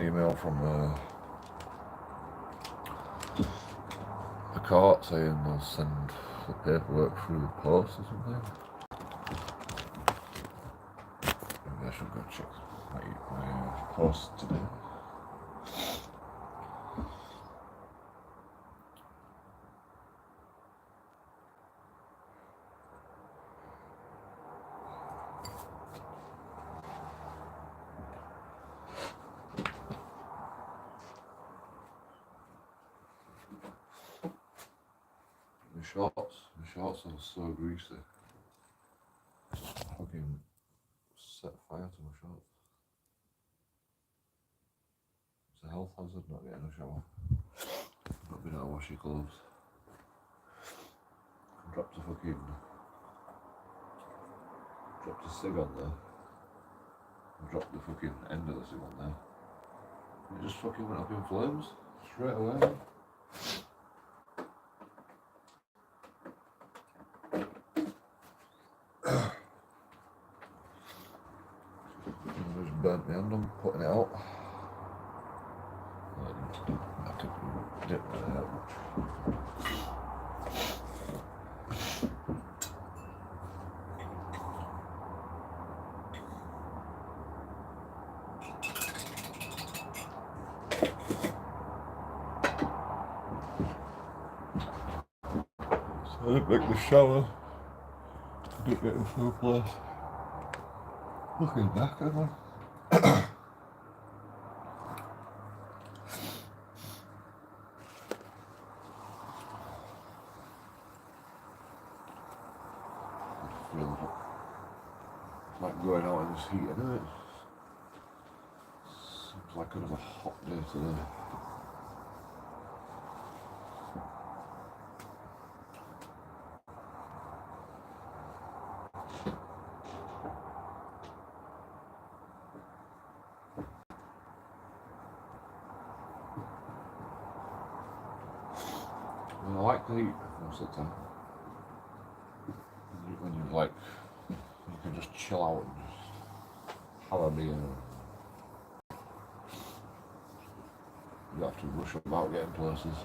email from the court saying they'll send the paperwork through the post or something. Maybe I should go check my post today. The shorts are so greasy. Fucking set fire to my shorts. It's a health hazard not getting a shower. Not being able to wash your clothes. Dropped a cig on there. Dropped the fucking end of the cig on there. And it just fucking went up in flames straight away. Burnt my hand on putting it out. I didn't really have much. So I didn't make the shower. I didn't get into the place. Looking back at one. Like going out in this heat, isn't it? Seems like another hot day today. I like the heat most of the time. When you like, you can just chill out and just have a beer. You have to rush about getting places.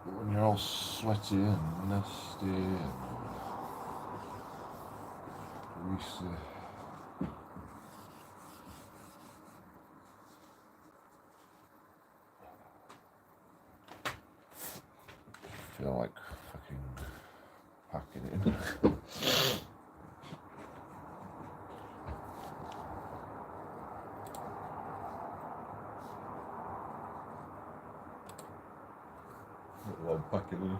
But when you're all sweaty and nasty and greasy. Feel like fucking packing it in. Well, packing in.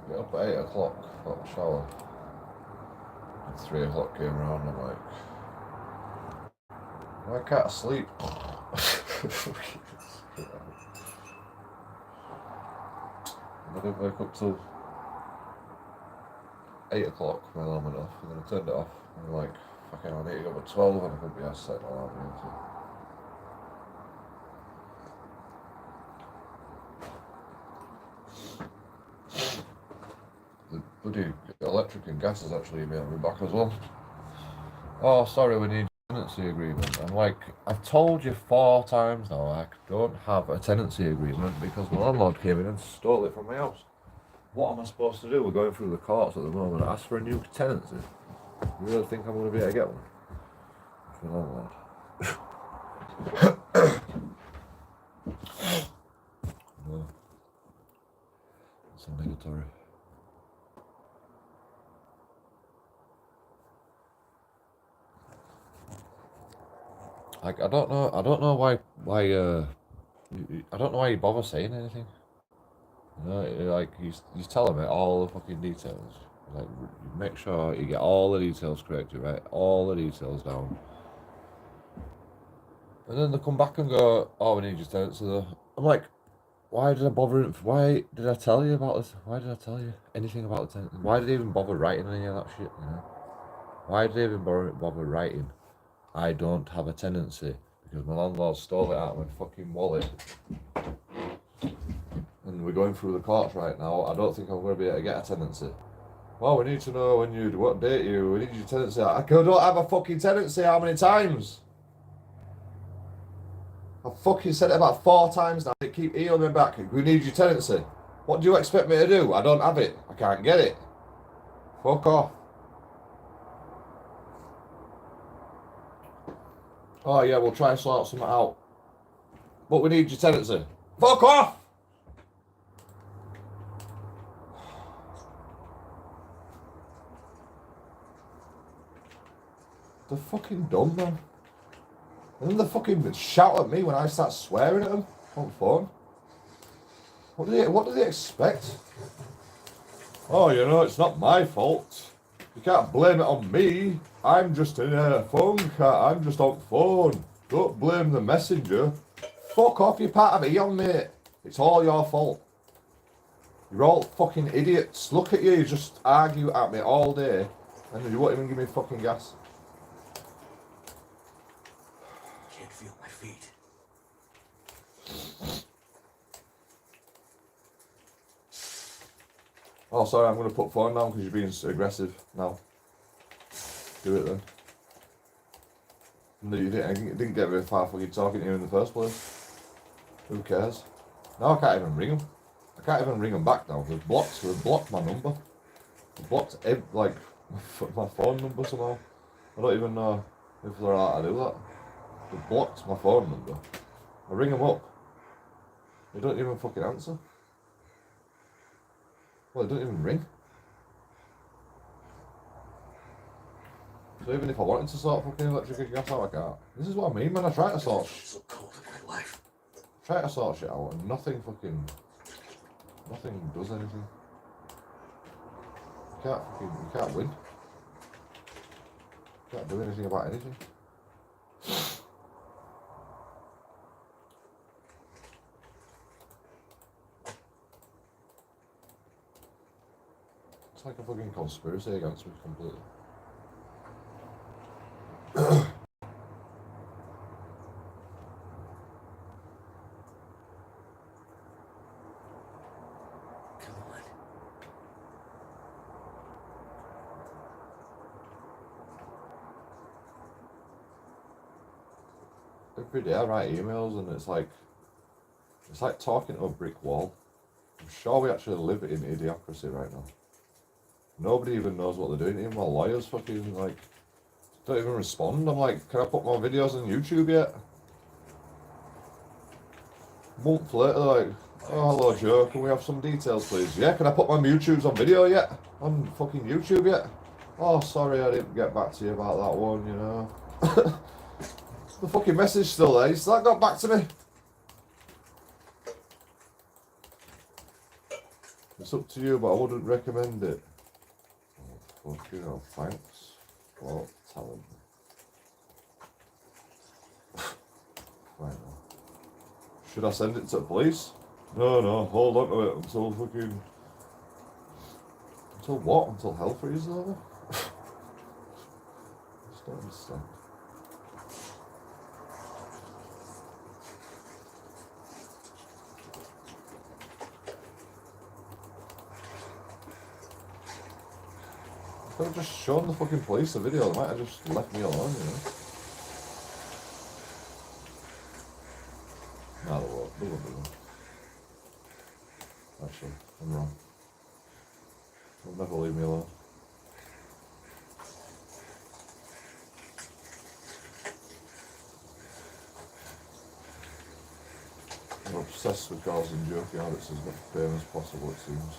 Get up at 8 o'clock, got a shower, and 3 o'clock came around, I'm like, why can't I sleep? I didn't wake up till 8 o'clock, my alarm went off, and then I turned it off, and I'm like, fucking I need to go at 12, and I couldn't be asked to set an alarm again, so. Bloody electric and gas has actually emailed me back as well. Oh, sorry, we need a tenancy agreement. I'm like, I've told you 4 times now, I don't have a tenancy agreement because my landlord came in and stole it from my house. What am I supposed to do? We're going through the courts at the moment. Ask for a new tenancy. You really think I'm going to be able to get one? For my landlord. No. It's obligatory. Like, I don't know why, I don't know why you bother saying anything. You know, like, he's telling me all the fucking details. Like, make sure you get all the details correct, you write all the details down. And then they come back and go, oh, we need your tenancy though. I'm like, why did I bother? Why did I tell you about this? Why did I tell you anything about the tenancy? Why did they even bother writing any of that shit, you know? Why did they even bother writing, I don't have a tenancy because my landlord stole it out of my fucking wallet? And we're going through the courts right now. I don't think I'm going to be able to get a tenancy. Well, we need to know what date we need your tenancy. I don't have a fucking tenancy how many times? I've fucking said it about 4 times now. They keep emailing me back. We need your tenancy. What do you expect me to do? I don't have it. I can't get it. Fuck off. Oh yeah, we'll try and sort something out. But we need your tenancy. Fuck off! They're fucking dumb, man. And then they fucking shout at me when I start swearing at them on the phone. What do they expect? Oh, you know, it's not my fault. You can't blame it on me. I'm just in a phone car. I'm just on phone. Don't blame the messenger. Fuck off, you're part of Eon, mate. It's all your fault. You're all fucking idiots. Look at you, you just argue at me all day and you won't even give me fucking gas. Can't feel my feet. Oh, sorry, I'm going to put phone down because you're being aggressive now. Do it then. No, you didn't get very far fucking talking to you in the first place. Who cares? Now I can't even ring them. I can't even ring them back now. They've blocked my number. They've blocked like my phone number somehow. I don't even know if they're allowed to do that. They've blocked my phone number. I ring them up. They don't even fucking answer. Well, they don't even ring. So even if I wanted to sort fucking electric and gas out, I can't. This is what I mean, man. I try to sort So cold in my life. try to sort shit out and nothing does anything. You can't win. You can't do anything about anything. It's like a fucking conspiracy against me completely. Come on. Every day I write emails and it's like talking to a brick wall. I'm sure we actually live in idiocracy right now. Nobody even knows what they're doing. Even my lawyers fucking like don't even respond. I'm like, can I put my videos on YouTube yet? A month later, like, oh hello Joe, can we have some details please? Yeah, can I put my YouTubes on video yet? On fucking YouTube yet? Oh sorry I didn't get back to you about that one, you know. The fucking message still there, you still haven't got back to me. It's up to you, but I wouldn't recommend it. Oh, fucking hell, thanks for telling me. Right now. Should I send it to the police? No, hold on to it until fucking... Until what? Until hell freezes over? Just don't understand. I could have just shown the fucking police the video, they might have just left me alone, you know. No, they won't do that. Actually, I'm wrong. They'll never leave me alone. I'm obsessed with causing JoeKingAudits as much pain as possible, it seems.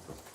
motherfucker.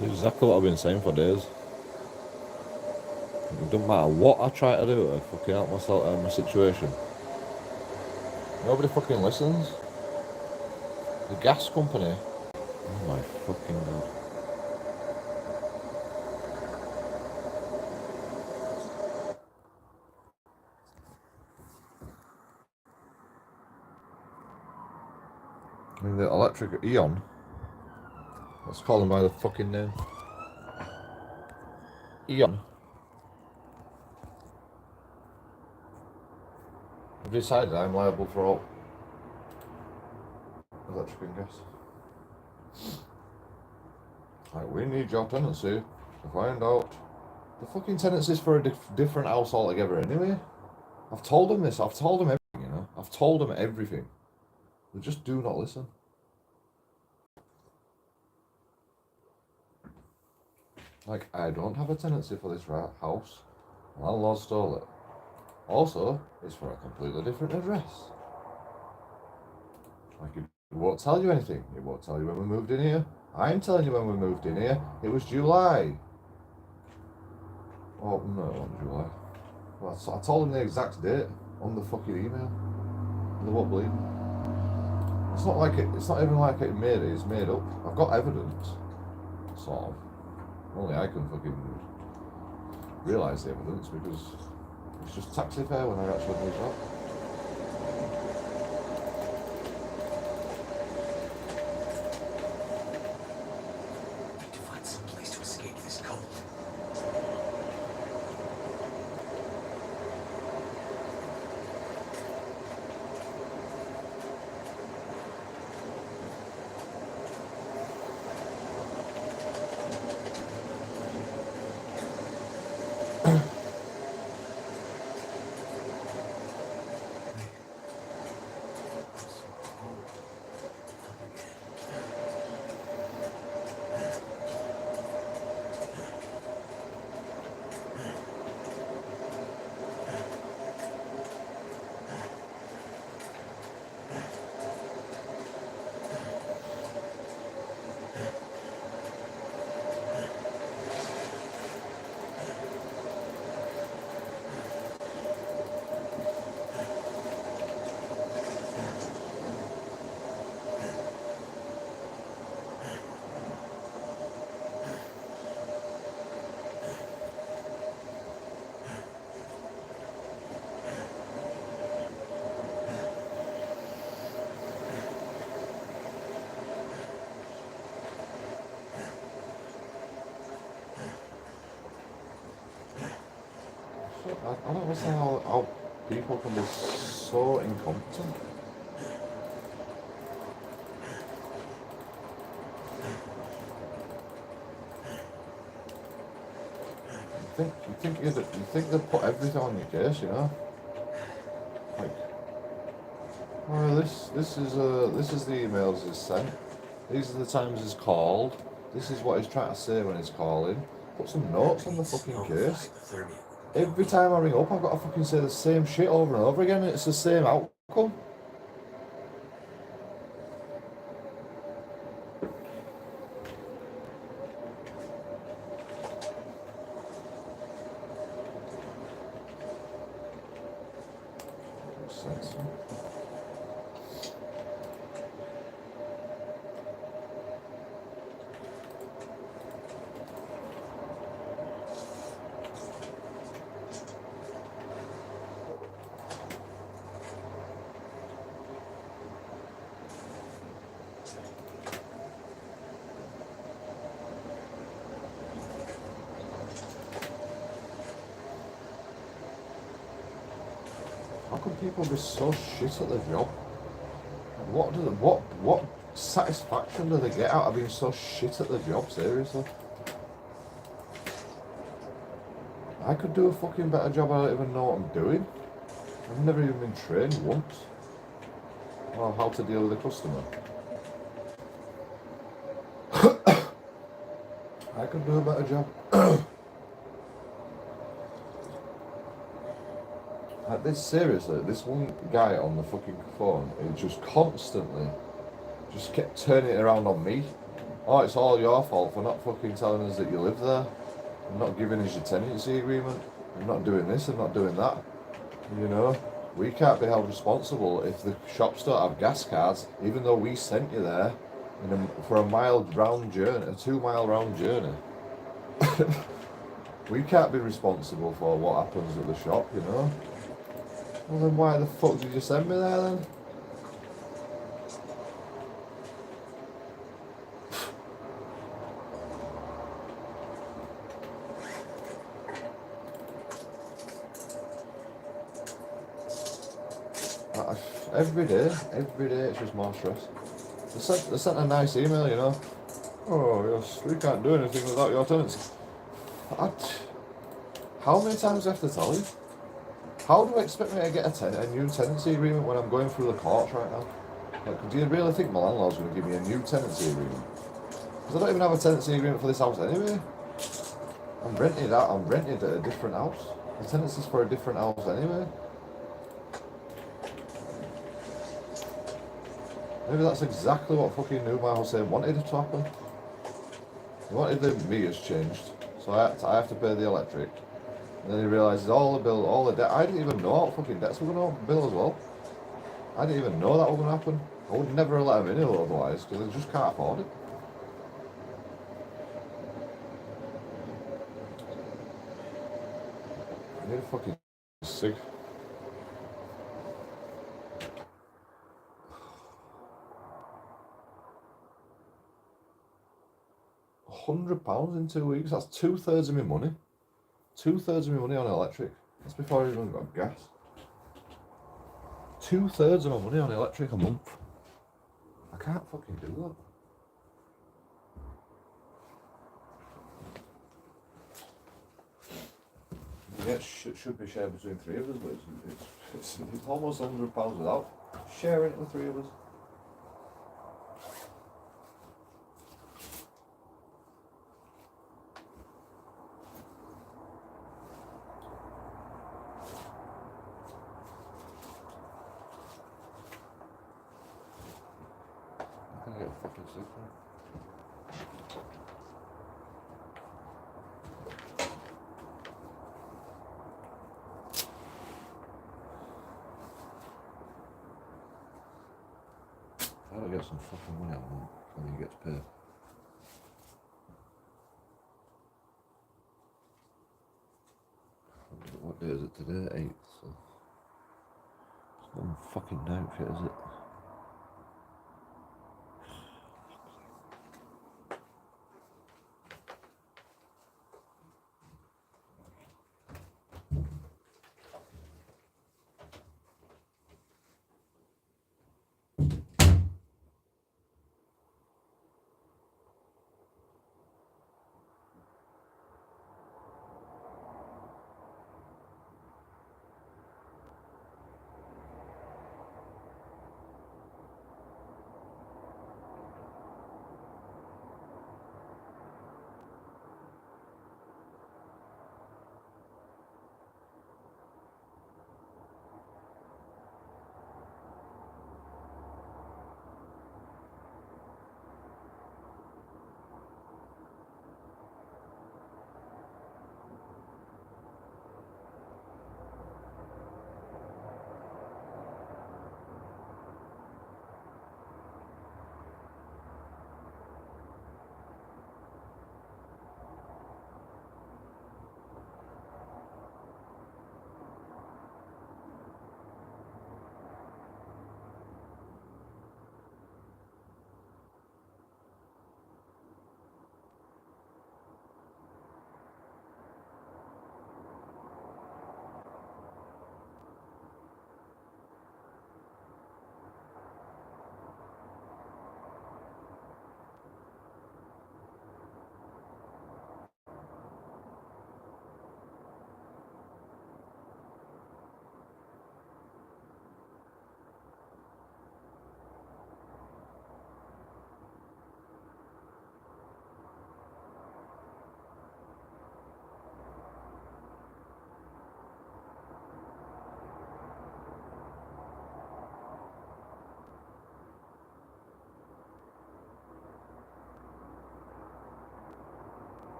It's exactly what I've been saying for days. It doesn't matter what I try to do to fucking help myself out of my situation. Nobody fucking listens. The gas company. Oh my fucking god. I mean, the electric Eon. Let's call them by the fucking name. Eon. I've decided I'm liable for all electric and gas. Like, we need your tenancy to find out. The fucking tenancy's for a different house altogether anyway. I've told them this. I've told them everything, you know. I've told them everything. They just do not listen. Like, I don't have a tenancy for this house. The landlord stole it. Also, it's for a completely different address. Like, it won't tell you anything. It won't tell you when we moved in here. I'm telling you when we moved in here. It was July. Oh, no, it wasn't July. Well, I told them the exact date on the fucking email. They won't believe me. It's not like it. It's not even like it's made up. I've got evidence, sort of. Only I can fucking realise the evidence because it's just taxi fare when I actually moved out. I need to find some place to escape this cold. I don't understand how people can be so incompetent. You think they put everything on your case, you know? Like, oh, this is the emails he's sent. These are the times he's called. This is what he's trying to say when he's calling. Put some notes on the fucking case. The thermia. Every time I ring up, I've got to fucking say the same shit over and over again, and it's the same outcome. Makes sense. How can people be so shit at their job? What satisfaction do they get out of being so shit at their job? Seriously, I could do a fucking better job. I don't even know what I'm doing. I've never even been trained once. Well, how to deal with a customer. I could do a better job. Like this, seriously, this one guy on the fucking phone, he just constantly just kept turning it around on me. Oh, it's all your fault for not fucking telling us that you live there. I'm not giving us your tenancy agreement. I'm not doing this, I'm not doing that. You know, we can't be held responsible if the shops don't have gas cards, even though we sent you there for a 2 mile round journey. We can't be responsible for what happens at the shop, you know. Well then why the fuck did you send me there then? Every day it's just more stress. They sent a nice email, you know. Oh yes, we can't do anything without your tenants. How many times do I have to tell you? How do I expect me to get a new tenancy agreement when I'm going through the courts right now? Like, do you really think my landlord's going to give me a new tenancy agreement? Because I don't even have a tenancy agreement for this house anyway. I'm rented at a different house. The tenancy's for a different house anyway. Maybe that's exactly what fucking Numa Hussein wanted to happen. He wanted the meters changed, so I have to pay the electric. And then he realises all the debt. I didn't even know what fucking debts were going to bill as well. I didn't even know that was going to happen. I would never have let him in otherwise, because I just can't afford it. I need a fucking cig. £100 in 2 weeks, that's 2/3 of my money. 2/3 of my money on electric. That's before I even got gas. 2/3 of my money on electric a month. I can't fucking do that. Yeah, it should be shared between three of us, but it's almost £100 without sharing it with three of us. I'm gonna get a fucking sick one. I gotta get some fucking money out of them when you get to pay. What day is it today? 8th. So it's not even fucking 9th yet, is it?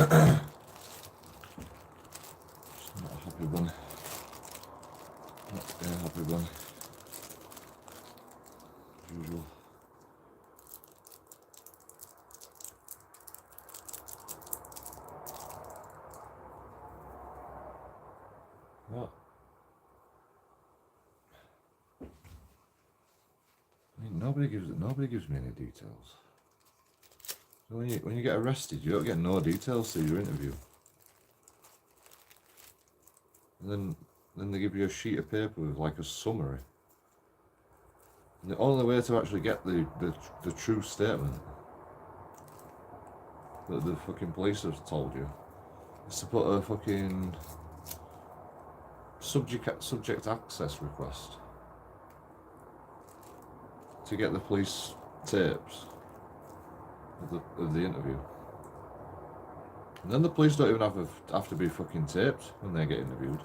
Not a happy one. Not a happy one. As usual. What? I mean, nobody gives me any details. So when you get arrested, you don't get no details to your interview. And then they give you a sheet of paper with like a summary. And the only way to actually get the true statement that the fucking police have told you is to put a fucking subject access request to get the police tapes of the interview. And then the police don't even have to be fucking taped when they get interviewed.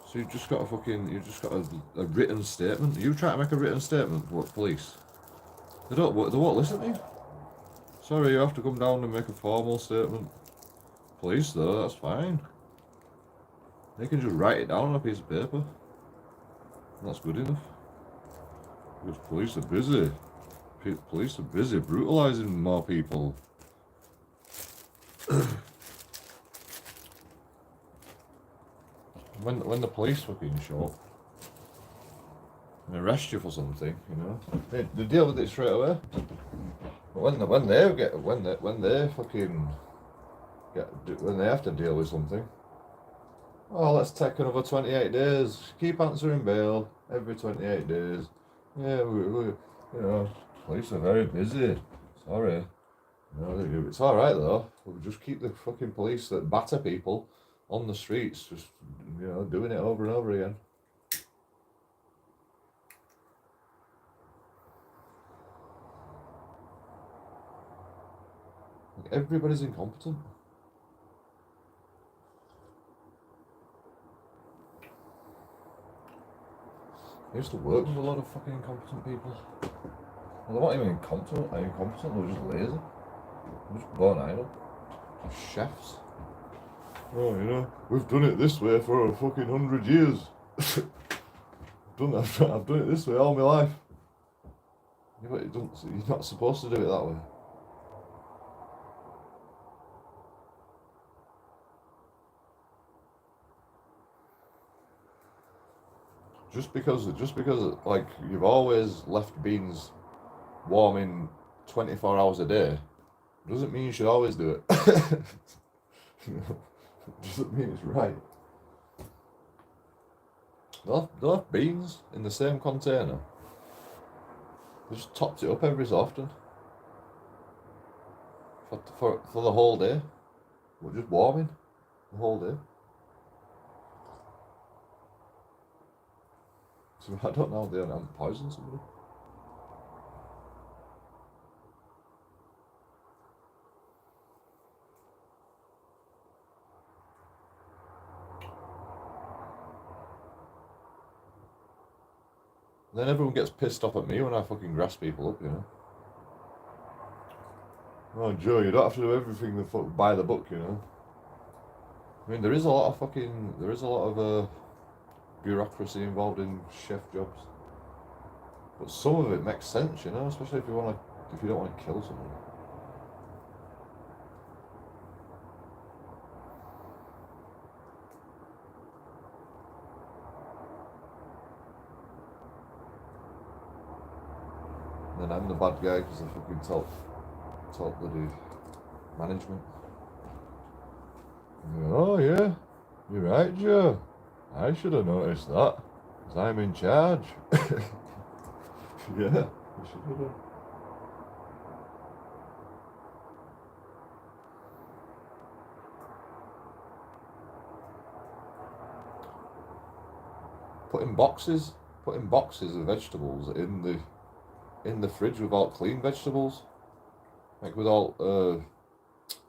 So you've just got a written statement. You try to make a written statement to what police? They won't listen to you. Sorry, you have to come down and make a formal statement. Police though, that's fine. They can just write it down on a piece of paper. And that's good enough. Because police are busy. Police are busy brutalising more people. When the police fucking show up and arrest you for something, you know, they deal with it straight away. But when they have to deal with something, oh, let's take another 28 days. Keep answering bail every 28 days. Yeah, we you know, police are very busy. Sorry. No, it's all right though. We'll just keep the fucking police that batter people on the streets, just, you know, doing it over and over again. Like, everybody's incompetent. I used to work with a lot of fucking incompetent people. Well, they weren't even incompetent, they were just lazy. They were just born idle. Chefs. Oh, you know, we've done it this way for a fucking 100 years. I've done it this way all my life. Yeah, but you're not supposed to do it that way. Just because like you've always left beans warming 24 hours a day doesn't mean you should always do it. Doesn't mean it's right. They'll have beans in the same container. They just topped it up every so often. For the whole day. We're just warming the whole day. So I don't know if they haven't poisoned somebody. Then everyone gets pissed off at me when I fucking grass people up, you know. Oh, Joe, you don't have to do everything by the book, you know. I mean, there is a lot of bureaucracy involved in chef jobs, but some of it makes sense, you know, especially if you don't want to kill someone. And then I'm the bad guy because I fucking told bloody management. Oh yeah, you're right, Joe. I should have noticed that, because I'm in charge. Yeah, you should have done. Putting boxes of vegetables in the fridge with all clean vegetables, like with all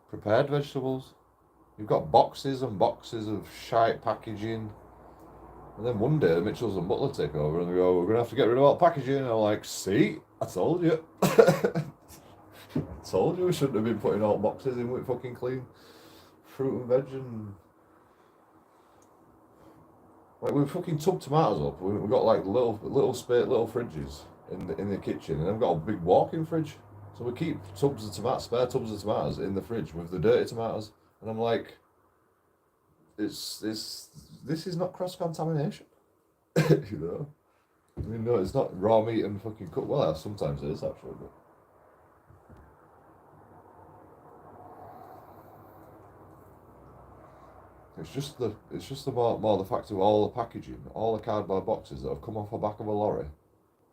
prepared vegetables. You've got boxes and boxes of shite packaging. And then one day, Mitchells and Butler take over and they go, we're going to have to get rid of all packaging. And I'm like, see, I told you. I told you we shouldn't have been putting all boxes in with fucking clean fruit and veg and. Like we fucking tub tomatoes up. We've got like little fridges in the kitchen, and I've got a big walk-in fridge. So we keep tubs of tomatoes, spare tubs of tomatoes in the fridge with the dirty tomatoes, and I'm like, this is not cross contamination, you know. I mean, no, it's not raw meat and fucking cooked. Well, sometimes it is actually, but. It's just the more the fact of all the packaging, all the cardboard boxes that have come off the back of a lorry.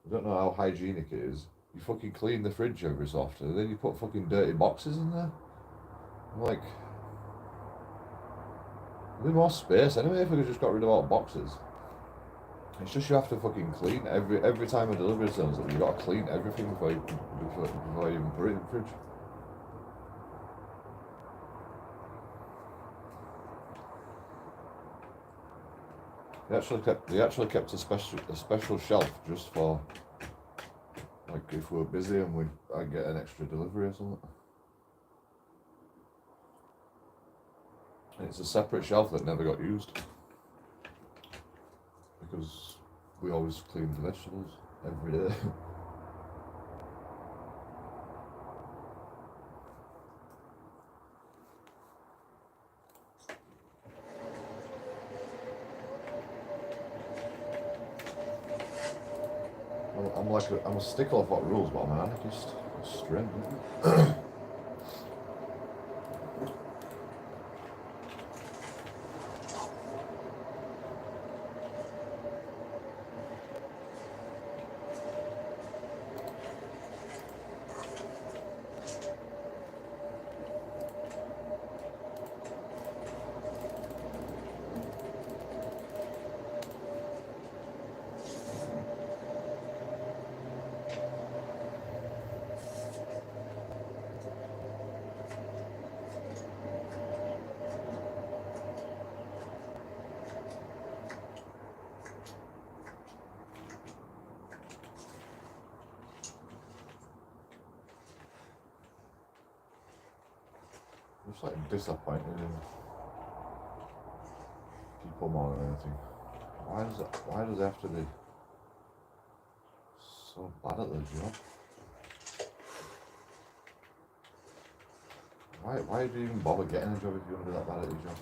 I don't know how hygienic it is. You fucking clean the fridge every so often, and then you put fucking dirty boxes in there. I'm like, there'd be more space anyway if we just got rid of all the boxes. It's just you have to fucking clean every time a delivery turns up. You got to clean everything before you even put it in the fridge. They actually kept a special shelf just for like if we're busy and I get an extra delivery or something. And it's a separate shelf that never got used because we always clean the vegetables every day. I'm a stickler for rules, but I'm an anarchist. It's strange, isn't it? I'm just like disappointed in people more than anything. Why does it have to be so bad at their job? Why do you even bother getting a job if you want to be that bad at your job?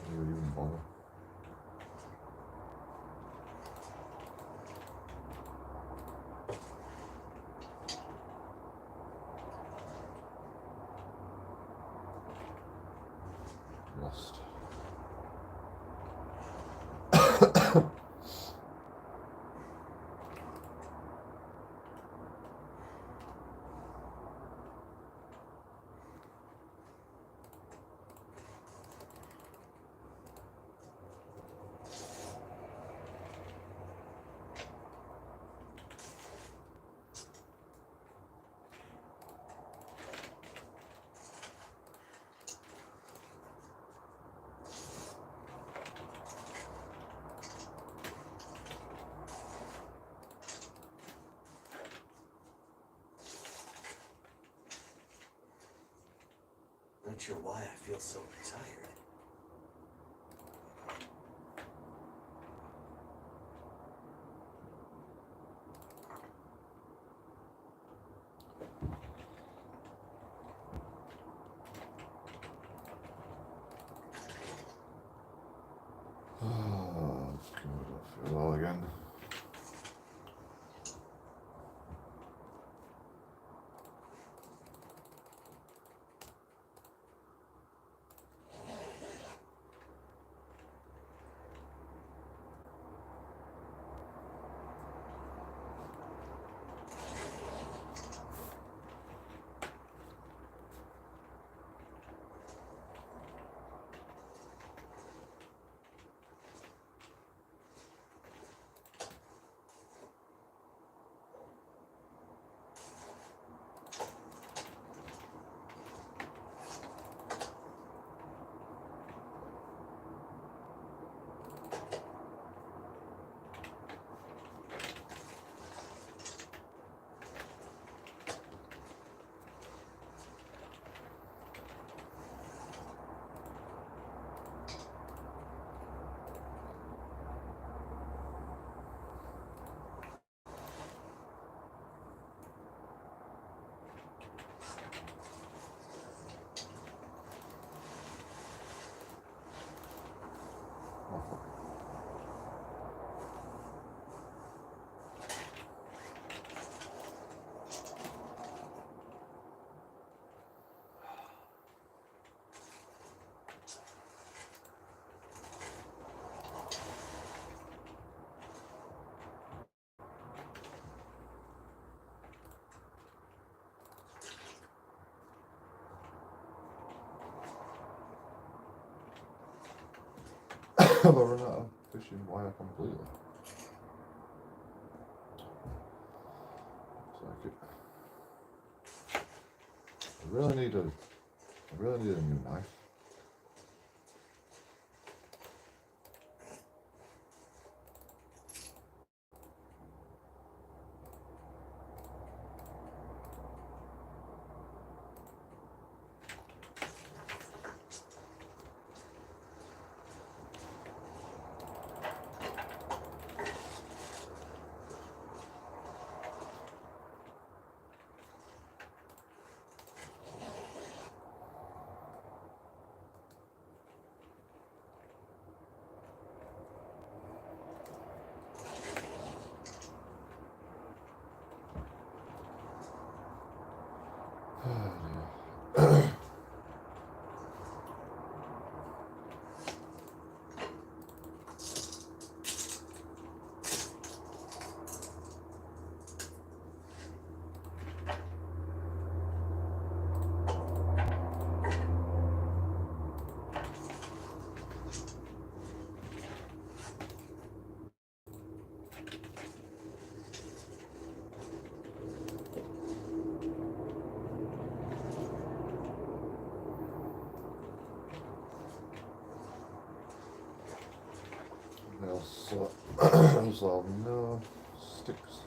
Why would you even bother? Lost. Not sure why I feel so tired. Oh, it's good. I feel well again. Have I run out of fishing wire completely? Looks like it. I really need a new knife. Also, no sticks.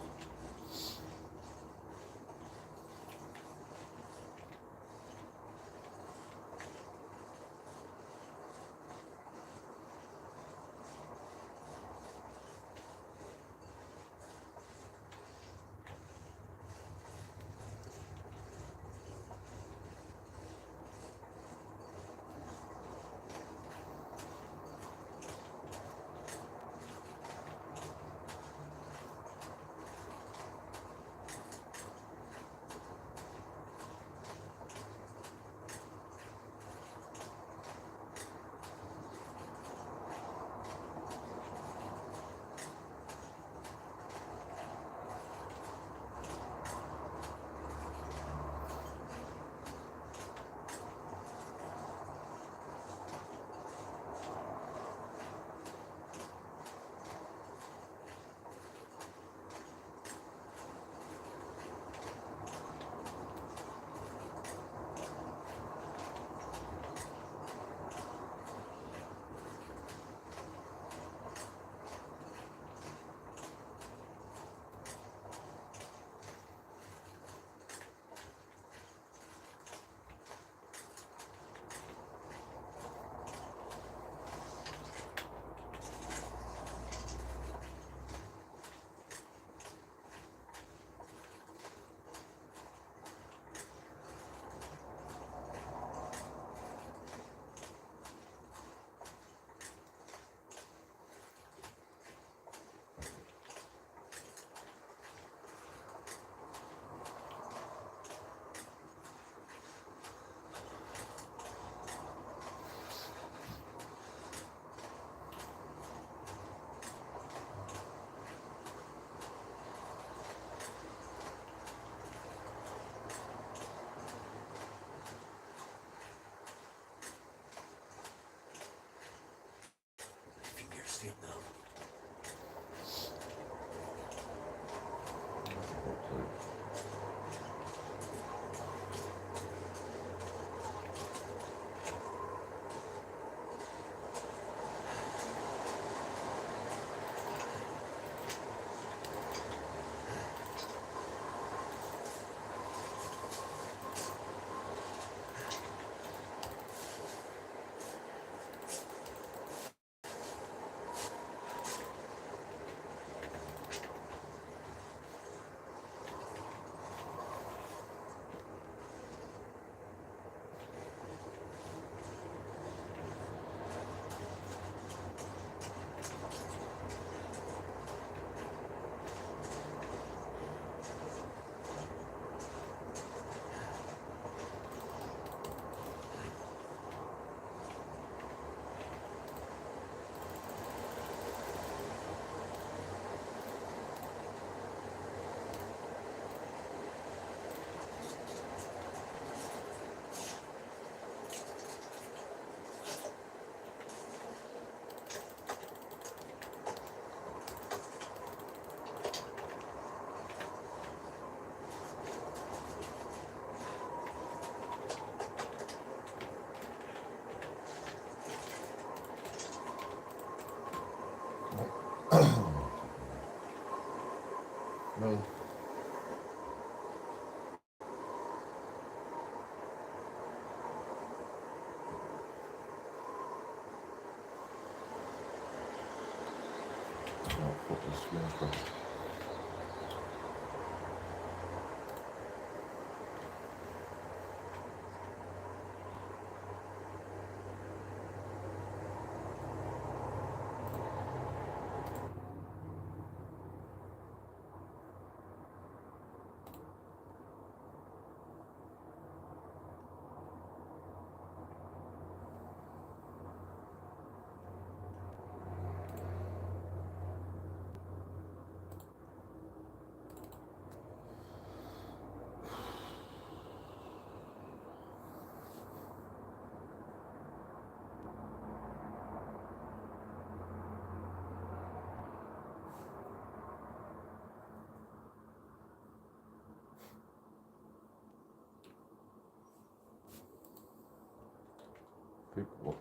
Fuck the screen across.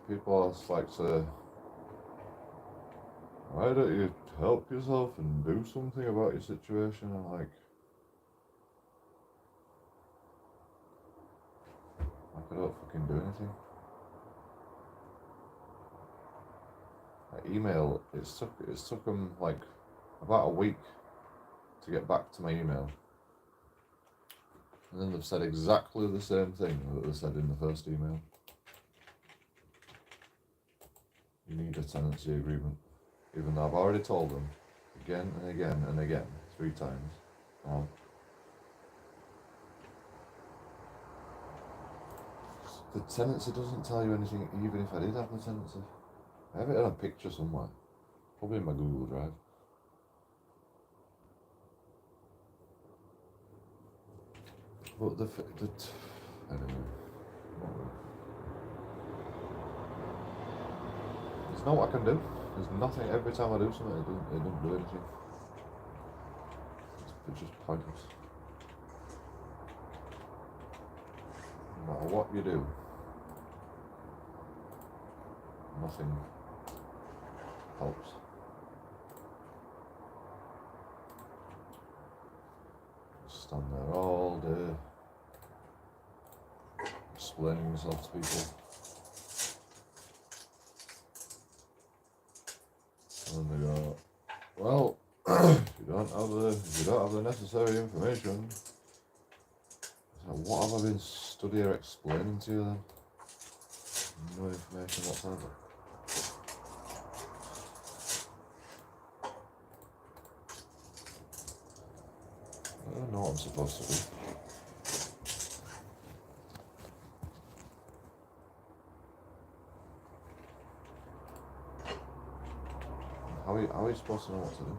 People always like to, why don't you help yourself and do something about your situation? I'm like I don't fucking do anything. That email, it's took them like about a week to get back to my email. And then they've said exactly the same thing that they said in the first email. You need a tenancy agreement. Even though I've already told them again and again and again, 3 times now. The tenancy doesn't tell you anything, even if I did have the tenancy. I have it in a picture somewhere, probably in my Google Drive. But anyway, there's not what I can do. There's nothing. Every time I do something, it doesn't do anything. It's just pointless. No matter what you do, nothing helps. Just stand there all day, explaining yourself to people. And they go, well, if you don't have the necessary information, so what have I been stood here explaining to you then? No information whatsoever. I don't know what I'm supposed to do. How are you supposed to know what to do?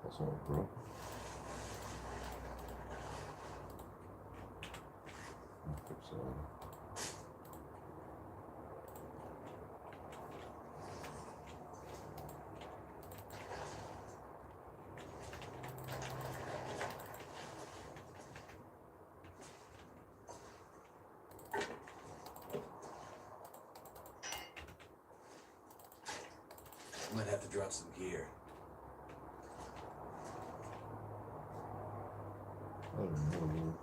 That's all broke. I'll fix it all. Might have to drop some gear. I don't know.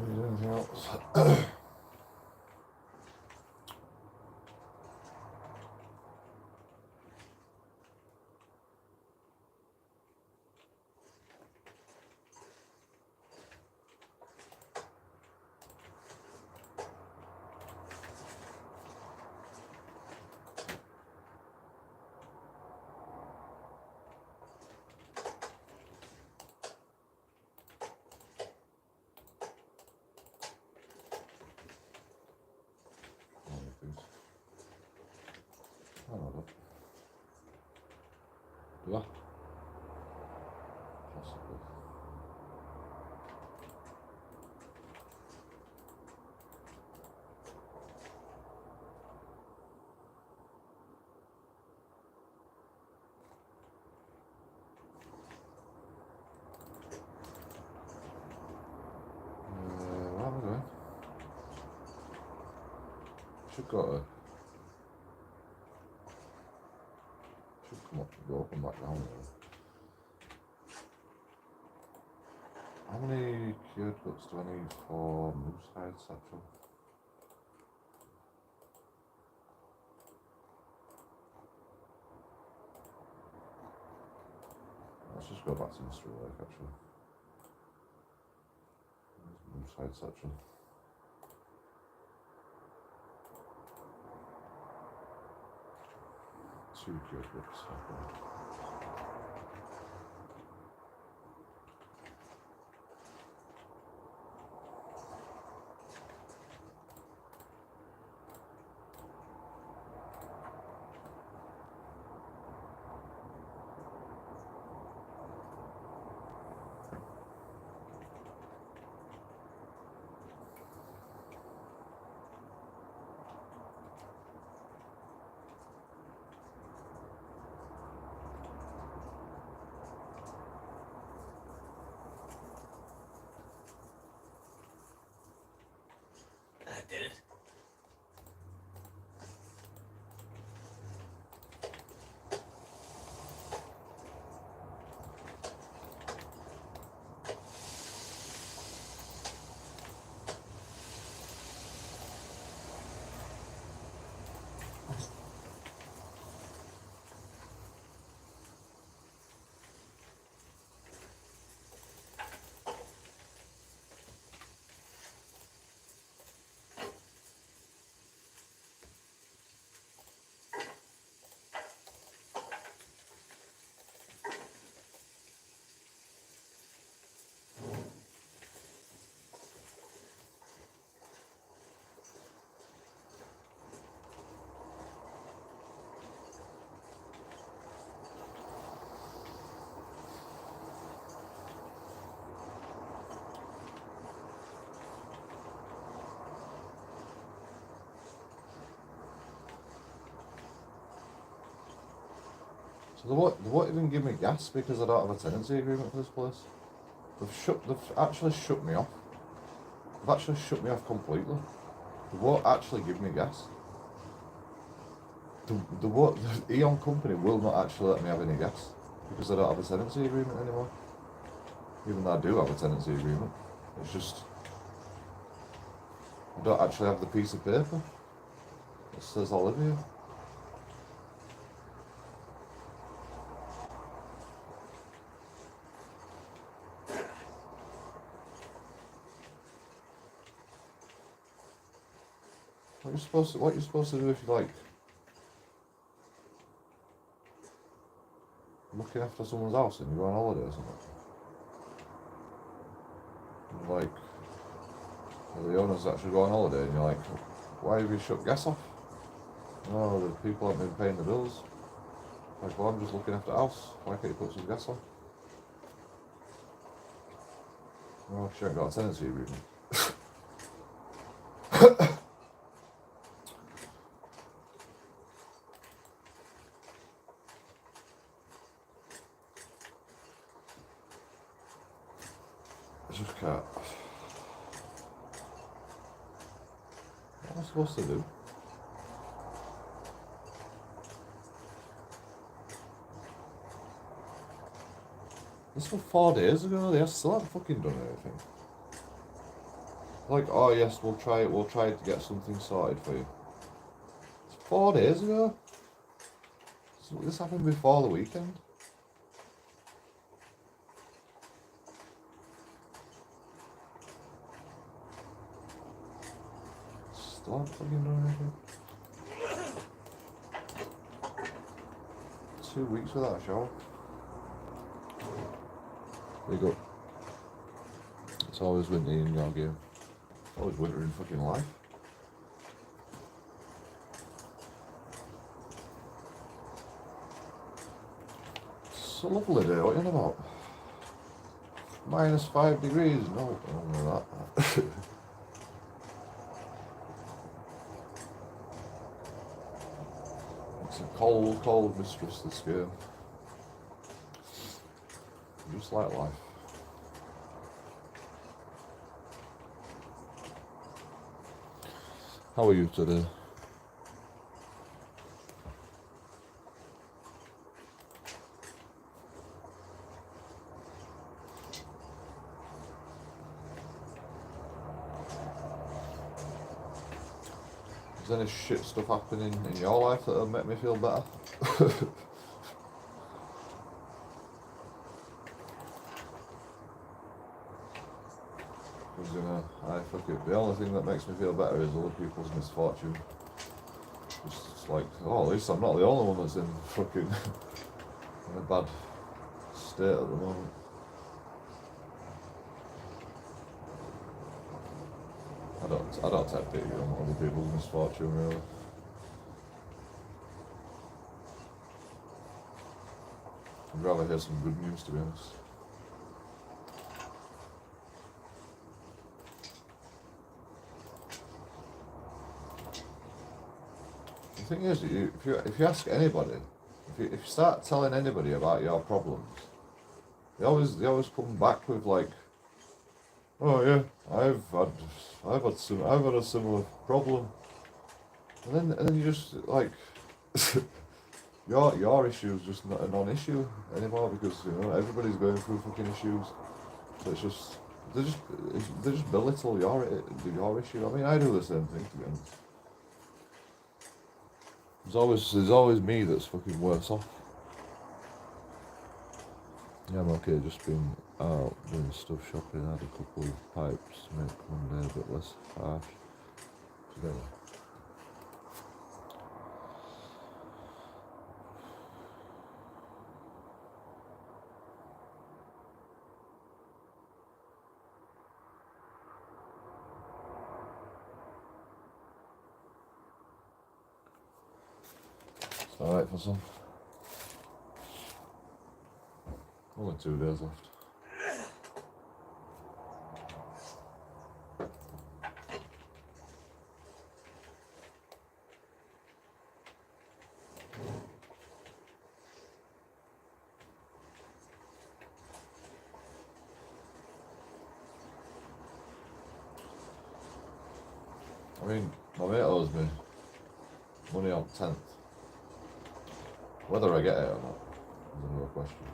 Anything else? Do I? Possibly. What am I doing? Should come up, go up and back down there. How many cured guts do I need for moose hide satchel? Let's just go back to Mr. Lake actually. Moose hide satchel. Two cured guts. Okay. That did it. So they won't even give me gas because I don't have a tenancy agreement for this place. They've actually shut me off. They've actually shut me off completely. They won't actually give me gas. The Eon company will not actually let me have any gas because I don't have a tenancy agreement anymore. Even though I do have a tenancy agreement, it's just I don't actually have the piece of paper that says I live here. What you're supposed to do if you like looking after someone's house and you go on holiday or something. And like the owners actually go on holiday and you're like, why have you shut gas off? No, the people haven't been paying the bills. Like, well, I'm just looking after the house. Why can't you put some gas on? Well, she ain't got a tenancy agreement. I just can't. What am I supposed to do? This was 4 days ago. They still haven't fucking done anything. Like, oh yes, we'll try to get something sorted for you. It's 4 days ago. So this happened before the weekend. Still haven't fucking done anything. 2 weeks without a shower. There you go. It's always winter in your game. It's always winter in fucking life. a lovely day, what are you on about? -5 degrees, no, only that. It's a cold, cold mistress, this game. Just like life. How are you today? Is any shit stuff happening in your life that'll make me feel better? Because, you know, I fuck it. The only thing that makes me feel better is other people's misfortune. It's like, oh, at least I'm not the only one that's in fucking in a bad state at the moment. I don't take pity on other people's misfortune, really. I'd rather hear some good news, to be honest. The thing is, if you ask anybody, if you start telling anybody about your problems, they always come back with like, oh yeah, I've had a similar problem, and then you just like your issue is just not a non-issue anymore, because you know everybody's going through fucking issues, so it's just they just belittle your issue. I mean, I do the same thing, to be honest. There's always me that's fucking worse off. Yeah, I'm okay, just been out doing stuff, shopping, had a couple of pipes, make Monday a bit less harsh today. It's alright for some. Only 2 days left. I mean, my mate owes me money on 10th. Whether I get it or not is another question.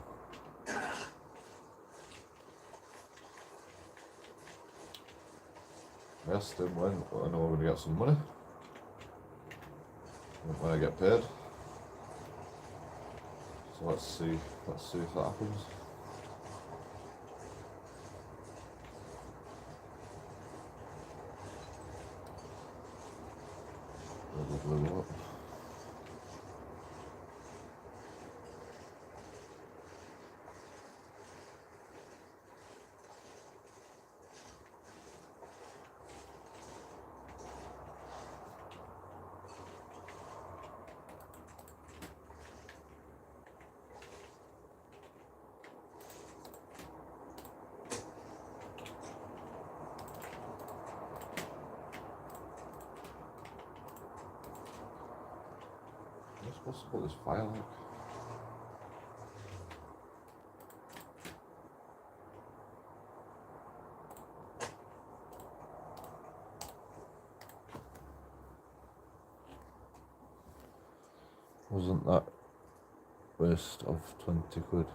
I asked him when I know we're going to get some money, when I get paid. So let's see if that happens. Probably what? What's supposed to put this file like? Wasn't that waste of 20 quid?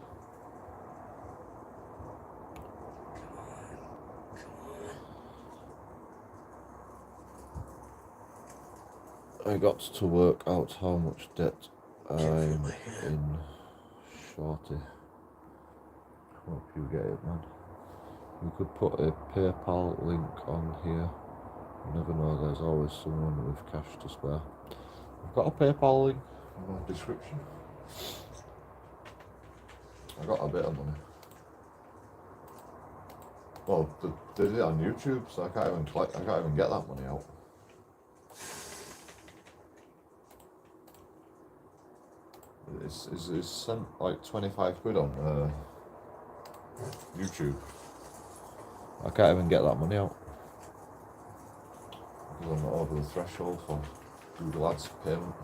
I got to work out how much debt I'm in, shorty. Hope you get it, man. You could put a PayPal link on here. You never know, there's always someone with cash to spare. I've got a PayPal link in my description. I got a bit of money. Well, they did it on YouTube, so I can't even get that money out. is sent like 25 quid on YouTube. I can't even get that money out because I'm not over the threshold for Google Ads payment.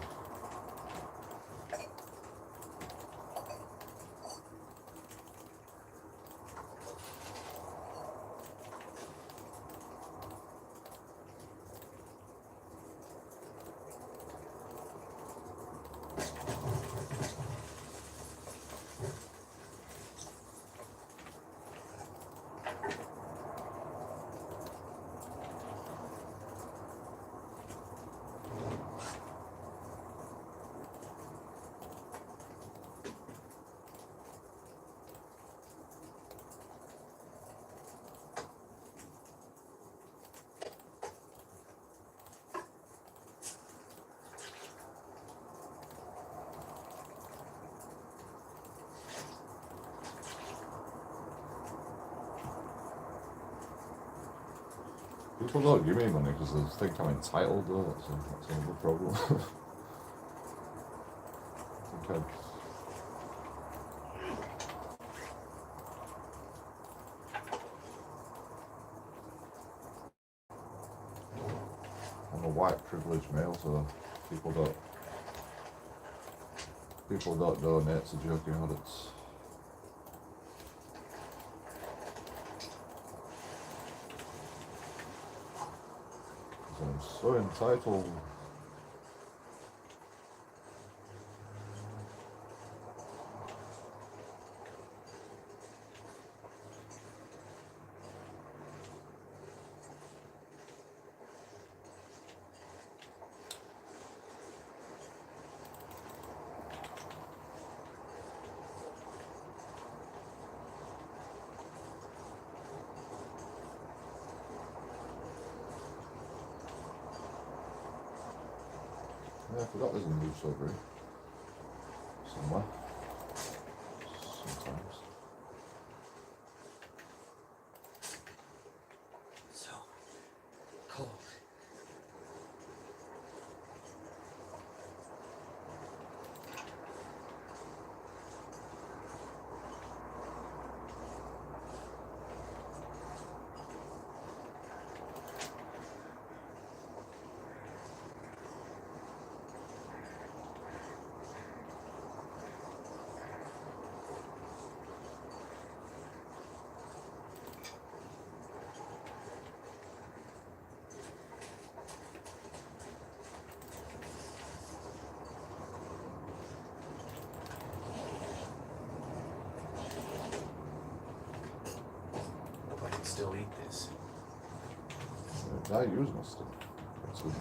People don't give me money because they think I'm entitled though, that's another problem. Okay. I'm a white privileged male, so people don't donate to JoeKingAudits. I'm so entitled. Yeah, I forgot there's a moose over here. Somewhere. Sometimes. So cold. Hope I can still eat this. I use mustard. That's good.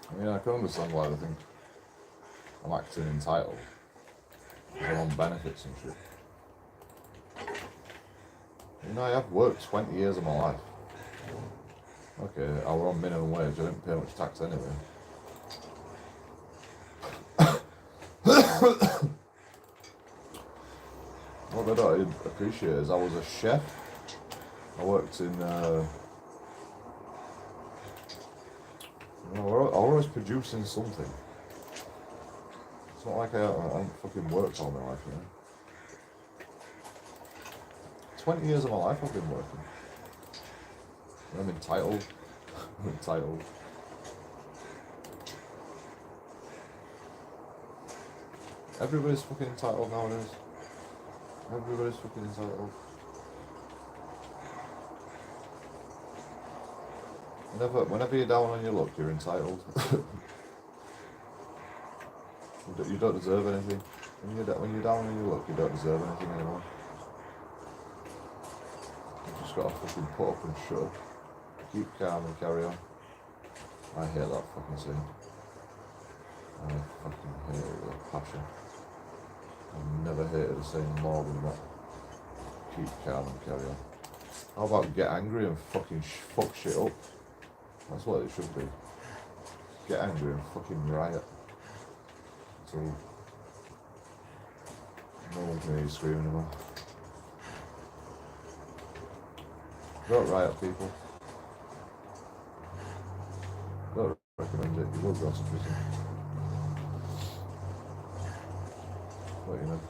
I mean, I can understand why they think I'm acting entitled. Because I'm on benefits and shit. You know, I have worked 20 years of my life. Okay, I was on minimum wage, I didn't pay much tax anyway. What I don't appreciate is I was a chef. I worked in, you know, I always producing something. It's not like I haven't fucking worked all my life, you know. 20 years of my life I've been working. I'm entitled. I'm entitled. Everybody's fucking entitled nowadays. Everybody's fucking entitled. Whenever you're down on your luck, you're entitled. You don't deserve anything. When you're down on your luck, you don't deserve anything anymore. You just gotta fucking put up and shut up. Keep calm and carry on. I hate that fucking saying. I fucking hate it with a passion. I've never hated a saying more than that. Keep calm and carry on. How about get angry and fucking fuck shit up? That's what it should be. Get angry and fucking riot. So no one can hear you screaming anymore. Don't riot, people. Don't recommend it. You will go to prison. But you know,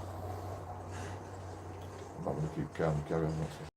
I'm not going to keep calm and carry on. That's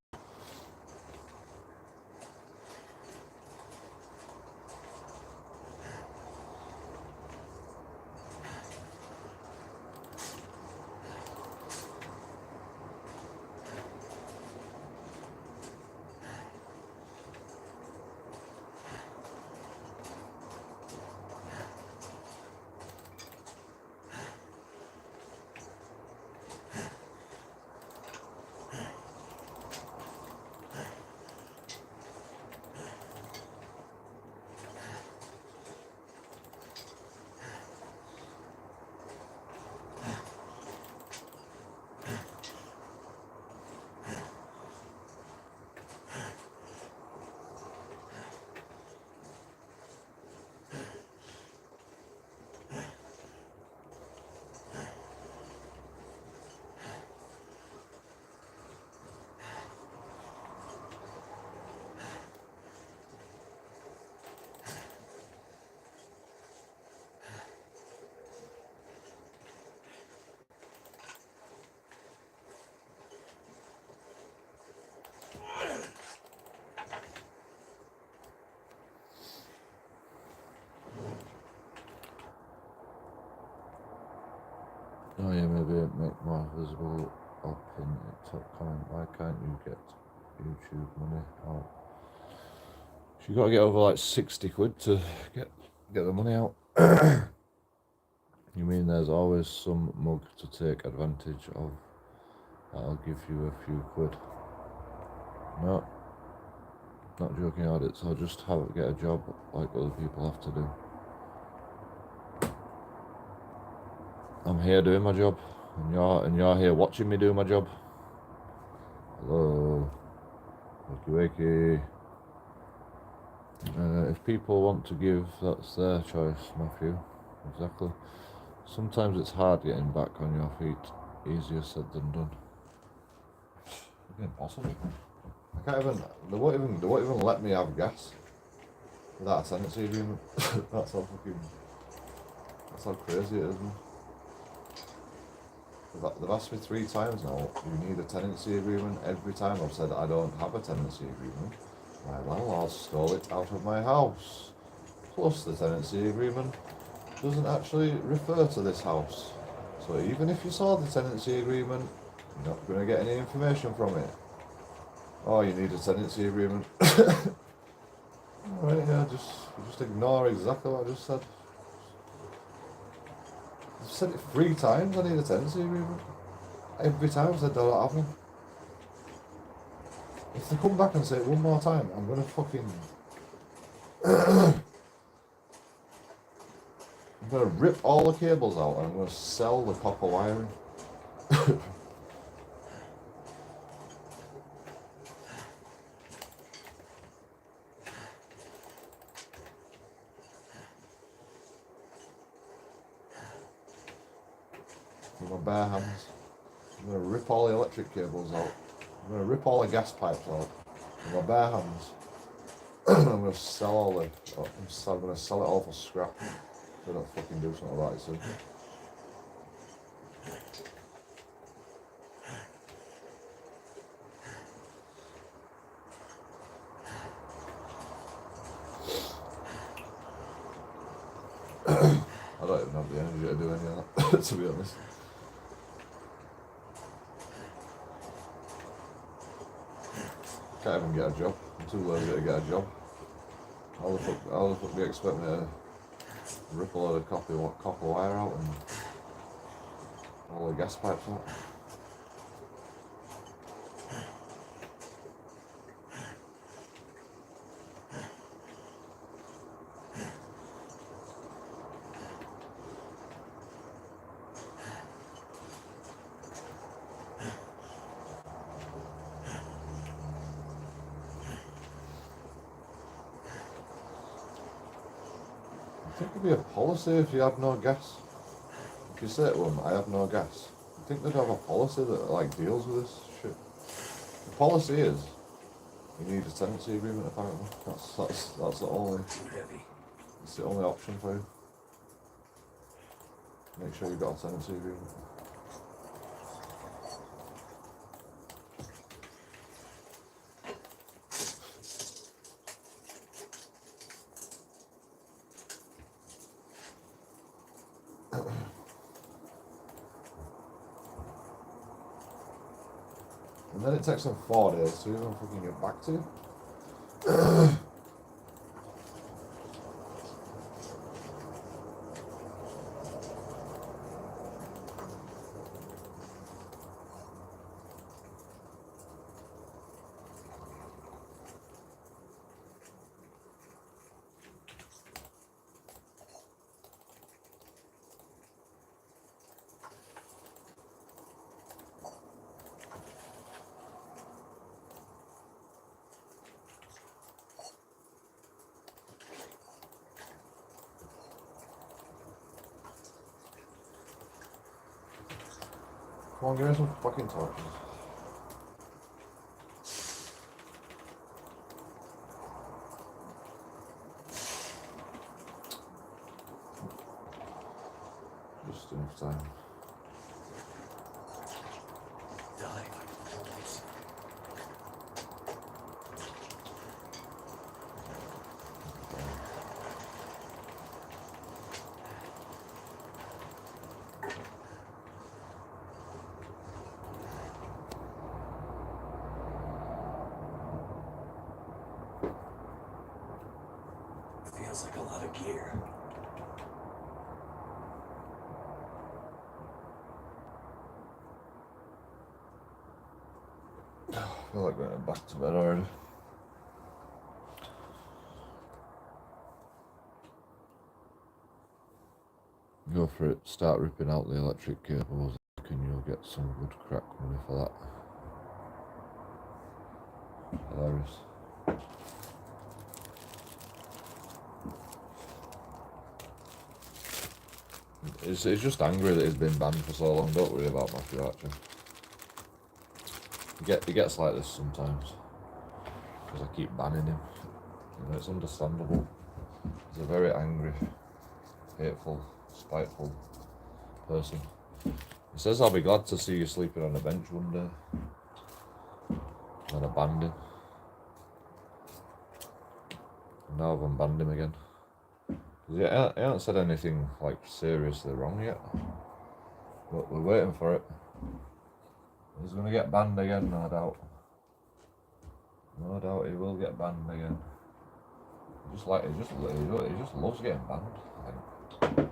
oh yeah, maybe make more visible or pin it top comment. Why can't you get YouTube money out? You got to get over like 60 quid to get the money out. You mean there's always some mug to take advantage of that'll give you a few quid? No, not JoeKingAudits. I'll just get a job like other people have to do. I'm here doing my job, and you're here watching me do my job. Hello, wakey wakey. If people want to give, that's their choice, Matthew. Exactly. Sometimes it's hard getting back on your feet. Easier said than done. Impossible. I can't even. They won't even let me have gas without a tenancy agreement. That's how crazy it is. Man. They've asked me 3 times now. You need a tenancy agreement. Every time I've said I don't have a tenancy agreement. My landlord stole it out of my house. Plus, the tenancy agreement doesn't actually refer to this house. So even if you saw the tenancy agreement, you're not going to get any information from it. Oh, you need a tenancy agreement. Alright, yeah, just ignore exactly what I just said. I've said it 3 times, I need a tenancy agreement. Every time I said I don't have one. If they come back and say it one more time, I'm gonna fucking... I'm gonna rip all the cables out and I'm gonna sell the copper wiring. With my bare hands. I'm gonna rip all the electric cables out. I'm gonna rip all the gas pipes out with my bare hands. I'm gonna sell all the. I'm gonna sell it all for scrap. So I don't fucking do something about it soon. I don't even have the energy to do any of that, to be honest. Can't even get a job. I'm too lazy to get a job. How the fuck do you expect me to rip a load of copper wire out and all the gas pipes out? I think it'd be a policy if you had no gas. If you say to them, I have no gas, I think they'd have a policy that like deals with this shit. The policy is you need a tenancy agreement apparently. That's the only Too heavy. it's the only option for you. Make sure you've got a tenancy agreement. And then it takes them 4 days to even fucking get back to you. Come on, give me some fucking torches. Just enough time. Die. Feels like a lot of gear. I feel like going back to bed already. Go for it, start ripping out the electric cables and you'll get some good crack money for that. Hilarious. It's just angry that he's been banned for so long. Don't worry about Matthew Archer. He gets like this sometimes because I keep banning him. You know, it's understandable. He's a very angry, hateful, spiteful person. He says, I'll be glad to see you sleeping on a bench one day. And I banned him. And now I've unbanned him again. He hasn't said anything like seriously wrong yet. But we're waiting for it. He's going to get banned again, no doubt. No doubt he will get banned again. He just loves getting banned, I think.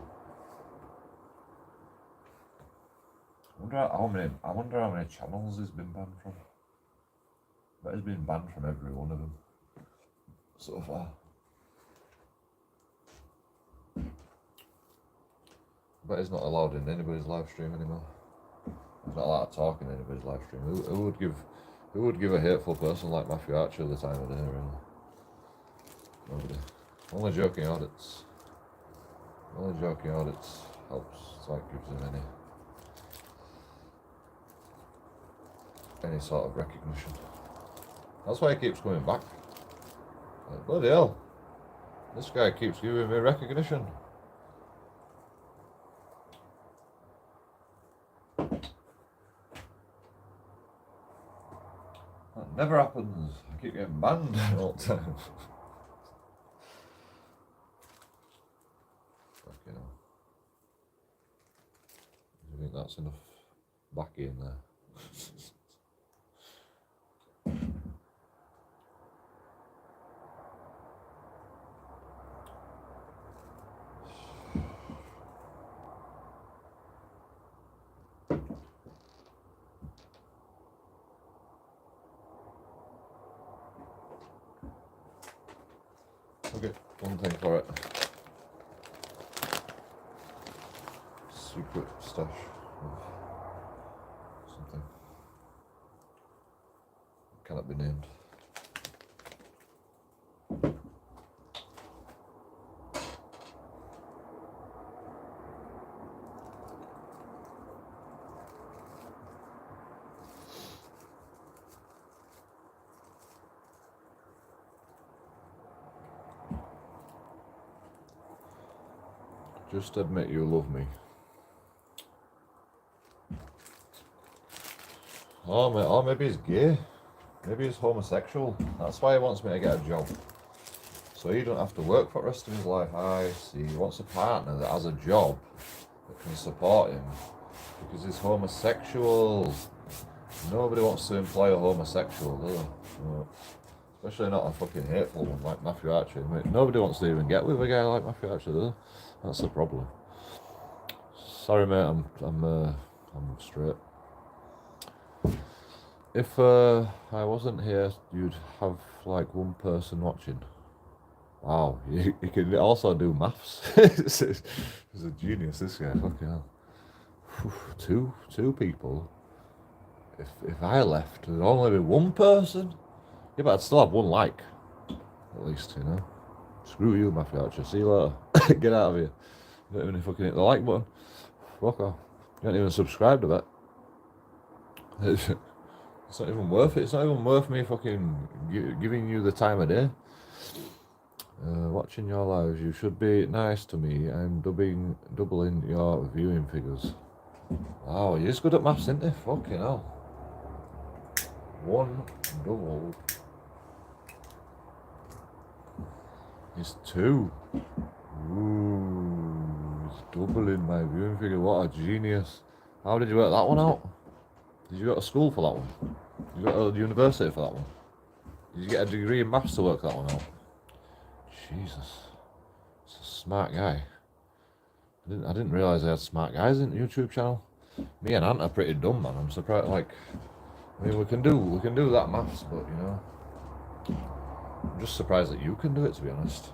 I wonder how many channels he's been banned from. But he's been banned from every one of them so far. But he's not allowed in anybody's live stream anymore. He's not allowed to talk in anybody's live stream. Who would give a hateful person like Matthew Archer the time of day, really? Nobody. Only JoeKingAudits. Only JoeKingAudits helps. It's like gives him any sort of recognition. That's why he keeps coming back. Like, bloody hell. This guy keeps giving me recognition. That never happens. I keep getting banned all the time. Fucking hell. Do you think that's enough backy in there? something for it. Secret stash of something. Cannot be named. Just admit you love me. Or maybe he's gay. Maybe he's homosexual. That's why he wants me to get a job. So he don't have to work for the rest of his life. I see. He wants a partner that has a job that can support him. Because he's homosexual. Nobody wants to employ a homosexual, do they? No. Especially not a fucking hateful one like Matthew Archer. Mate, nobody wants to even get with a guy like Matthew Archer, do they? That's the problem. Sorry, mate. I'm straight. If I wasn't here, you'd have like one person watching. Wow, he can also do maths. He's a genius, this guy. Fucking hell. Two people. If I left, there'd only be one person. Yeah, but I'd still have one like. At least, you know. Screw you, Matthew Archer. See you later. Get out of here. You don't even fucking hit the like button. Fuck off. You don't even subscribe to that. It's not even worth it. It's not even worth me fucking giving you the time of day. Watching your lives, you should be nice to me. I'm doubling your viewing figures. Wow, he's good at maths, isn't he? Fucking hell. One doubled. He's two. Ooh, he's doubling my viewing figure. What a genius. How did you work that one out? Did you go to school for that one? Did you go to university for that one? Did you get a degree in maths to work that one out? Jesus. He's a smart guy. I didn't realise they had smart guys in the YouTube channel. Me and Ant are pretty dumb, man. I'm surprised, like, I mean, we can do that maths, but, you know, I'm just surprised that you can do it, to be honest.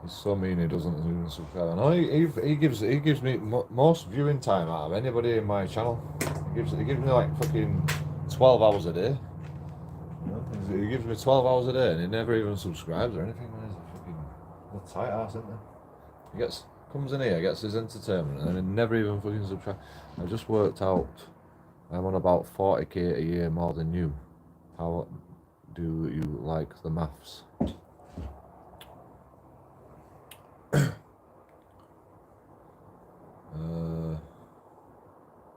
He's so mean he doesn't even subscribe. No, he gives me most viewing time out of anybody in my channel. He gives me like fucking 12 hours a day. He gives me 12 hours a day and he never even subscribes or anything. He's a fucking tight ass, isn't he? He comes in here, gets his entertainment, and he never even fucking subscribes. I just worked out I'm on about 40k a year more than you. How do you like the maths?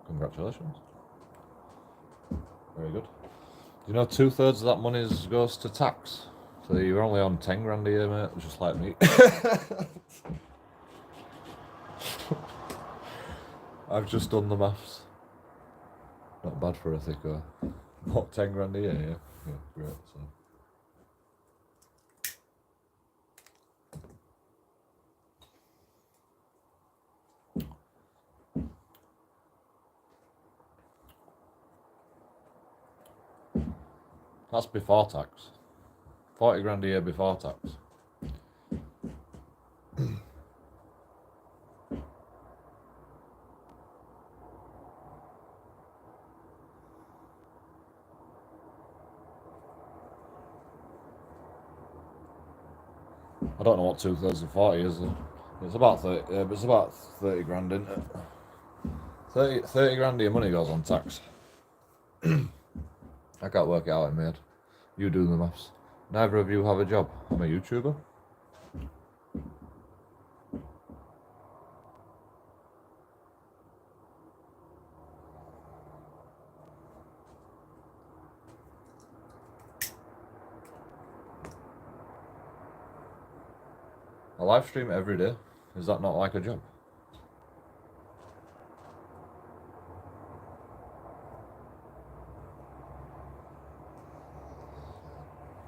Congratulations. Very good. You know, 2/3 of that money goes to tax. So you're only on 10 grand a year, mate, just like me. I've just done the maths. Not bad for a thicko. What, 10 grand a year, yeah? Yeah, great, so. That's before tax. 40 grand a year before tax. I don't know what 2/3 of 40 is. It's about 30. It's about 30 grand, isn't it? 30 grand of your money goes on tax. I can't work it out in my head. You do the maths. Neither of you have a job. I'm a YouTuber. I live stream every day. Is that not like a job?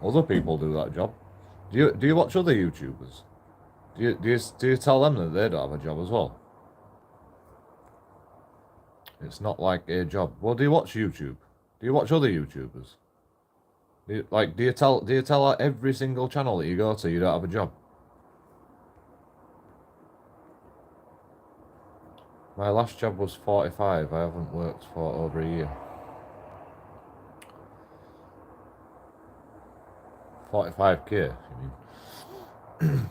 Other people do that job. Do you watch other YouTubers? Do you tell them that they don't have a job as well? It's not like a job. Well, do you watch YouTube? Do you watch other YouTubers? Do you tell every single channel that you go to you don't have a job? My last job was 45. I haven't worked for over a year. 45k, you mean?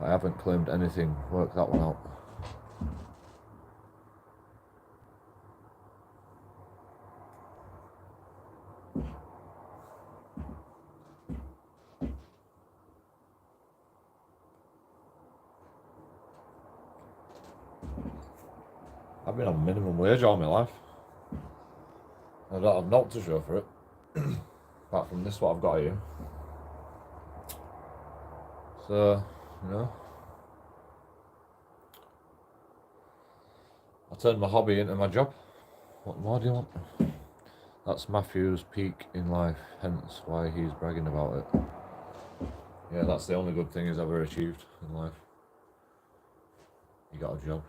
I haven't claimed anything. Work that one out. I've been on minimum wage all my life. I don't have naught to show for it. Apart from this, what I've got here. So, I turned my hobby into my job. What more do you want? That's Matthew's peak in life, hence why he's bragging about it. Yeah, that's the only good thing he's ever achieved in life. He got a job.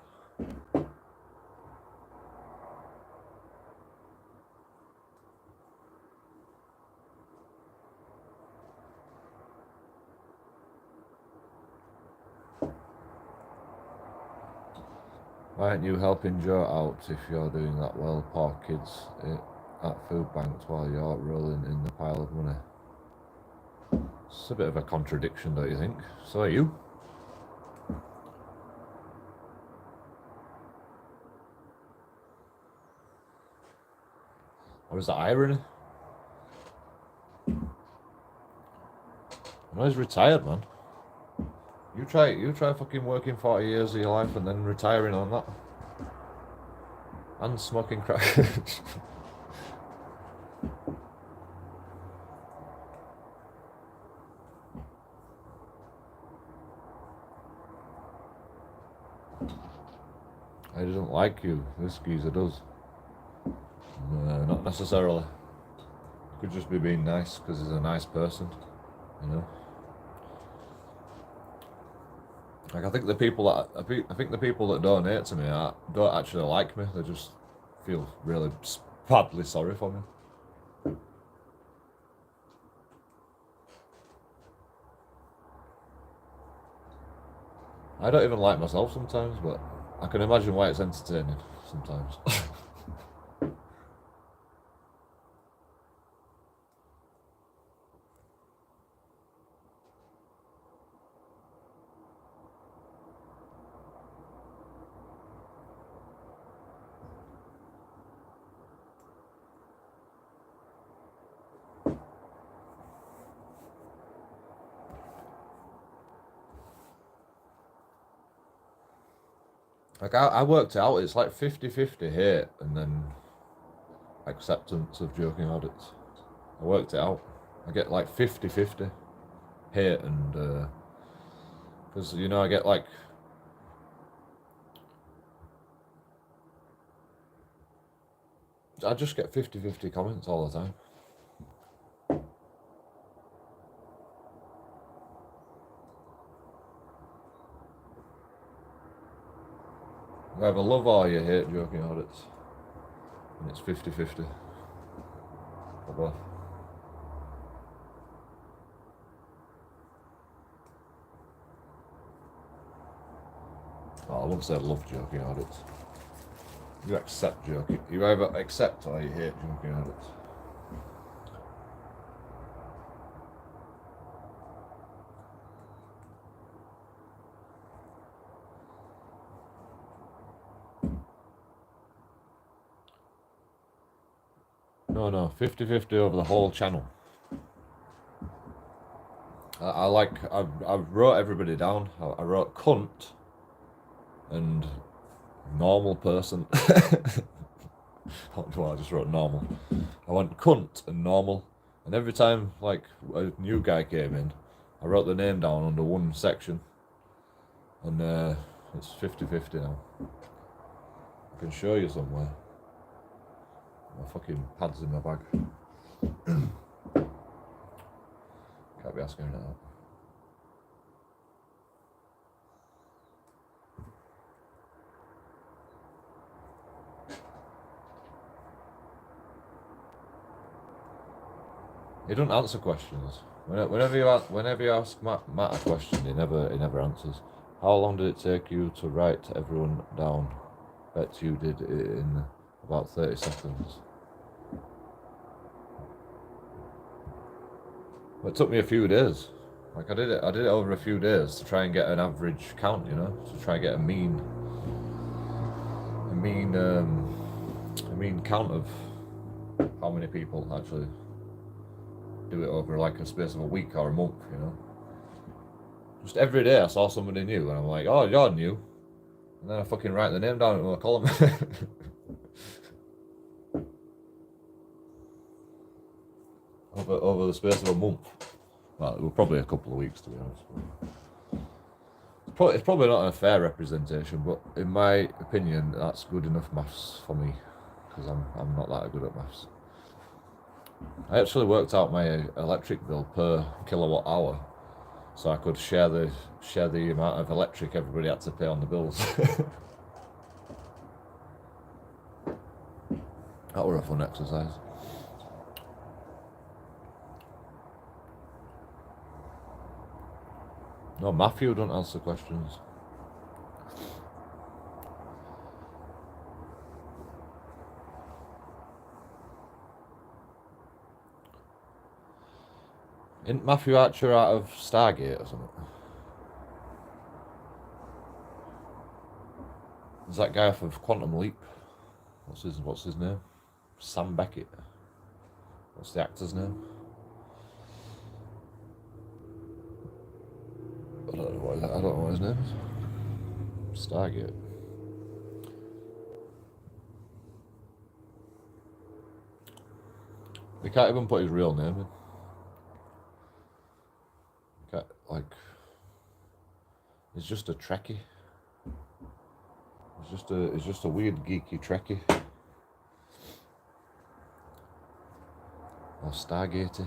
Why aren't you helping Joe out if you're doing that well? Poor kids at food banks while you're rolling in the pile of money. It's a bit of a contradiction, don't you think? So are you. Or is that irony? I know he's retired, man. You try fucking working 40 years of your life and then retiring on that. And smoking crack. I didn't like you. This geezer does. Not necessarily. Could just be being nice because he's a nice person, you know. Like I think the people that donate to me don't actually like me. They just feel really badly sorry for me. I don't even like myself sometimes, but I can imagine why it's entertaining sometimes. Like I worked it out, it's like 50-50 hate and then acceptance of joking audits. I worked it out. I get like 50-50 hate and because I get like I just get 50-50 comments all the time. You either love or you hate joking audits. And it's 50-50. Or both. Oh, I wouldn't say I love joking audits. You accept joking. You either accept or you hate joking audits. No, 50-50 over the whole channel. I wrote everybody down. I wrote cunt and normal person. Well, I just wrote normal. I went cunt and normal, and every time like a new guy came in, I wrote the name down under one section, and it's 50-50 now. I can show you somewhere. My fucking pad's in my bag. Can't be asking it out. He doesn't answer questions. Whenever you ask Matt a question, he never answers. How long did it take you to write everyone down? Bet you did it in about 30 seconds. But it took me a few days. Like I did it over a few days to try and get an average count, you know, to try and get a mean count of how many people actually do it over like a space of a week or a month, you know. Just every day I saw somebody new and I'm like, oh, you're new. And then I fucking write the name down in my column. over the space of a month. Well, it was probably a couple of weeks, to be honest. It's probably not a fair representation, but in my opinion, that's good enough maths for me, because I'm not that good at maths. I actually worked out my electric bill per kilowatt hour, so I could share the amount of electric everybody had to pay on the bills. That were a fun exercise. No, Matthew don't answer questions. Isn't Matthew Archer out of Stargate or something? Is that guy off of Quantum Leap? What's his name? Sam Beckett. What's the actor's name? I don't know what his name is. Stargate. They can't even put his real name in. He's just a Trekkie. He's just a weird geeky Trekkie. Or Stargate.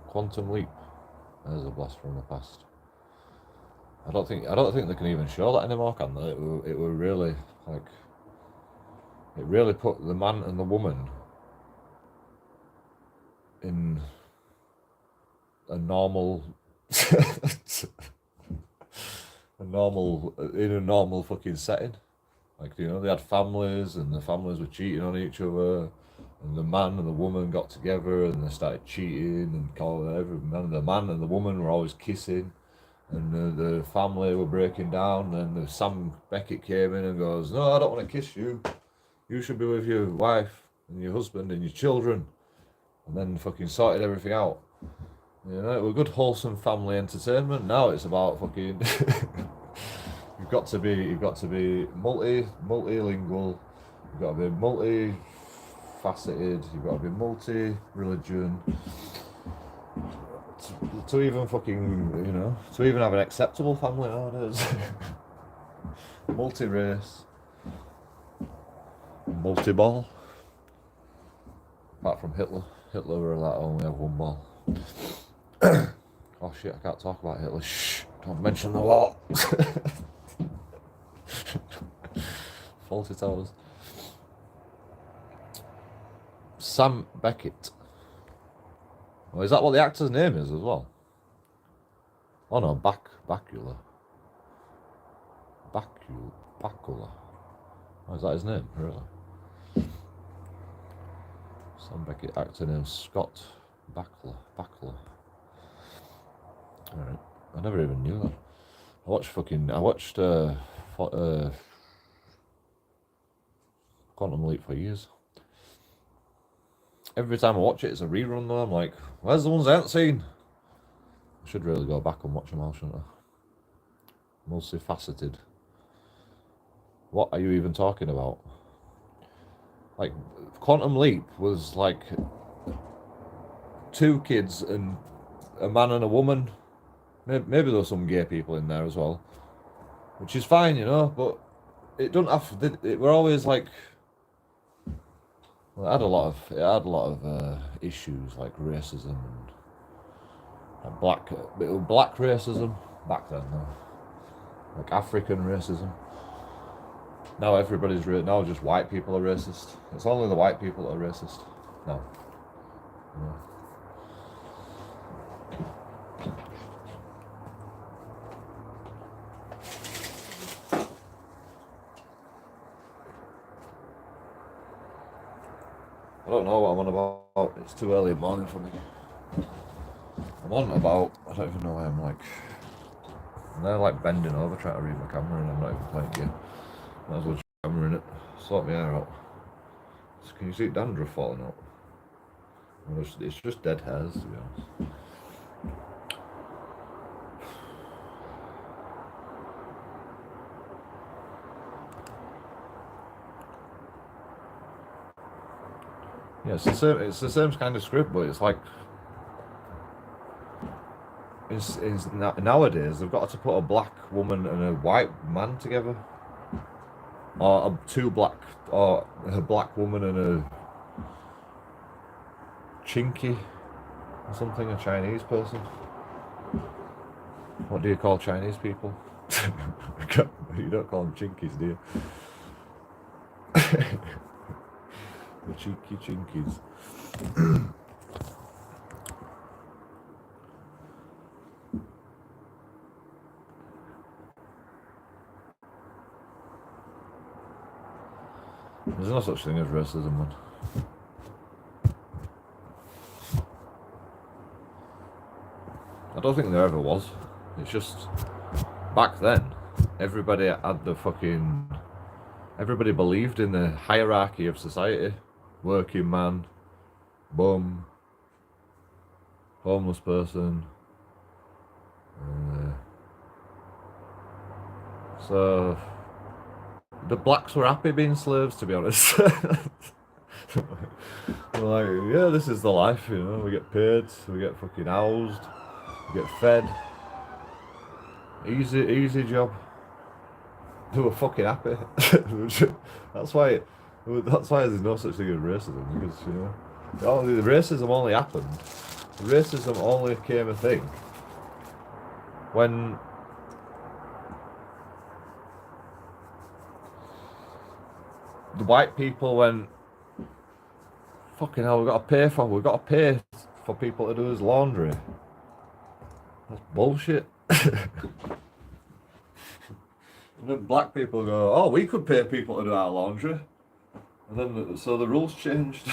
Quantum Leap. There's a blast from the past. I don't think they can even show that anymore, can they? It were really like, it really put the man and the woman in a normal in a normal fucking setting. Like, you know, they had families and the families were cheating on each other, and the man and the woman got together and they started cheating, and the man and the woman were always kissing, and the family were breaking down, and Sam Beckett came in and goes, no, I don't want to kiss you. You should be with your wife and your husband and your children. And then fucking sorted everything out. You know, it was good wholesome family entertainment. Now it's about fucking you've got to be multilingual, you've got to be multi-faceted, you've got to be multi-religion to even fucking, you know, to even have an acceptable family nowadays. Multi-race, multi-ball. Apart from Hitler were like only have one ball. Oh shit, I can't talk about Hitler. Shh, don't mention the war. Faulty Towers. Sam Beckett. Oh, is that what the actor's name is as well? Oh no, Bakula. Oh, is that his name, really? Sam Beckett, actor name Scott Bakula. Alright, I never even knew that. I watched Quantum Leap for years. Every time I watch it, it's a rerun though. I'm like, where's the ones I haven't seen? I should really go back and watch them all, shouldn't I? Multifaceted. What are you even talking about? Like, Quantum Leap was like two kids and a man and a woman. Maybe there were some gay people in there as well, which is fine, you know. But it don't have. We're always like. Well, it had a lot of issues like racism and black racism back then, though. Like African racism. Now now just white people are racist. It's only the white people that are racist. No. don't know what I'm on about. It's too early in the morning for me. I'm on about, I don't even know why I'm like, and they're like bending over trying to read my camera and I'm not even playing game. Might as well just camera in it. Sort my hair out. So can you see dandruff falling out? Well, it's just dead hairs, to be honest. Yeah, it's the same kind of script, but it's like it's nowadays they've got to put a black woman and a white man together, or a black woman and a chinky or something, a Chinese person. What do you call Chinese people? You don't call them chinkies, do you? The cheeky chinkies. There's no such thing as racism, man. I don't think there ever was. It's just back then, everybody believed in the hierarchy of society. Working man, bum, homeless person. So the blacks were happy being slaves, to be honest. Like, yeah, this is the life, you know. We get paid, we get fucking housed, we get fed. Easy job. They were fucking happy. That's why there's no such thing as racism, because, you know, the racism only happened. Racism only became a thing when the white people went, fucking hell, we've got to pay for people to do his laundry. That's bullshit. And then black people go, oh, we could pay people to do our laundry. And then, so the rules changed.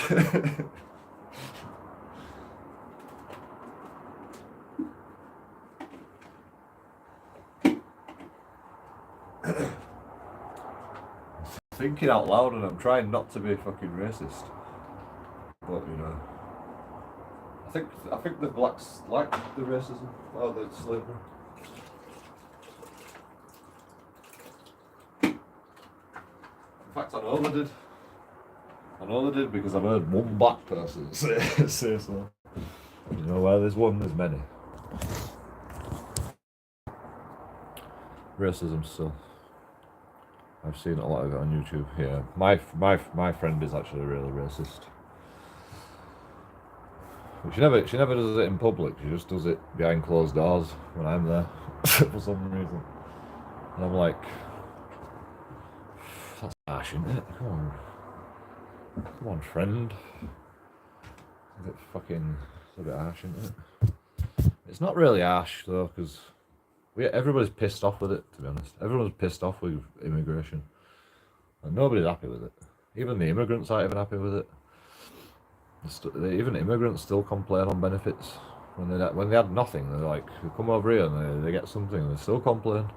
Thinking out loud, and I'm trying not to be fucking racist. But, you know, I think the blacks like the racism, or the slavery. In fact, I know they did. Because I've heard one black person say so. You know, where there's one, there's many. Racism still. I've seen a lot of it on YouTube. Yeah, my friend is actually really racist. But she never does it in public. She just does it behind closed doors when I'm there for some reason. And I'm like, that's harsh, isn't it? Come on, friend. It's a bit harsh, isn't it? It's not really harsh though, because everybody's pissed off with it. To be honest, everyone's pissed off with immigration, and nobody's happy with it. Even the immigrants aren't even happy with it. Even immigrants still complain on benefits when they had nothing. They're like, they come over here and they get something, and they still complain.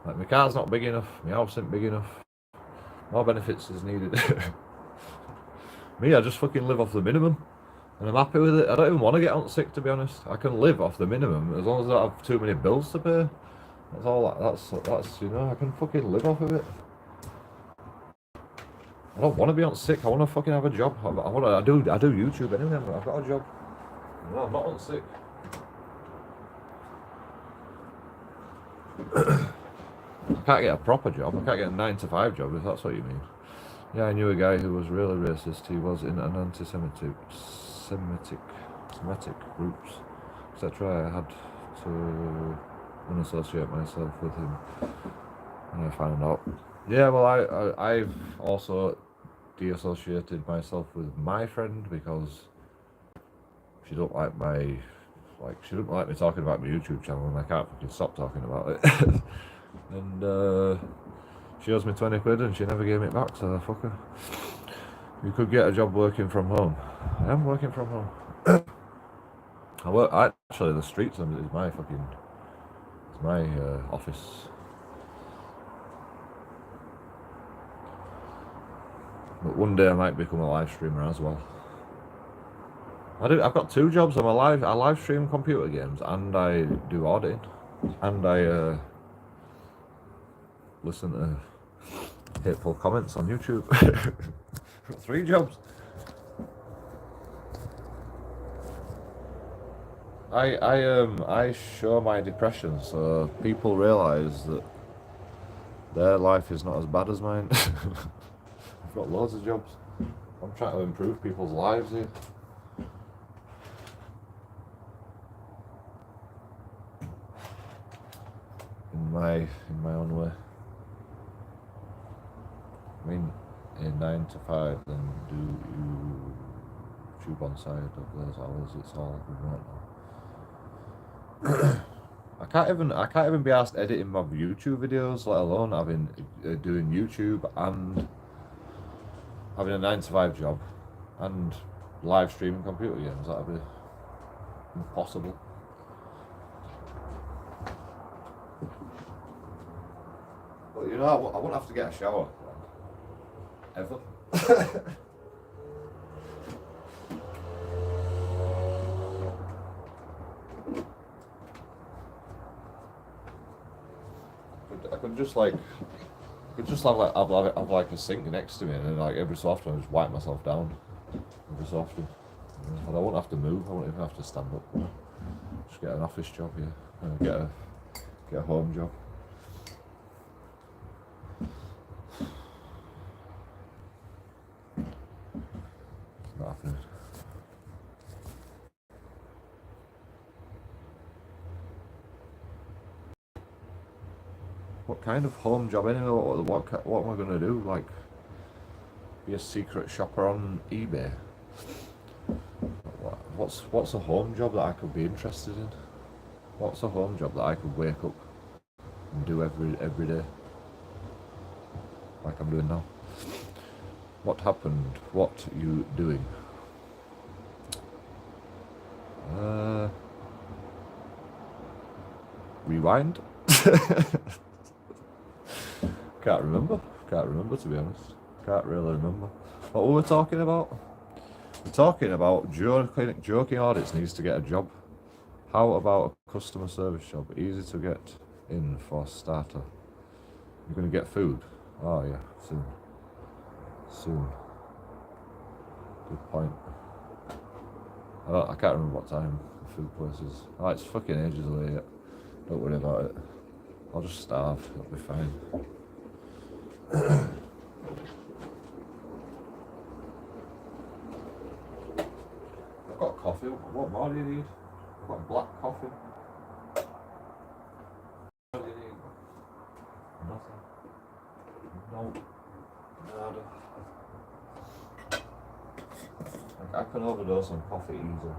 Like, my car's not big enough, my house isn't big enough, more benefits is needed. Me, I just fucking live off the minimum, and I'm happy with it. I don't even want to get on sick, to be honest. I can live off the minimum as long as I don't have too many bills to pay. That's all. That's you know, I can fucking live off of it. I don't want to be on sick. I want to fucking have a job. I do YouTube anyway. I've got a job. No, I'm not on sick. I can't get a proper job. I can't get a 9-to-5 job, if that's what you mean. Yeah, I knew a guy who was really racist. He was in an anti-Semitic groups, etc. I had to unassociate myself with him, and I found out. Yeah, well, I've also de-associated myself with my friend because she don't like she didn't like me talking about my YouTube channel, and I can't fucking stop talking about it. And she owes me 20 quid and she never gave me it back, so fuck her. You could get a job working from home. I am working from home. Actually, the streets is my fucking, it's my office. But one day I might become a live streamer as well. I've got 2 jobs. I live stream computer games, and I do auditing, and I listen to hateful comments on YouTube. 3 jobs. I show my depression so people realise that their life is not as bad as mine. I've got loads of jobs. I'm trying to improve people's lives here. In my own way. I mean, in 9 to 5, then do YouTube on side of those hours. It's all remote now. I can't even be asked editing my YouTube videos, let alone having doing YouTube and having a 9 to 5 job and live streaming computer games. That'd be impossible. But you know, I wouldn't have to get a shower ever. I could just have like a sink next to me, and then like every so often I just wipe myself down. Every so often, but I won't have to move. I won't even have to stand up. Just get an office job here. Get a home job. It's not happening. What kind of home job anyway? What am I gonna do? Like, be a secret shopper on eBay? What's a home job that I could be interested in? What's a home job that I could wake up and do every day, like I'm doing now? What happened? What you doing? Rewind. Can't remember to be honest. Can't really remember. What were we talking about? We're talking about JoeKingAudits needs to get a job. How about a customer service job? Easy to get in for starter. You're gonna get food? Oh yeah, soon. Good point. I can't remember what time the food place is. Oh, it's fucking ages away yet. Don't worry about it. I'll just starve. It'll be fine. I've got coffee. What more do you need? I've got black coffee. What do you need? Nothing. No. Nada. I can overdose on coffee easily.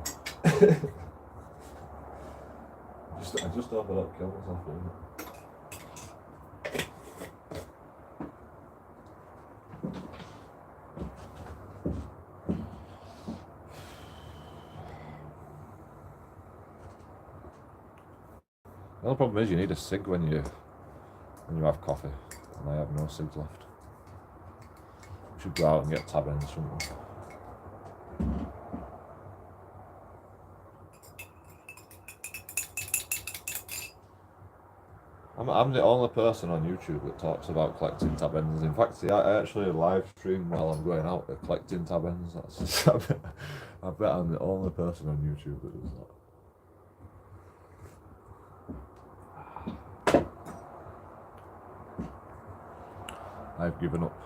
I just hope I don't kill myself doing it. The only problem is you need a cig when you have coffee, and I have no cigs left. We should go out and get tab ends from them. I'm the only person on YouTube that talks about collecting tab ends. In fact, I actually live stream while I'm going out collecting tab ends. I bet I'm the only person on YouTube that does that. I've given up.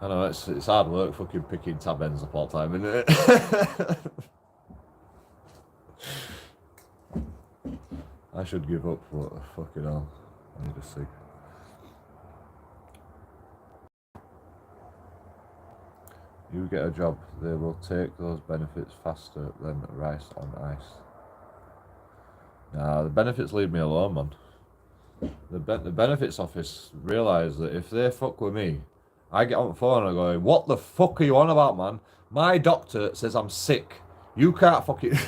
I know it's hard work fucking picking tab ends up all the time, isn't it? I should give up, but fucking hell, I need a cig. You get a job, they will take those benefits faster than rice on ice. Nah, the benefits leave me alone, man. The benefits office realise that if they fuck with me, I get on the phone and I go, what the fuck are you on about, man? My doctor says I'm sick. You can't fucking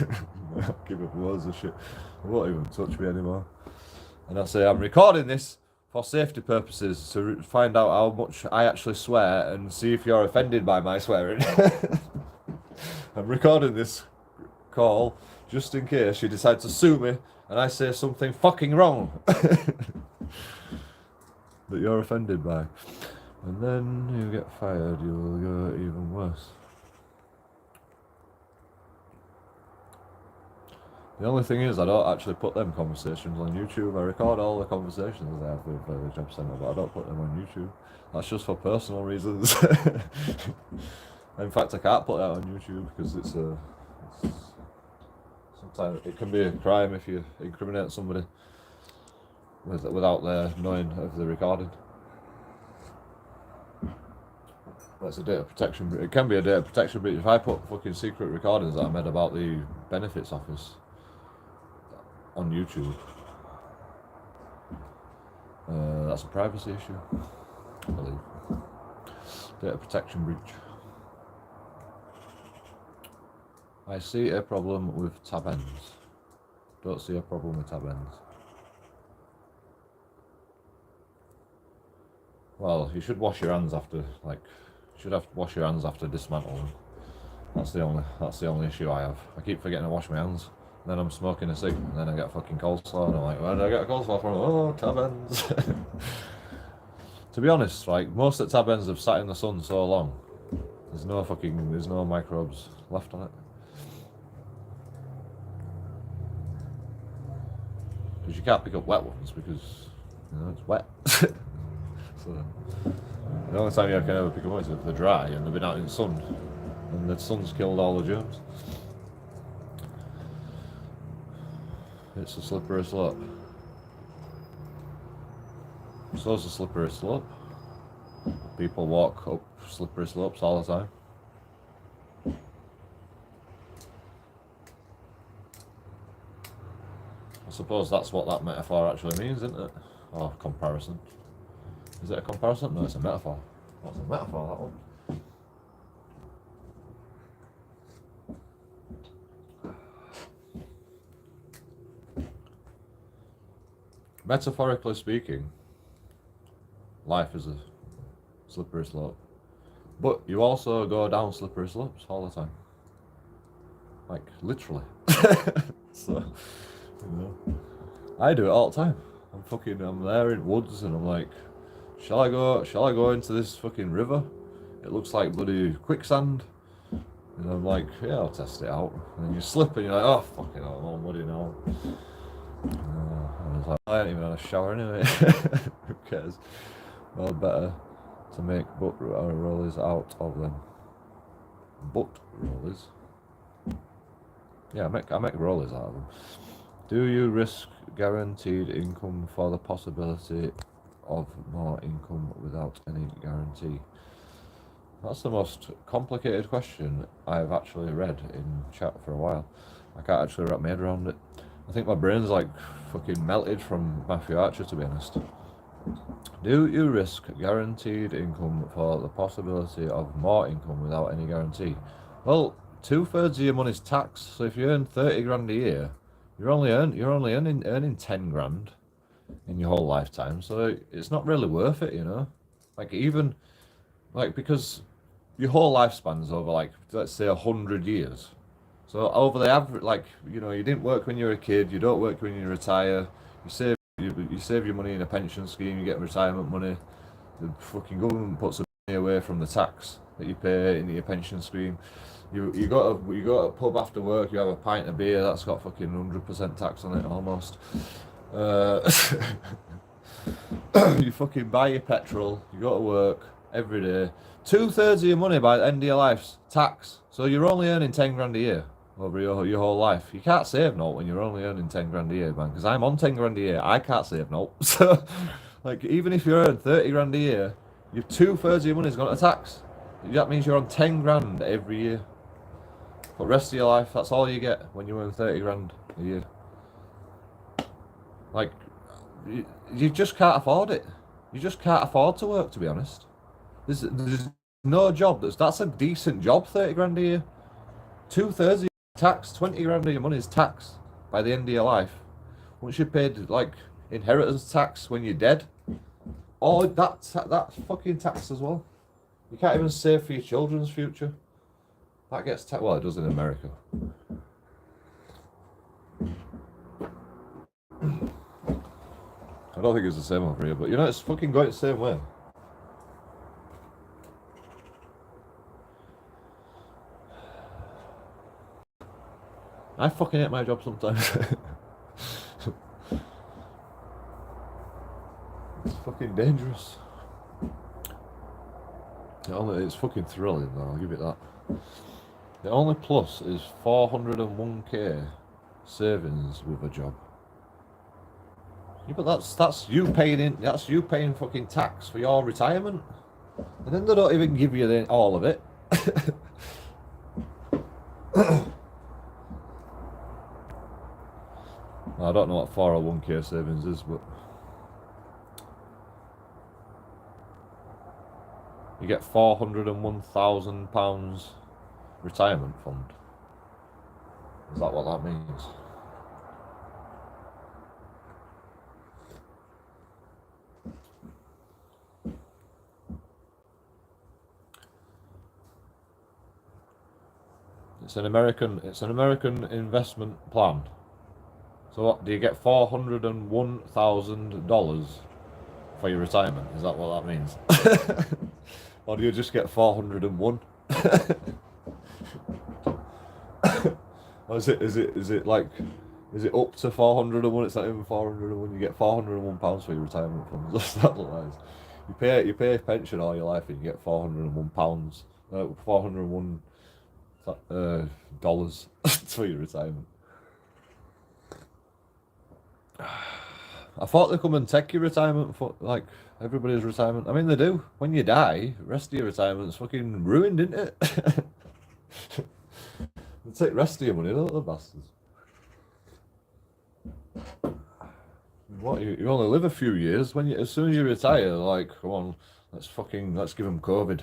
give up loads of shit. They won't even touch me anymore. And I say, I'm recording this for safety purposes to find out how much I actually swear and see if you're offended by my swearing. I'm recording this call just in case you decide to sue me and I say something fucking wrong that you're offended by. And then you get fired, you'll go even worse. The only thing is, I don't actually put them conversations on YouTube. I record all the conversations I have with the job centre, but I don't put them on YouTube. That's just for personal reasons. In fact, I can't put that on YouTube because it's sometimes it can be a crime if you incriminate somebody without their knowing of the recording. That's a data protection breach. It can be a data protection breach if I put fucking secret recordings that I made about the benefits office on YouTube. That's a privacy issue, I believe. Data protection breach. I see a problem with tab ends. Don't see a problem with tab ends. Well, you should wash your hands after, like, you should have to wash your hands after dismantling. That's the only issue I have. I keep forgetting to wash my hands. And then I'm smoking a cig, and then I get fucking coleslaw, and I'm like, where did I get a coleslaw from? Oh, tab ends. To be honest, like, most of the tab ends have sat in the sun so long, there's no microbes left on it. Because you can't pick up wet ones because, you know, it's wet. So, the only time you can ever pick them up is if they're dry and they've been out in the sun, and the sun's killed all the germs. It's a slippery slope. So's a slippery slope. People walk up slippery slopes all the time. I suppose that's what that metaphor actually means, isn't it? Or comparison. Is it a comparison? No, it's a metaphor. What's a metaphor, that one? Metaphorically speaking, life is a slippery slope. But you also go down slippery slopes all the time. Like, literally. So, you know, I do it all the time. I'm there in woods and I'm like, shall I go into this fucking river? It looks like bloody quicksand. And I'm like, yeah, I'll test it out. And then you slip and you're like, oh, fucking hell, I'm all muddy now. I was like, I ain't even had a shower anyway. Who cares? Well, better to make butt rollers out of them. Butt rollers? Yeah, I make rollers out of them. Do you risk guaranteed income for the possibility of more income without any guarantee? That's the most complicated question I've actually read in chat for a while. I can't actually wrap my head around it. I think my brain's like fucking melted from Matthew Archer, to be honest. Do you risk guaranteed income for the possibility of more income without any guarantee? Well, 2/3 of your money's taxed, so if you earn 30 grand a year, you're only earning 10 grand in your whole lifetime, so it's not really worth it, you know? Like, even, like, because your whole lifespan's over, like, let's say 100 years. So over the average, like, you know, you didn't work when you were a kid, you don't work when you retire, you save your money in a pension scheme, you get retirement money, the fucking government puts the money away from the tax that you pay into your pension scheme. You go to a pub after work, you have a pint of beer, that's got fucking 100% tax on it almost. You fucking buy your petrol, you go to work every day. 2/3 of your money by the end of your life's tax. So you're only earning 10 grand a year over your whole life. You can't save no when you're only earning 10 grand a year, man. Because I'm on 10 grand a year, I can't save no. So, like, even if you earn 30 grand a year, your 2/3 of your money's gone to tax. That means you're on 10 grand every year. For the rest of your life, that's all you get when you earn 30 grand a year. Like, you just can't afford it. You just can't afford to work, to be honest. There's no job that's a decent job. 30 grand a year. 2/3 of your tax, 20 grand of your money is tax by the end of your life. Once you've paid like inheritance tax when you're dead, all that's fucking tax as well. You can't even save for your children's future. That gets taxed. Well, it does in America. I don't think it's the same over here, but you know, it's fucking going the same way. I fucking hate my job sometimes. It's fucking dangerous. It's fucking thrilling though, I'll give it that. The only plus is 401k savings with a job. Yeah, but that's you paying fucking tax for your retirement. And then they don't even give you all of it. I don't know what 401k savings is, but you get £401,000 retirement fund. Is that what that means? It's an American investment plan. So what, do you get $401,000 for your retirement? Is that what that means? Or do you just get 401? Or is it up to 401? It's not even 401. You get £401 for your retirement funds. That's not lies. You pay a pension all your life and you get £401, $401 dollars for your retirement. I thought they come and take your retirement for like everybody's retirement. I mean, they do. When you die, the rest of your retirement's fucking ruined, isn't it? They take the rest of your money, don't they, bastards? What, you only live a few years. As soon as you retire, like, come on, let's give them COVID.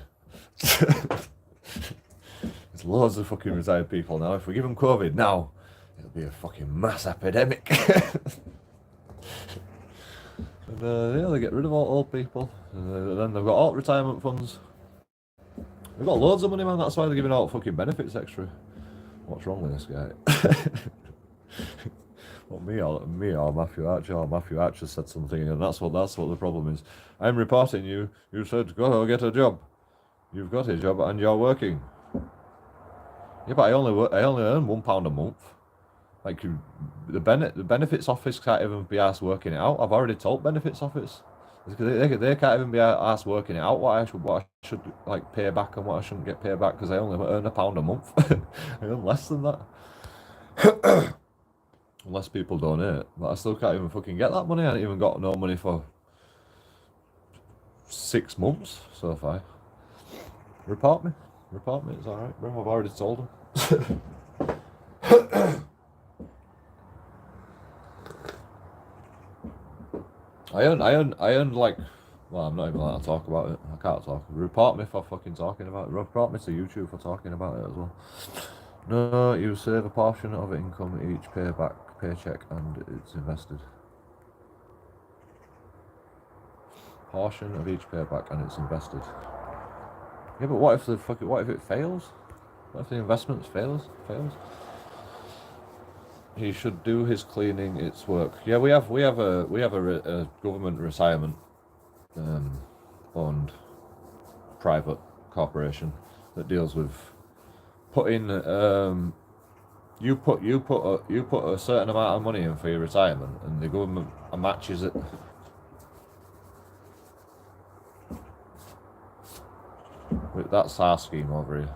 There's loads of fucking retired people now. If we give them COVID now, it'll be a fucking mass epidemic. And yeah, they get rid of all old people. And then they've got alt retirement funds. They've got loads of money, man. That's why they're giving out fucking benefits extra. What's wrong with this guy? Well, me or Matthew Archer? Or Matthew Archer said something, and that's what the problem is. I'm reporting you. You said go get a job. You've got a job and you're working. Yeah, but I only earn £1 a month. Like, the benefits office can't even be asked working it out. I've already told benefits office. They can't even be asked working it out what I should like pay back and what I shouldn't get paid back, because I only earn £1 a month. I earn less than that. Unless people donate. But I still can't even fucking get that money. I ain't even got no money for 6 months so far. Report me, it's alright, bro. I've already told them. I earn like, well, I'm not even allowed to talk about it. I can't talk. Report me for fucking talking about it. Report me to YouTube for talking about it as well. No, you save a portion of income each paycheck and it's invested. Portion of each payback and it's invested. Yeah, but what if it fails? What if the investment fails? He should do his cleaning. It's work. Yeah, we have a government retirement owned private corporation that deals with putting you put a certain amount of money in for your retirement, and the government matches it. That's our scheme over here.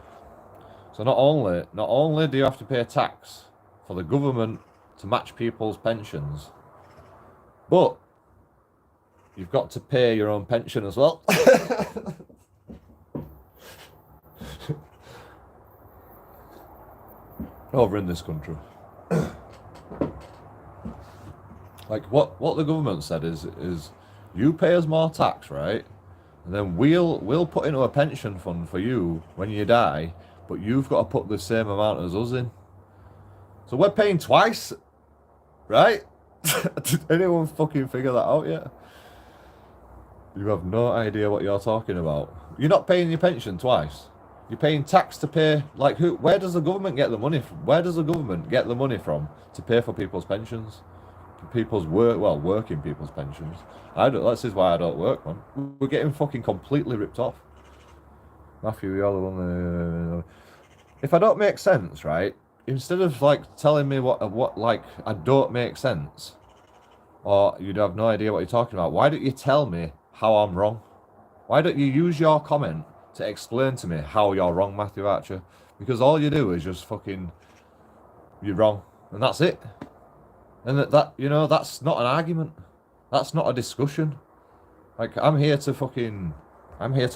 So not only do you have to pay tax for the government to match people's pensions, but you've got to pay your own pension as well. Over in this country. Like what the government said is you pay us more tax, right? And then we'll put into a pension fund for you when you die, but you've got to put the same amount as us in. So we're paying twice, right? Did anyone fucking figure that out yet? You have no idea what you're talking about. You're not paying your pension twice. You're paying tax to pay, like, who? Where does the government get the money from? Where does the government get the money from to pay for people's pensions? People's working people's pensions. This is why I don't work, man. We're getting fucking completely ripped off. Matthew, you're the one. If I don't make sense, right? Instead of like telling me what like I don't make sense, or you'd have no idea what you're talking about, why don't you tell me how I'm wrong? Why don't you use your comment to explain to me how you're wrong, Matthew Archer? Because all you do is just fucking, you're wrong, and that's it. And that you know, that's not an argument. That's not a discussion. Like, I'm here to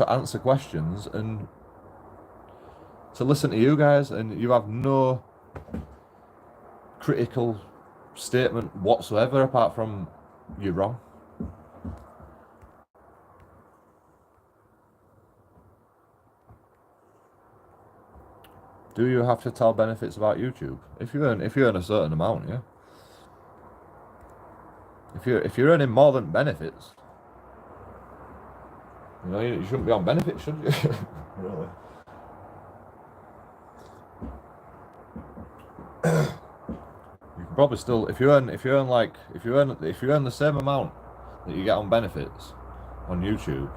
answer questions and to listen to you guys, and you have no critical statement whatsoever apart from you're wrong. Do you have to tell benefits about YouTube? If you earn a certain amount, yeah. If you're earning more than benefits, you know, you shouldn't be on benefits, should you? Really. You can probably still, if you earn the same amount that you get on benefits on YouTube,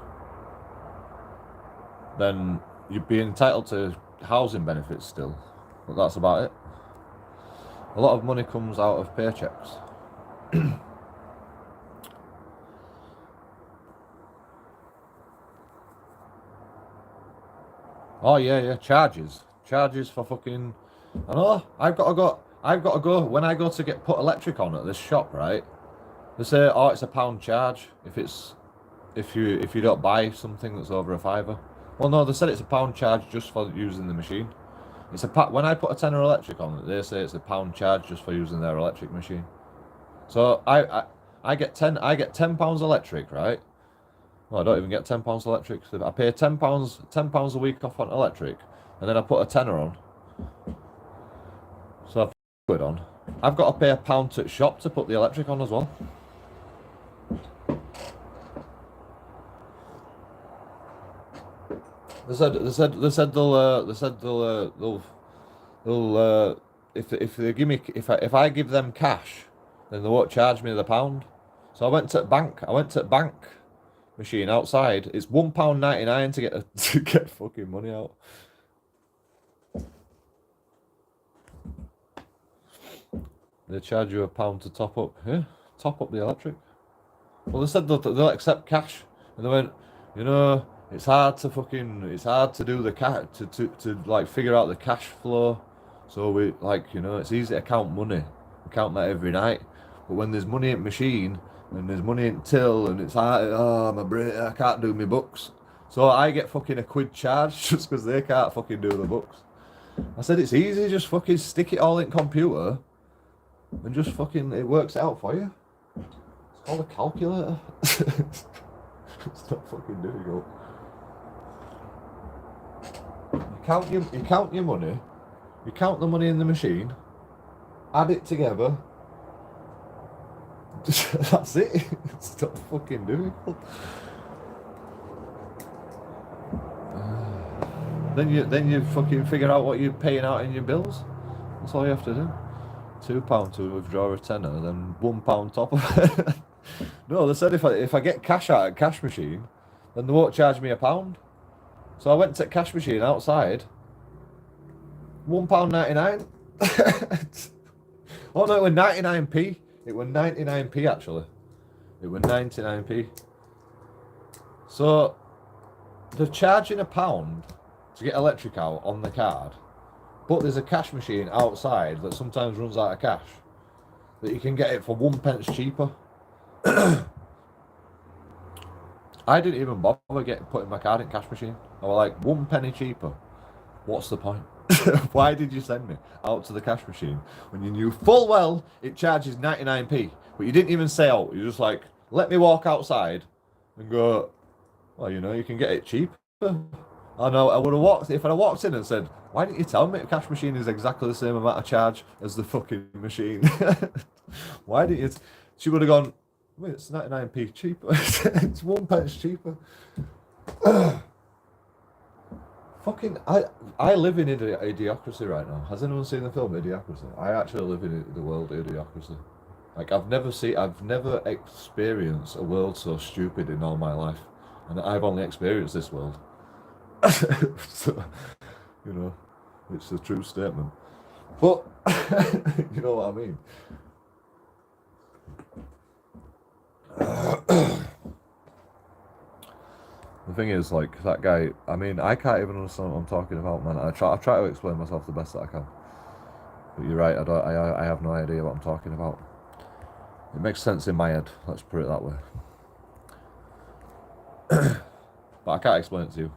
then you'd be entitled to housing benefits still, but that's about it. A lot of money comes out of paychecks. Oh yeah, charges for fucking. I know. I've got to go when I go to get put electric on at this shop, right? They say, oh, it's £1 charge if you don't buy something that's over a £5. Well, no, they said it's £1 charge just for using the machine. It's when I put a tenner electric on it, they say it's £1 charge just for using their electric machine. So I get £10 electric, right? Well, I don't even get £10 electric. So I pay £10 a week off on electric, and then I put a tenner on. So I've quid on. I've got to pay £1 at shop to put the electric on as well. They said they'll if they give me if I give them cash, then they won't charge me the £1. So I went to bank machine outside. It's £1.99 to get fucking money out. They charge you £1 to top up. Yeah, top up the electric. Well, they said they'll accept cash, and they went, you know, it's hard to do the cash to like figure out the cash flow. So we it's easy to count money. We count that every night. But when there's money in machine and there's money in till and it's hard, my brain, I can't do my books. So I get fucking £1 charge just because they can't fucking do the books. I said it's easy, just fucking stick it all in computer and just fucking it works out for you. It's called a calculator. It's not fucking difficult. You count your money, you count the money in the machine, add it together. That's it. It's not fucking difficult. Then you fucking figure out what you're paying out in your bills. That's all you have to do. £2 to withdraw a tenner, then £1 top of it. No, they said if I get cash out at cash machine, then they won't charge me £1. So I went to cash machine outside. £1.99. Oh no, it was 99p. It was 99p actually. It was 99p. So they're charging £1 to get electric out on the card, but there's a cash machine outside that sometimes runs out of cash that you can get it for 1 pence cheaper. I didn't even bother putting my card in cash machine. I was like, 1 penny cheaper. What's the point? Why did you send me out to the cash machine when you knew full well it charges 99p? But you didn't even say out. You're just like, let me walk outside and go, Well, you know, you can get it cheaper. I know. I would have walked if I'd have walked in and said, "Why didn't you tell me the cash machine is exactly the same amount of charge as the fucking machine?" Why didn't you? She would have gone, "Wait, it's 99p cheaper. It's 1 pence cheaper." Fucking, I live in idiocracy right now. Has anyone seen the film Idiocracy? I actually live in the world Idiocracy. Like I've never experienced a world so stupid in all my life, and I've only experienced this world. So, you know, it's a true statement. But you know what I mean. The thing is, like, that guy, I mean, I can't even understand what I'm talking about, man. I try to explain myself the best that I can. But you're right, I have no idea what I'm talking about. It makes sense in my head, let's put it that way. But I can't explain it to you.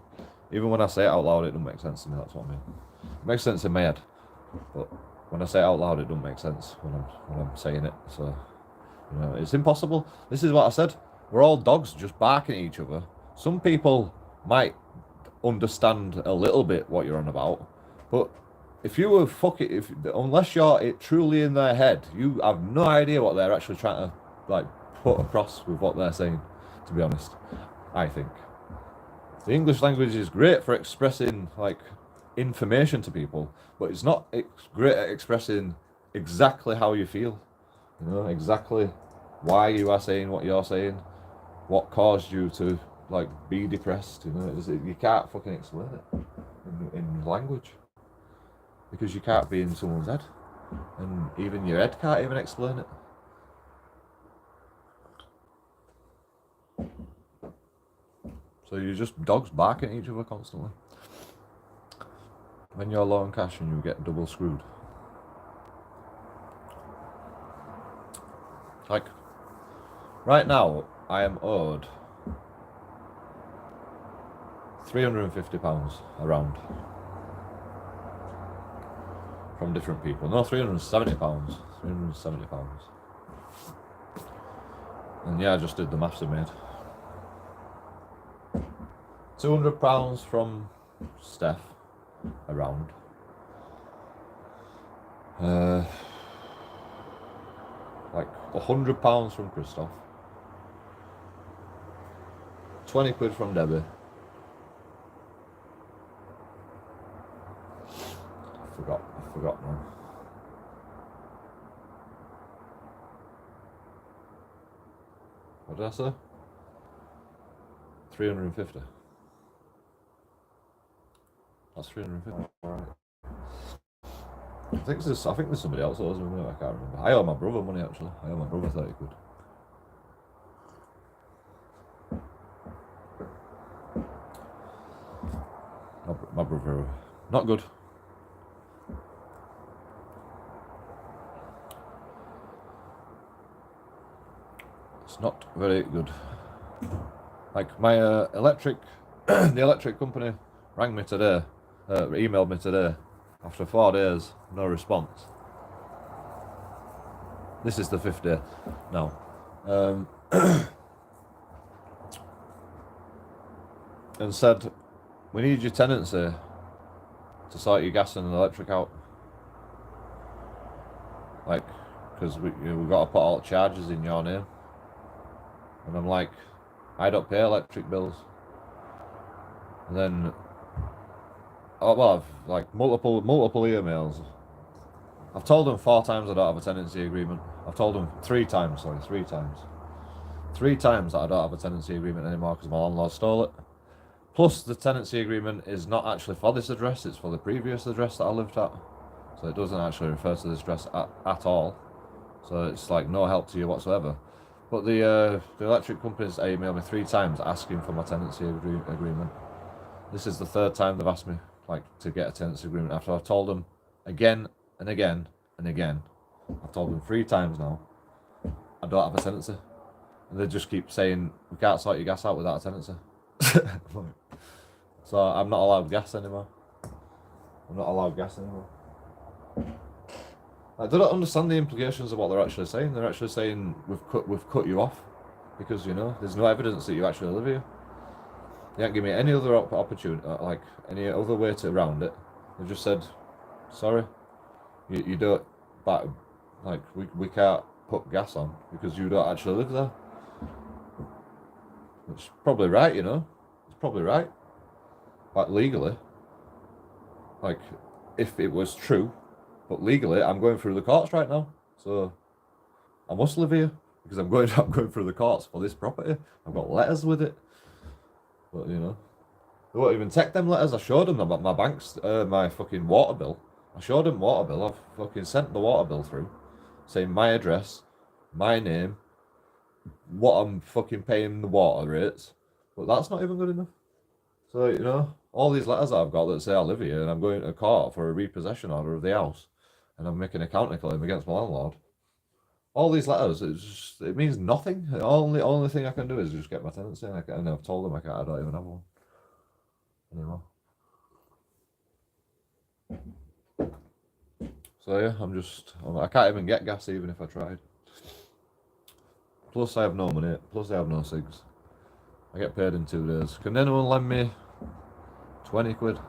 Even when I say it out loud, it doesn't make sense to me, that's what I mean. It makes sense in my head, but when I say it out loud, it doesn't make sense when I'm saying it. So, you know, it's impossible. This is what I said. We're all dogs just barking at each other. Some people might understand a little bit what you're on about, but if you were unless you're truly in their head, you have no idea what they're actually trying to like put across with what they're saying. To be honest, I think the English language is great for expressing like information to people, but it's not great at expressing exactly how you feel. You know, exactly why you are saying what you're saying, what caused you to like be depressed. You know, you can't fucking explain it in language because you can't be in someone's head, and even your head can't even explain it. So you're just dogs barking at each other constantly. When you're low on cash and you get double screwed. Like, right now, I am owed £350 around from different people. No, £370. £370. And yeah, I just did the maths I made. £200 from Steph around. Like £100 from Christoph. 20 quid from Debbie. I forgot now. What did I say? 350. That's 350. Alright. I think there's somebody else that owes me money, I can't remember. I owe my brother money actually. I owe my brother 30 quid. My brother, not good. It's not very good. Like my the electric company rang me today, emailed me today. After 4 days, no response. This is the 5th day now. And said, we need your tenancy to sort your gas and electric out. Like, because we've got to put all the charges in your name. And I'm like, I don't pay electric bills. And then, I've like multiple emails. I've told them 4 times I don't have a tenancy agreement. I've told them 3 times. 3 times. 3 times that I don't have a tenancy agreement anymore because my landlord stole it. Plus, the tenancy agreement is not actually for this address, it's for the previous address that I lived at. So it doesn't actually refer to this address at all. So it's like no help to you whatsoever. But the electric companies emailed me 3 times asking for my tenancy agreement. This is the 3rd time they've asked me like to get a tenancy agreement after I've told them again and again and again. I've told them 3 times now I don't have a tenancy. And they just keep saying, we can't sort your gas out without a tenancy. So I'm not allowed gas anymore. I don't understand the implications of what they're actually saying. They're actually saying we've cut you off because, you know, there's no evidence that you actually live here. They ain't give me any other opportunity, like any other way to around it. They just said, sorry, you don't, but like we can't put gas on because you don't actually live there. It's probably right, you know. It's probably right. Like legally, like if it was true, but legally, I'm going through the courts right now, so I must live here because I'm going through the courts for this property. I've got letters with it, but you know, they won't even take them letters. I showed them about my bank's, my fucking water bill. I showed them water bill. I've fucking sent the water bill through, saying my address, my name, what I'm fucking paying the water rates, but that's not even good enough. So, you know, all these letters that I've got that say I live here and I'm going to court for a repossession order of the house and I'm making a counterclaim against my landlord. All these letters, it means nothing. The only thing I can do is just get my tenancy and I've told them I don't even have one anymore. So yeah, I can't even get gas even if I tried. Plus I have no money, plus I have no cigs. I get paid in 2 days. Can anyone lend me 20 quid?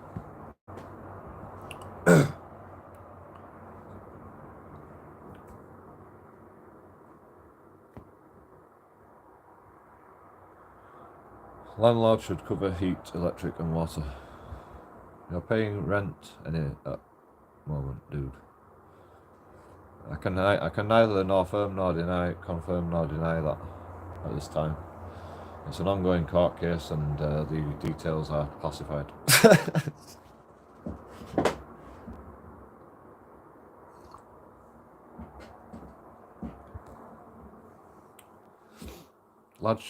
Landlord should cover heat, electric and water. You're paying rent any moment, dude. I can neither confirm nor deny that at this time. It's an ongoing court case and the details are classified.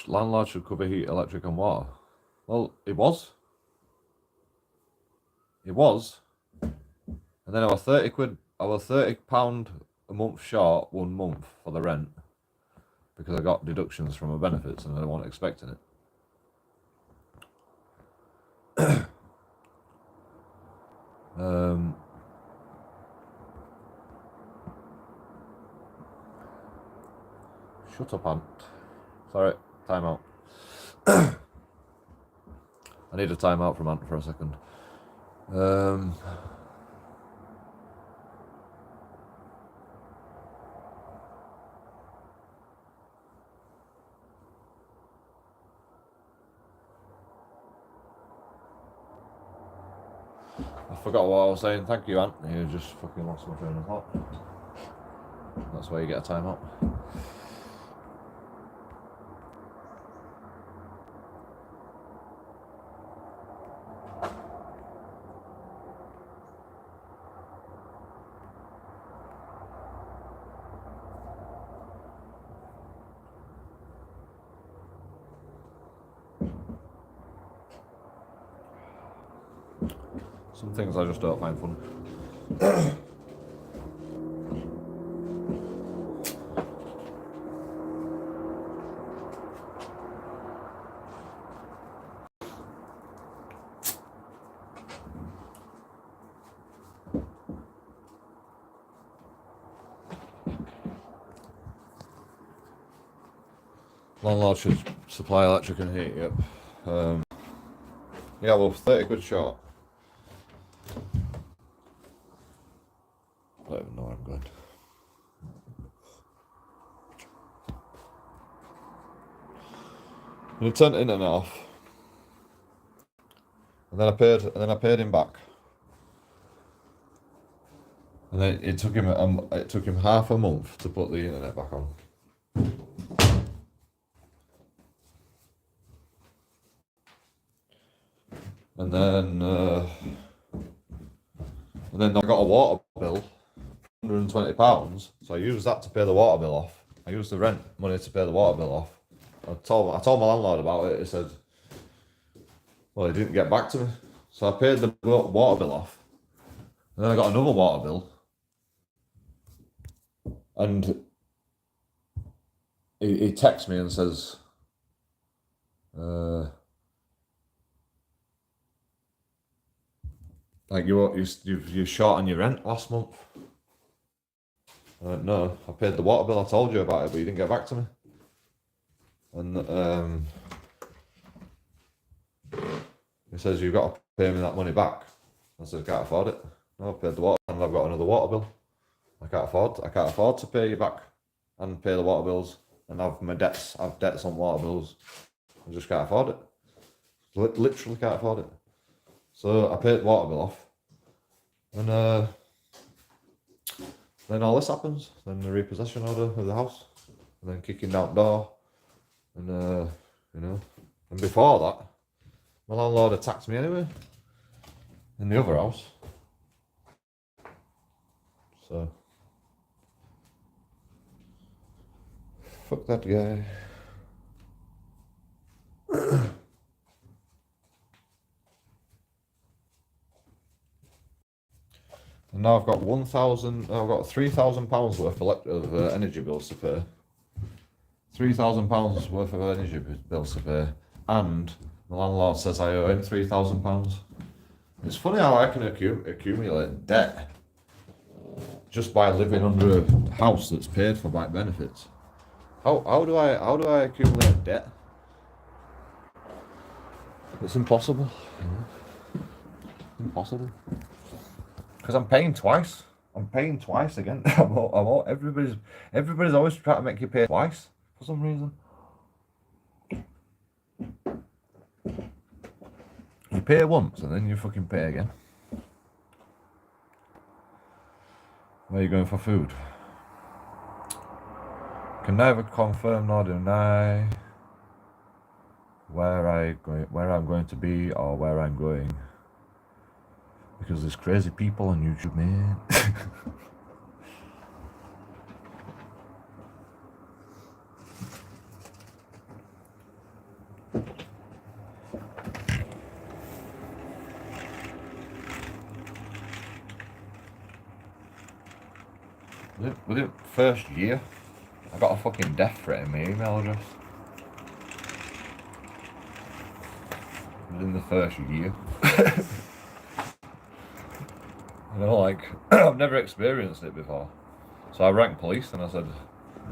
Landlord should cover heat, electric and water. Well, it was. It was. And then I was £30 a month short 1 month for the rent because I got deductions from my benefits and I wasn't expecting it. Shut up, Ant. Sorry, time out. I need a time out from Ant for a second. I forgot what I was saying. Thank you, Ant. You just fucking lost my train of thought. That's why you get a time out. Some things I just don't find funny. Landlord should supply electric and heat, yep. Yeah, well, 30 quid short. I don't even know where I'm going. And he turned the internet off. And then I paid him back. And then it took him half a month to put the internet back on. And then I got a water bill, £120. So I used that to pay the water bill off. I used the rent money to pay the water bill off. I told my landlord about it. He said, well, he didn't get back to me. So I paid the water bill off. And then I got another water bill. And he texts me and says, like you're short on your rent last month. I went, no, I paid the water bill. I told you about it, but you didn't get back to me. And He says, you've got to pay me that money back. I said, I can't afford it. No, I've paid the water and I've got another water bill. I can't afford to pay you back and pay the water bills and have debts on water bills. I just can't afford it. Literally can't afford it. So I paid the water bill off. And then all this happens. Then the repossession order of the house. And then kicking down the door. And, you know. And before that, my landlord attacked me anyway. In the other house. So. Fuck that guy. And now I've got £3,000 worth of energy bills to pay. £3,000 worth of energy bills to pay, and the landlord says I owe him £3,000. It's funny how I can accumulate debt just by living under a house that's paid for by benefits. How do I accumulate debt? It's impossible. Impossible. Because I'm paying twice. I'm paying twice again. Everybody's always trying to make you pay twice for some reason. You pay once and then you fucking pay again. Where are you going for food? Can neither confirm nor deny where I'm going to be or where I'm going. Because there's crazy people on YouTube, man. Within the first year, I got a fucking death threat in my email address. Within the first year. You know, like, I've never experienced it before. So I rang police and I said,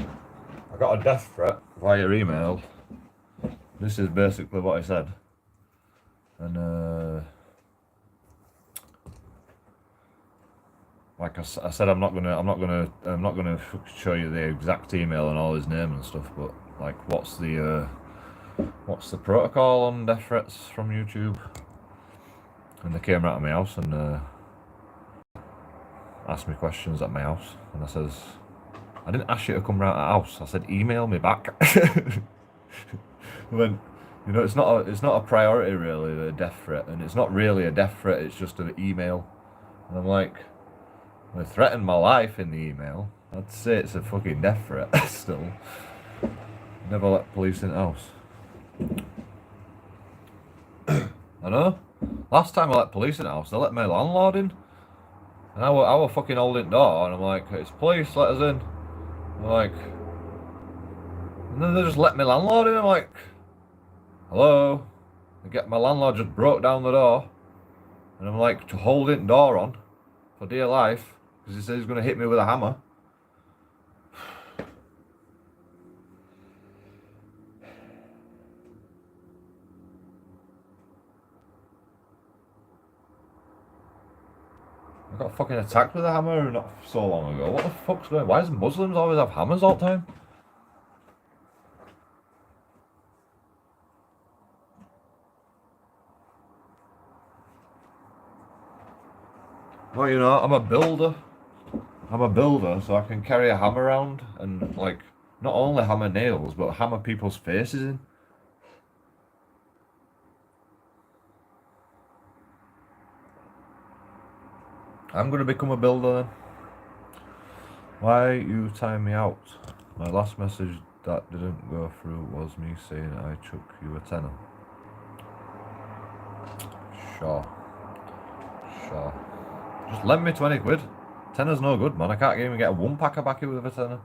I got a death threat via email. This is basically what I said. And like I said, I'm not gonna show you the exact email and all his name and stuff, but like, what's the protocol on death threats from YouTube? And they came out of my house and asked me questions at my house, and I says, I didn't ask you to come round the house. I said, email me back. When, you know, it's not a priority really, a death threat, and it's not really a death threat. It's just an email, and I'm like, they threatened my life in the email. I'd say it's a fucking death threat. Still, never let police in the house. I know. Last time I let police in the house, they let my landlord in. And I were fucking holding the door, and I'm like, it's police, let us in. I'm like, and then they just let my landlord in. I'm like, hello? My landlord just broke down the door, and I'm like, holding the door on for dear life, because he says he's going to hit me with a hammer. I got fucking attacked with a hammer not so long ago. What the fuck's going on? Why does Muslims always have hammers all the time? Well, you know, I'm a builder, so I can carry a hammer around and, like, not only hammer nails, but hammer people's faces in. I'm gonna become a builder then. Why you time me out? My last message that didn't go through was me saying I took you a tenner. Sure. Just lend me 20 quid. Tenner's no good, man. I can't even get a one packer back here with a tenner.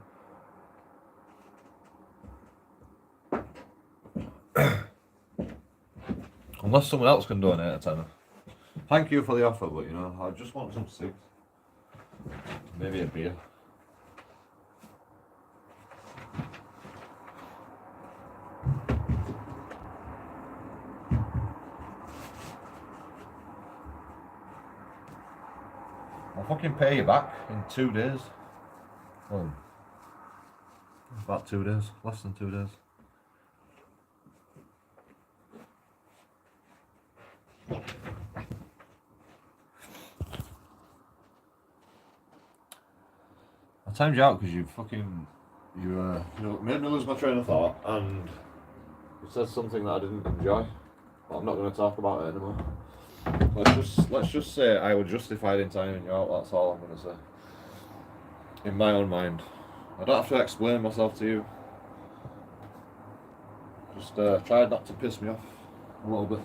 Unless someone else can donate a tenner. Thank you for the offer, but you know, I just want some cigs. Maybe a beer. I'll fucking pay you back in 2 days. Well, about 2 days, less than 2 days. I timed you out because you made me lose my train of thought, and you said something that I didn't enjoy, but I'm not going to talk about it anymore. Let's just say I was justified in timing you out. That's all I'm going to say. In my own mind, I don't have to explain myself to you. Just try not to piss me off a little bit.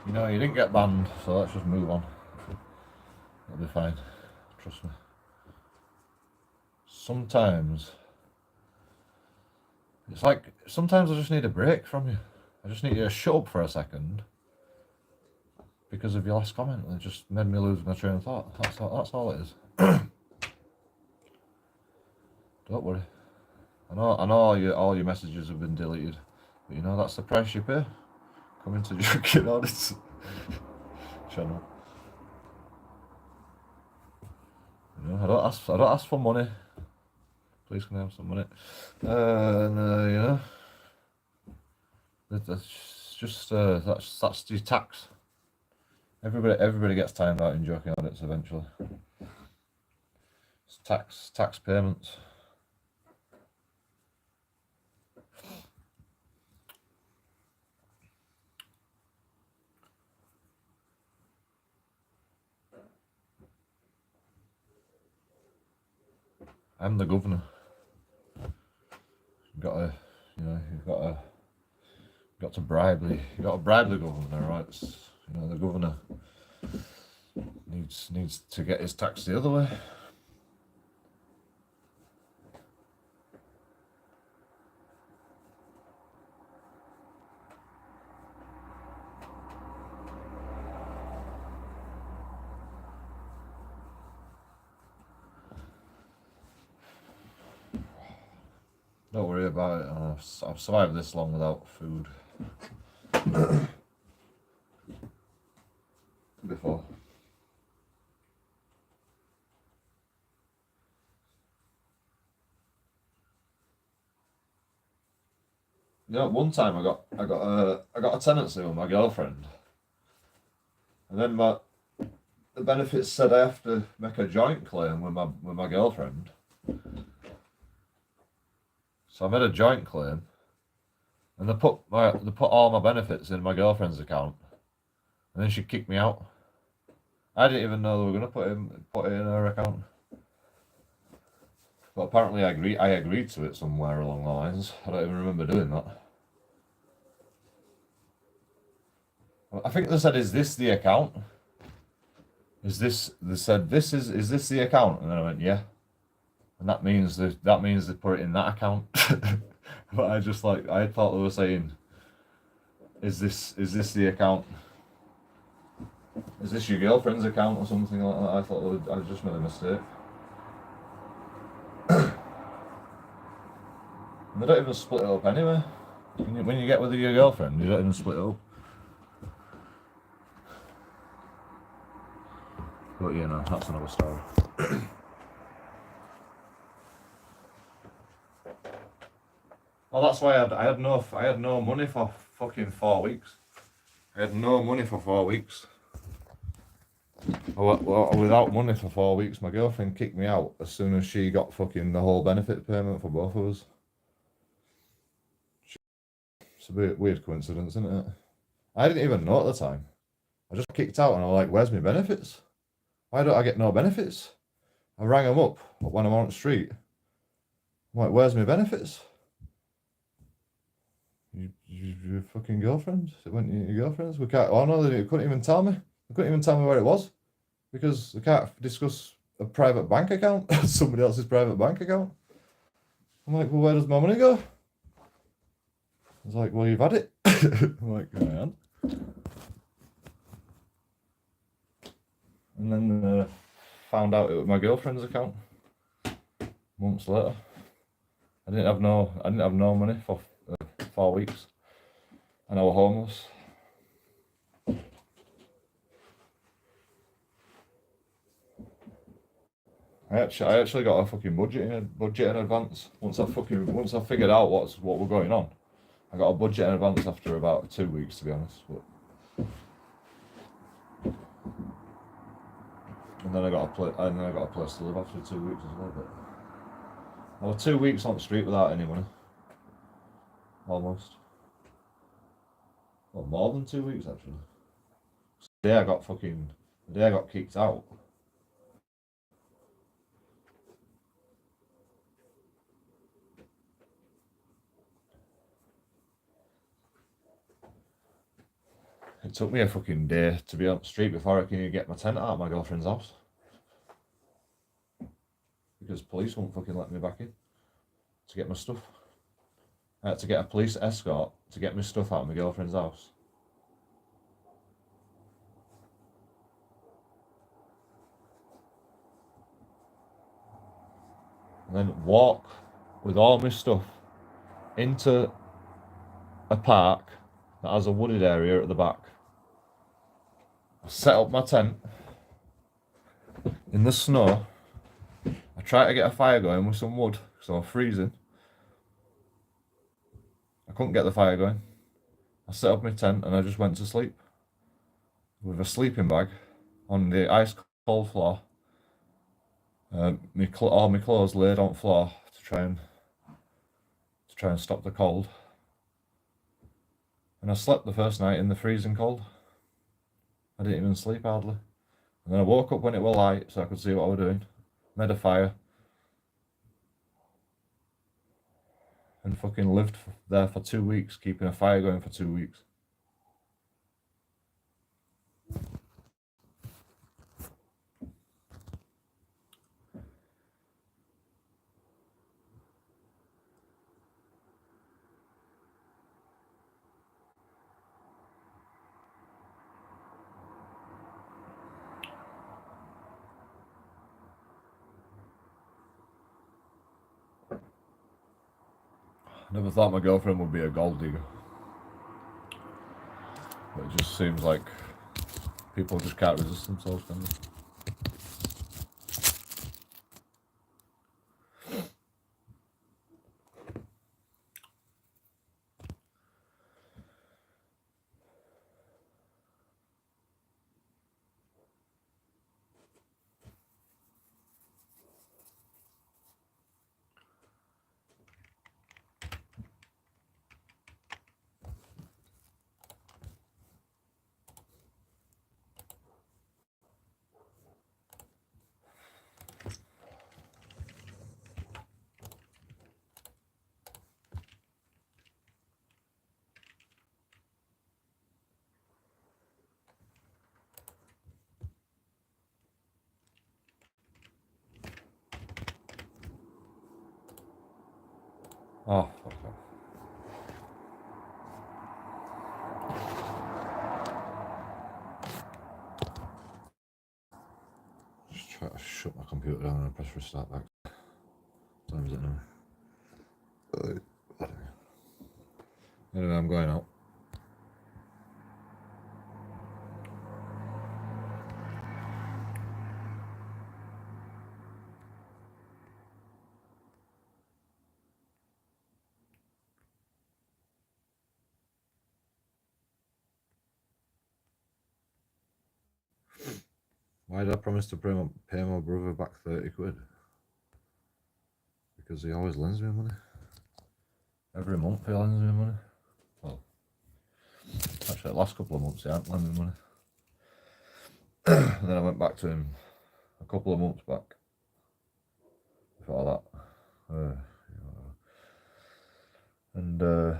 You know, you didn't get banned, so let's just move on. It'll be fine. Trust me. Sometimes it's like, sometimes I just need a break from you. I just need you to shut up for a second because of your last comment. It just made me lose my train of thought. That's all it is. Don't worry. I know all your messages have been deleted, but you know that's the price you pay. Coming to JoeKingAudits channel. You know, I don't ask for money. Please can I have some money? You know, that's just that's your tax. Everybody gets timed out in JoeKingAudits eventually. It's tax payments. I'm the governor. You've got to bribe the governor, right? You know, the governor needs to get his tax the other way. Don't worry about it. I've survived this long without food before. You know, one time I got a tenancy with my girlfriend, and then the benefits said I have to make a joint claim with my girlfriend. So I made a joint claim, and they put all my benefits in my girlfriend's account, and then she kicked me out. I didn't even know they were going to put it in her account, but apparently I agreed to it somewhere along the lines. I don't even remember doing that. I think they said, "Is this the account? Is this?" They said, "Is this the account?" And then I went, "Yeah." And that means they put it in that account. But I thought they were saying, is this the account? Is this your girlfriend's account or something like that? I thought I just made a mistake. And they don't even split it up anyway. When you get with your girlfriend, you don't even split it up. But you know, that's another story. Well, that's why I had no money for fucking 4 weeks. I had no money for 4 weeks. Without money for 4 weeks, my girlfriend kicked me out as soon as she got fucking the whole benefit payment for both of us. It's a weird coincidence, isn't it? I didn't even know at the time. I just kicked out and I was like, "Where's my benefits? Why don't I get no benefits?" I rang them up when I'm on the street. I'm like, "Where's my benefits?" Your fucking girlfriend? It went to your girlfriend's? We can't. Oh no, they couldn't even tell me. They couldn't even tell me where it was because they can't discuss a private bank account, somebody else's private bank account. I'm like, well, where does my money go? I was like, well, you've had it. I'm like, man. And then found out it was my girlfriend's account. Months later, I didn't have no money for 4 weeks, and I was homeless. I actually got a fucking budget in advance. Once I figured out what were going on, I got a budget in advance after about 2 weeks, to be honest. And then I got a place to live after 2 weeks as well. But I was 2 weeks on the street without any money. Almost. Well, more than 2 weeks actually. The day I got kicked out. It took me a fucking day to be on the street before I can even get my tent out of my girlfriend's house. Because police won't fucking let me back in to get my stuff. I had to get a police escort to get my stuff out of my girlfriend's house. And then walk with all my stuff into a park that has a wooded area at the back. I set up my tent in the snow. I tried to get a fire going with some wood because I was freezing. I couldn't get the fire going. I set up my tent and I just went to sleep with a sleeping bag on the ice cold floor. All my clothes laid on the floor to try and stop the cold. And I slept the first night in the freezing cold. I didn't even sleep hardly. And then I woke up when it was light so I could see what I was doing. Made a fire. And fucking lived there for 2 weeks, keeping a fire going for 2 weeks. I never thought my girlfriend would be a gold digger. But it just seems like people just can't resist themselves, can they? Oh, fuck off. Just try to shut my computer down and press restart back. What time is it now? Anyway, I'm going out. Why did I promise to pay my brother back 30 quid? Because he always lends me money. Every month he lends me money. Well, actually the last couple of months he hadn't lent me money. And then I went back to him a couple of months back. Before that. And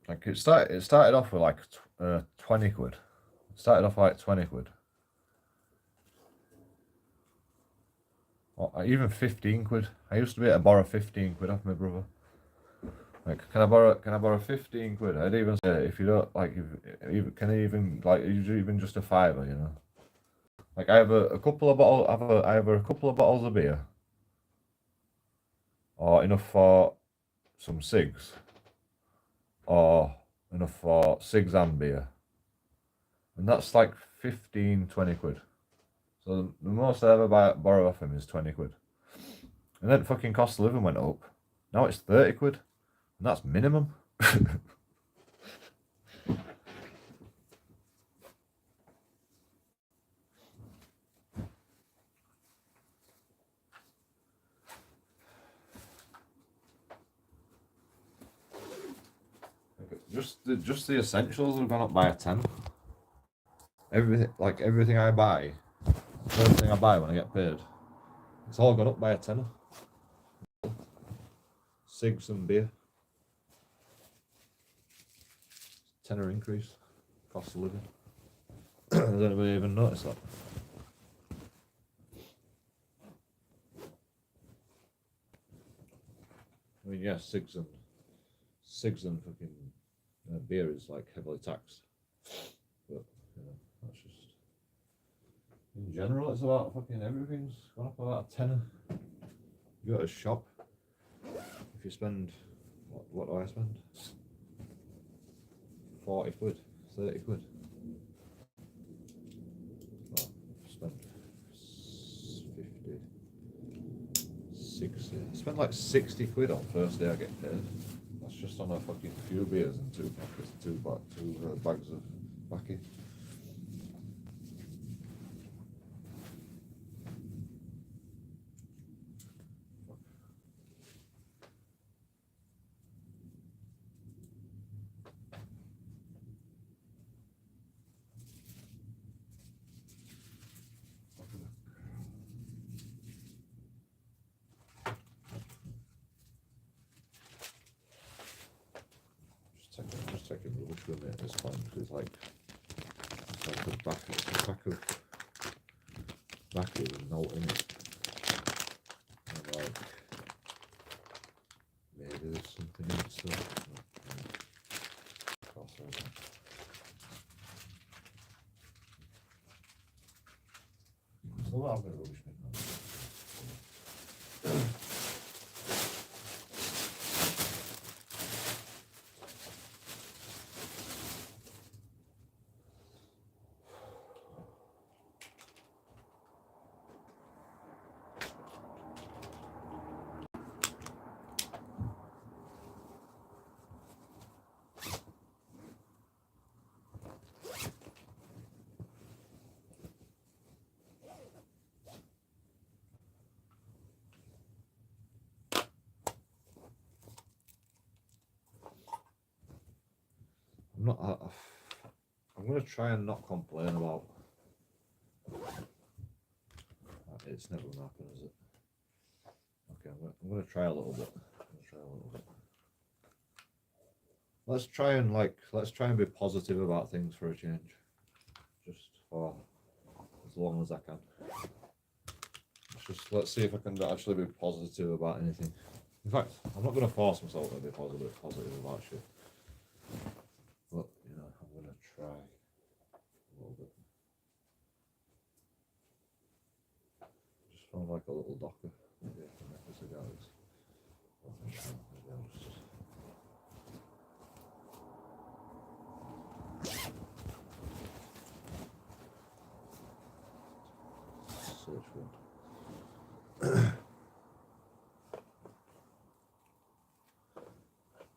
Like it started off with like 20 quid. It started off like 20 quid. Or even 15 quid. I used to be able to borrow 15 quid off my brother. Like, can I borrow 15 quid? I'd even say if you don't like, if can I even like even just a fiver, you know? Like I have a couple of bottles. I have a couple of bottles of beer, or enough for some cigs, or enough for cigs and beer, and that's like 15, 20 quid. So the most I ever borrow off him is 20 quid. And then fucking cost of living went up. Now it's 30 quid. And that's minimum. Just the essentials have gone up by a 10. Everything I buy, first thing I buy when I get paid, it's all gone up by a tenner. Cigs and beer. Tenner increase. Cost of living. Has anybody even noticed that? I mean, yeah, cigs and fucking beer is like heavily taxed, but you know, that's just in general. It's about fucking everything's gone up about a tenner. You go to a shop, if you spend what do I spend? 40 quid, 30 quid. Oh, spend 50, 60. I spend like 60 quid on first day I get paid. That's just on a fucking few beers and two bags of baccy. Just taking rubbish with me at this point because it's like a pack of baccy with no in it. And like maybe there's something in it still. Still not having a rubbish bin now. I'm going to try and not complain about it's never going to happen, is it? Okay, I'm going to try a little bit. Let's try and be positive about things for a change. Just for as long as I can. Let's see if I can actually be positive about anything. In fact, I'm not going to force myself to be positive about shit. But, you know, I'm going to try a little bit. Just found like a little docker. Maybe I can make the cigars. Maybe I'll just... search one. Where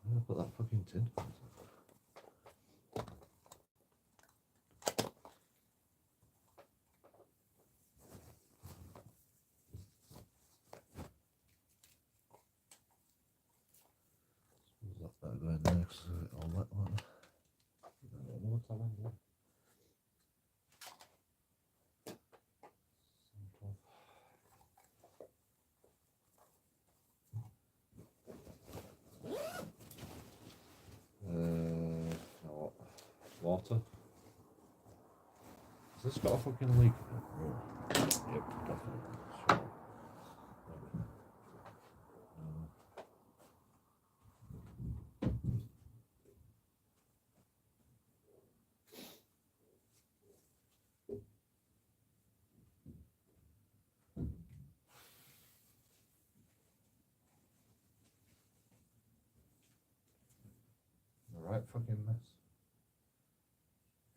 did I put that fucking tin? That better go in there because it's all wet one. I don't know what's on there. Water. Has this got a fucking leak in it? Oh. Yep, definitely. Sure. Right fucking mess.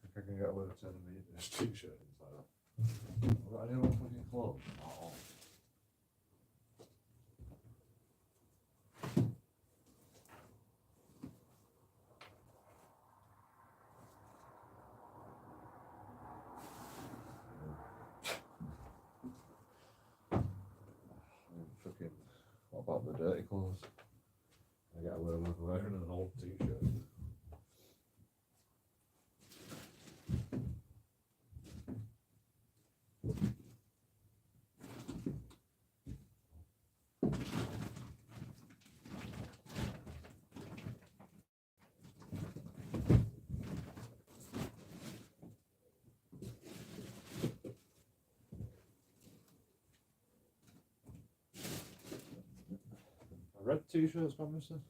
I think I can get away with turning me into this t-shirt inside that. I've got any more fucking clothes? Oh. Fucking, what about the dirty clothes? I get away with wearing an old t-shirt. A red t-shirt's gone missing.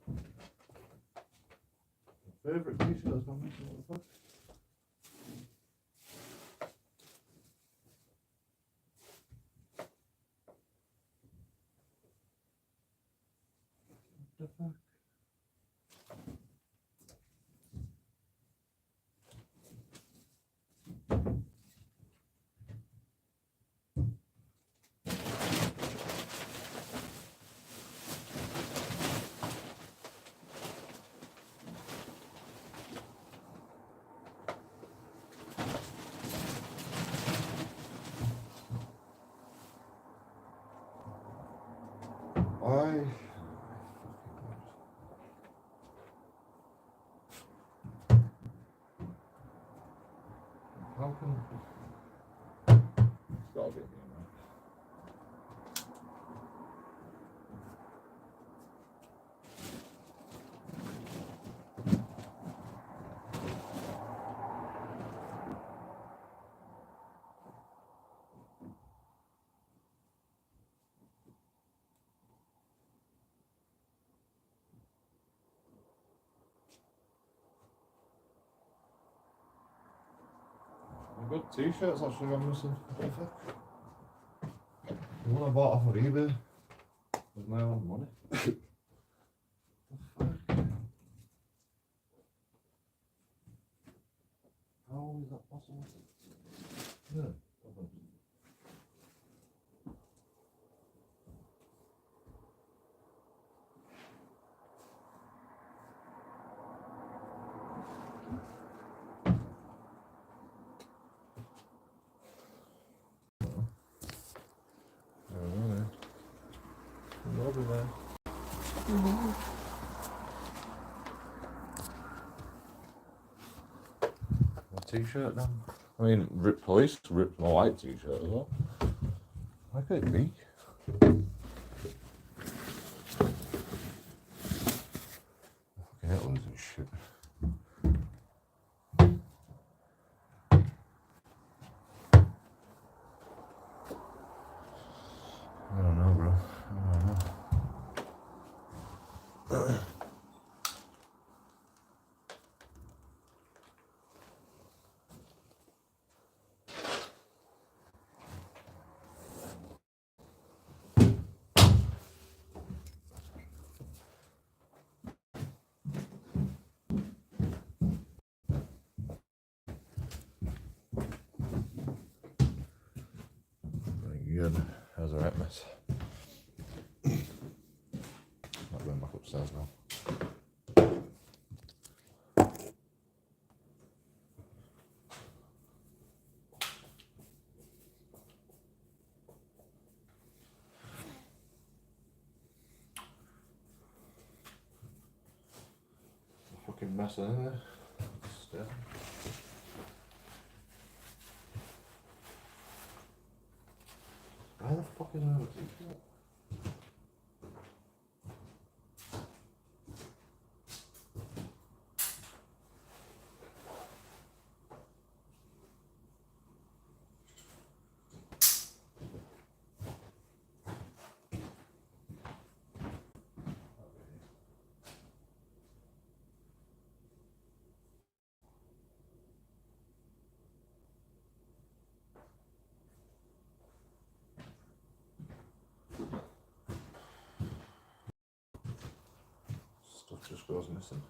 My favourite t-shirt's gone missing. What the fuck? What the fuck? Why? How can... It's gotta be me, man. A good t-shirt's actually gone missing. What the fuck? The one I bought off of eBay with my own money. What the fuck? How is that possible? Yeah. T-shirt then. I mean, police ripped my white t-shirt as well. Why could it be? Fucking hate losing shit. I don't know, bro. I don't know. Good. How's the right mess? Not going back upstairs now. Fucking mess anyway. Step. Why the fuck is my t-shirt? just goes missing.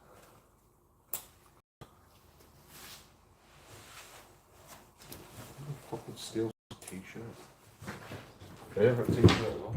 Fucking steals a t-shirt. Favourite t-shirt though.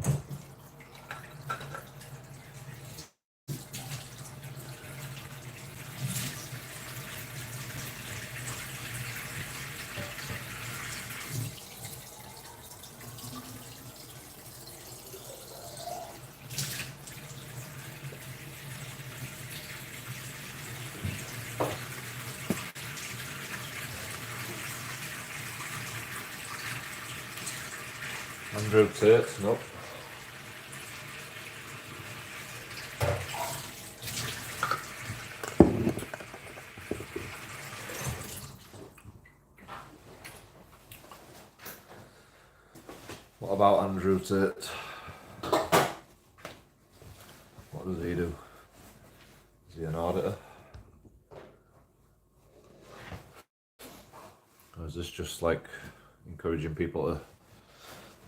Andrew Tate, nope. What about Andrew Tate? What does he do? Is he an auditor? Or is this just like encouraging people to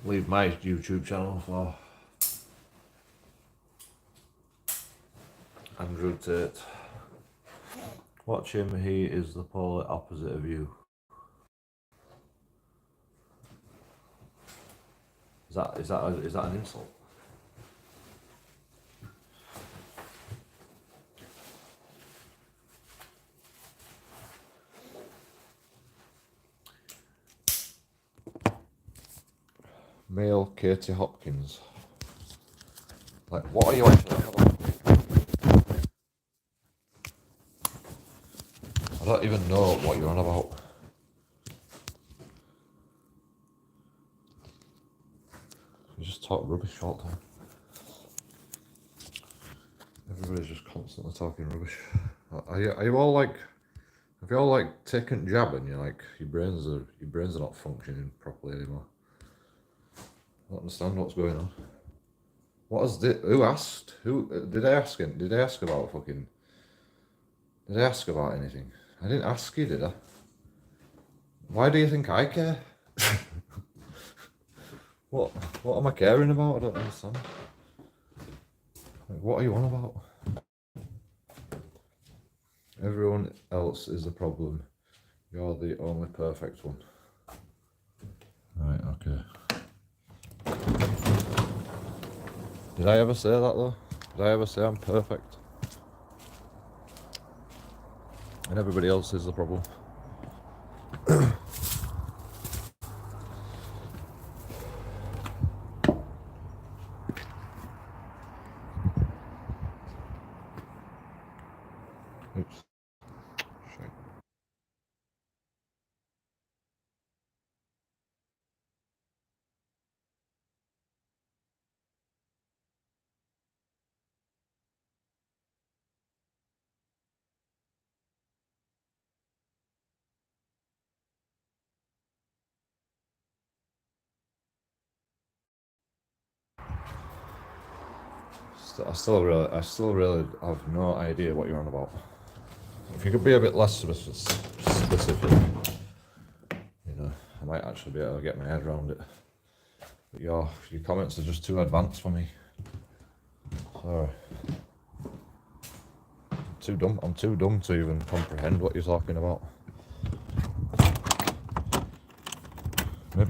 leave my YouTube channel for Andrew Tate? Watch him, he is the polar opposite of you. Is that an insult? Male Katie Hopkins. Like, what are you actually on about? I don't even know what you're on about. You just talk rubbish all the time. Everybody's just constantly talking rubbish. Are you all like, have you all like taken jab and you're like, your brains are not functioning properly anymore? I don't understand what's going on. What is this? Who asked? Who did I ask him? Did I ask about fucking? Did I ask about anything? I didn't ask you, did I? Why do you think I care? What am I caring about? I don't understand. Like, what are you on about? Everyone else is the problem. You're the only perfect one. Right, okay. Did I ever say that though? Did I ever say I'm perfect? And everybody else is the problem. Oops. Shit. I still really have no idea what you're on about. If you could be a bit less specific, you know, I might actually be able to get my head around it. But your comments are just too advanced for me. Sorry. I'm too dumb to even comprehend what you're talking about.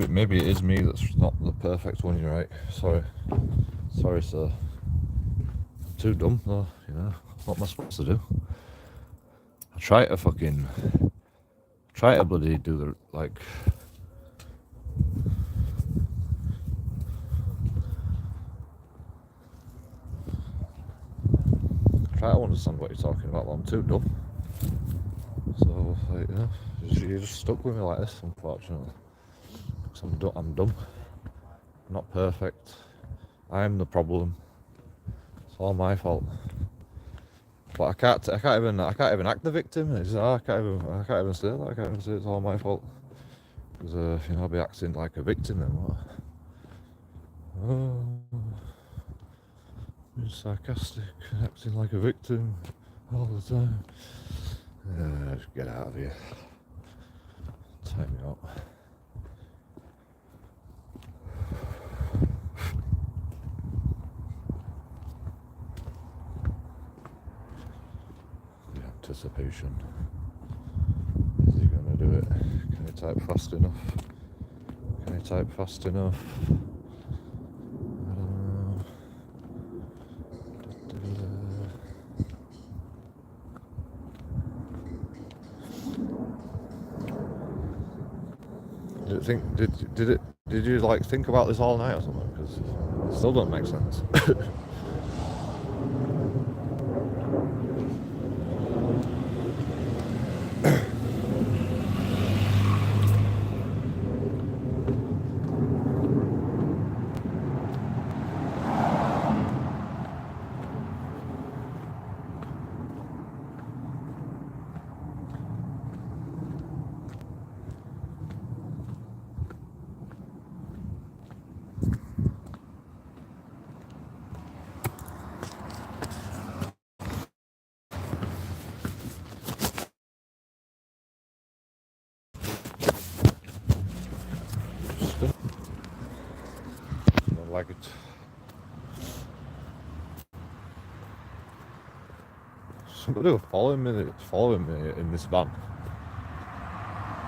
Maybe it is me that's not the perfect one, you're right. Sorry, sir. I'm too dumb though, you know. What am I supposed to do? I try to bloody do the, like... Try to understand what you're talking about, but I'm too dumb. So, like, you know, you're just stuck with me like this, unfortunately. Because I'm dumb. I'm not perfect. I'm the problem. It's all my fault. But I can't even act the victim. I can't even say that. I can't even say it's all my fault. Because you know, I'll be acting like a victim then. What? Oh, being sarcastic, acting like a victim all the time. Just get out of here. Time me out. anticipation. Is he gonna do it? Can he type fast enough? Can he type fast enough? I don't know. Did you like think about this all night or something? Because it still don't make sense. Don't like it. Somebody was following me in this van.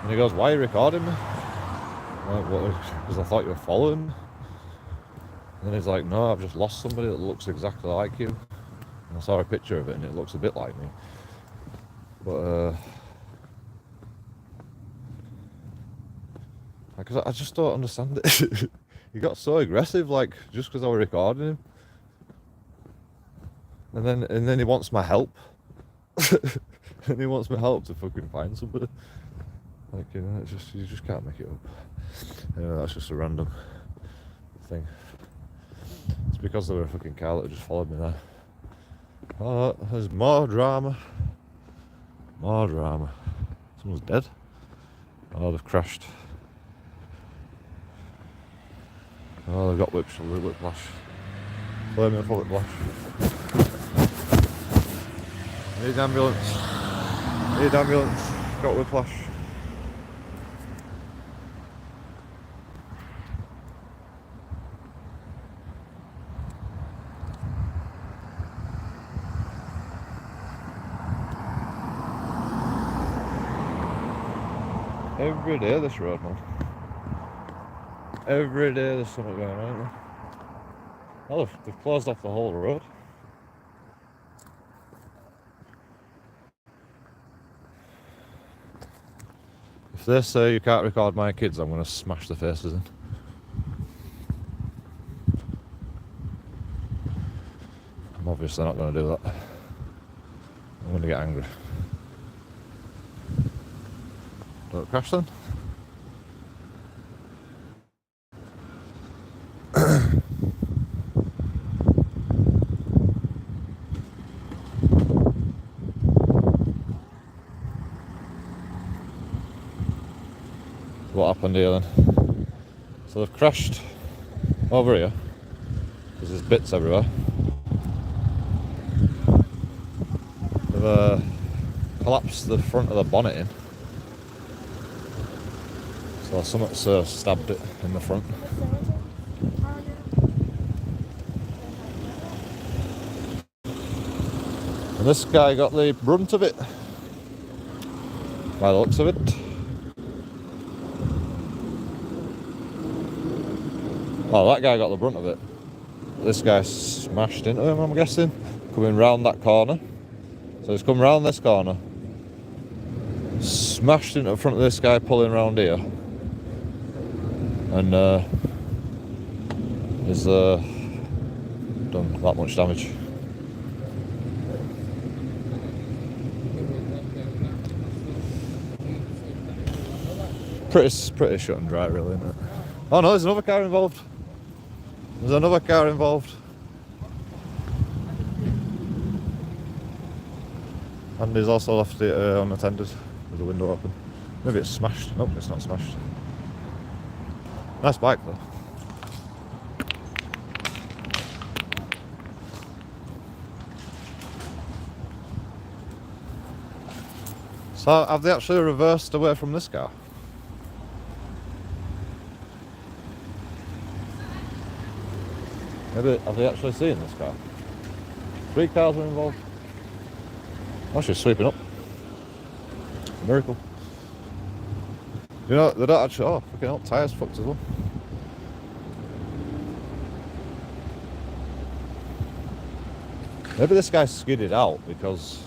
And he goes, "Why are you recording me?" I'm like, "What? Because I thought you were following me." And then he's like, "No, I've just lost somebody that looks exactly like you." And I saw a picture of it and it looks a bit like me. But because I just don't understand it. He got so aggressive, like just because I was recording him, and then he wants my help, and he wants my help to fucking find somebody. Like, you know, it's just, you just can't make it up. Anyway, that's just a random thing. It's because there were a fucking car that just followed me there. Oh, there's more drama. More drama. Someone's dead. Oh, they've crashed. Oh, they've got whiplash. Flaming for whiplash. Need ambulance. Need ambulance. Got whiplash. Every day this road, man. Every day there's something going on, isn't there? Oh, they've closed off the whole road. If they say you can't record my kids, I'm going to smash the faces in. I'm obviously not going to do that. I'm going to get angry. Don't crash then. What happened here then? So they've crashed over here because there's bits everywhere. They've collapsed the front of the bonnet in. So something's stabbed it in the front. And this guy got the brunt of it, by the looks of it. Well, that guy got the brunt of it. This guy smashed into him, I'm guessing, coming round that corner. So he's come round this corner, smashed into the front of this guy pulling round here, and he's done that much damage. Pretty shut and dry, really, isn't it? Oh no, there's another car involved. There's another car involved. And he's also left it unattended with the window open. Maybe it's smashed. Nope, it's not smashed. Nice bike though. So have they actually reversed away from this car? Maybe, have they actually seen this car? 3 cars were involved. Oh, she's sweeping up. a miracle. You know, they don't actually... Oh, fucking hell, tyres fucked as well. Maybe this guy skidded out because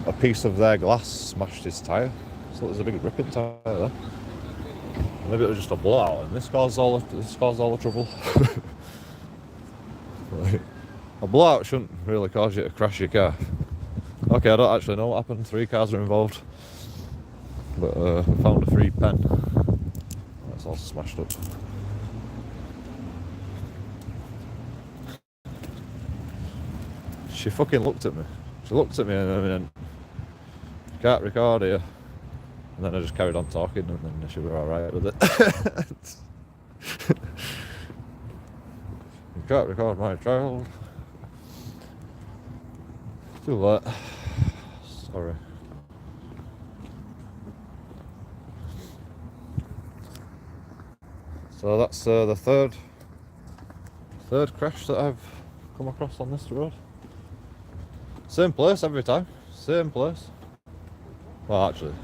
a piece of their glass smashed his tyre. So there's a big rip in tyre there. Maybe it was just a blowout and this caused all the trouble. Right. A blowout shouldn't really cause you to crash your car. Okay, I don't actually know what happened. 3 cars are involved. But I found a free pen. That's all smashed up. She fucking looked at me. She looked at me and then, can't record here. And then I just carried on talking and then she was alright with it. You can't record my child. Too late. Sorry. So that's the third crash that I've come across on this road. Same place every time. Same place. Well, actually,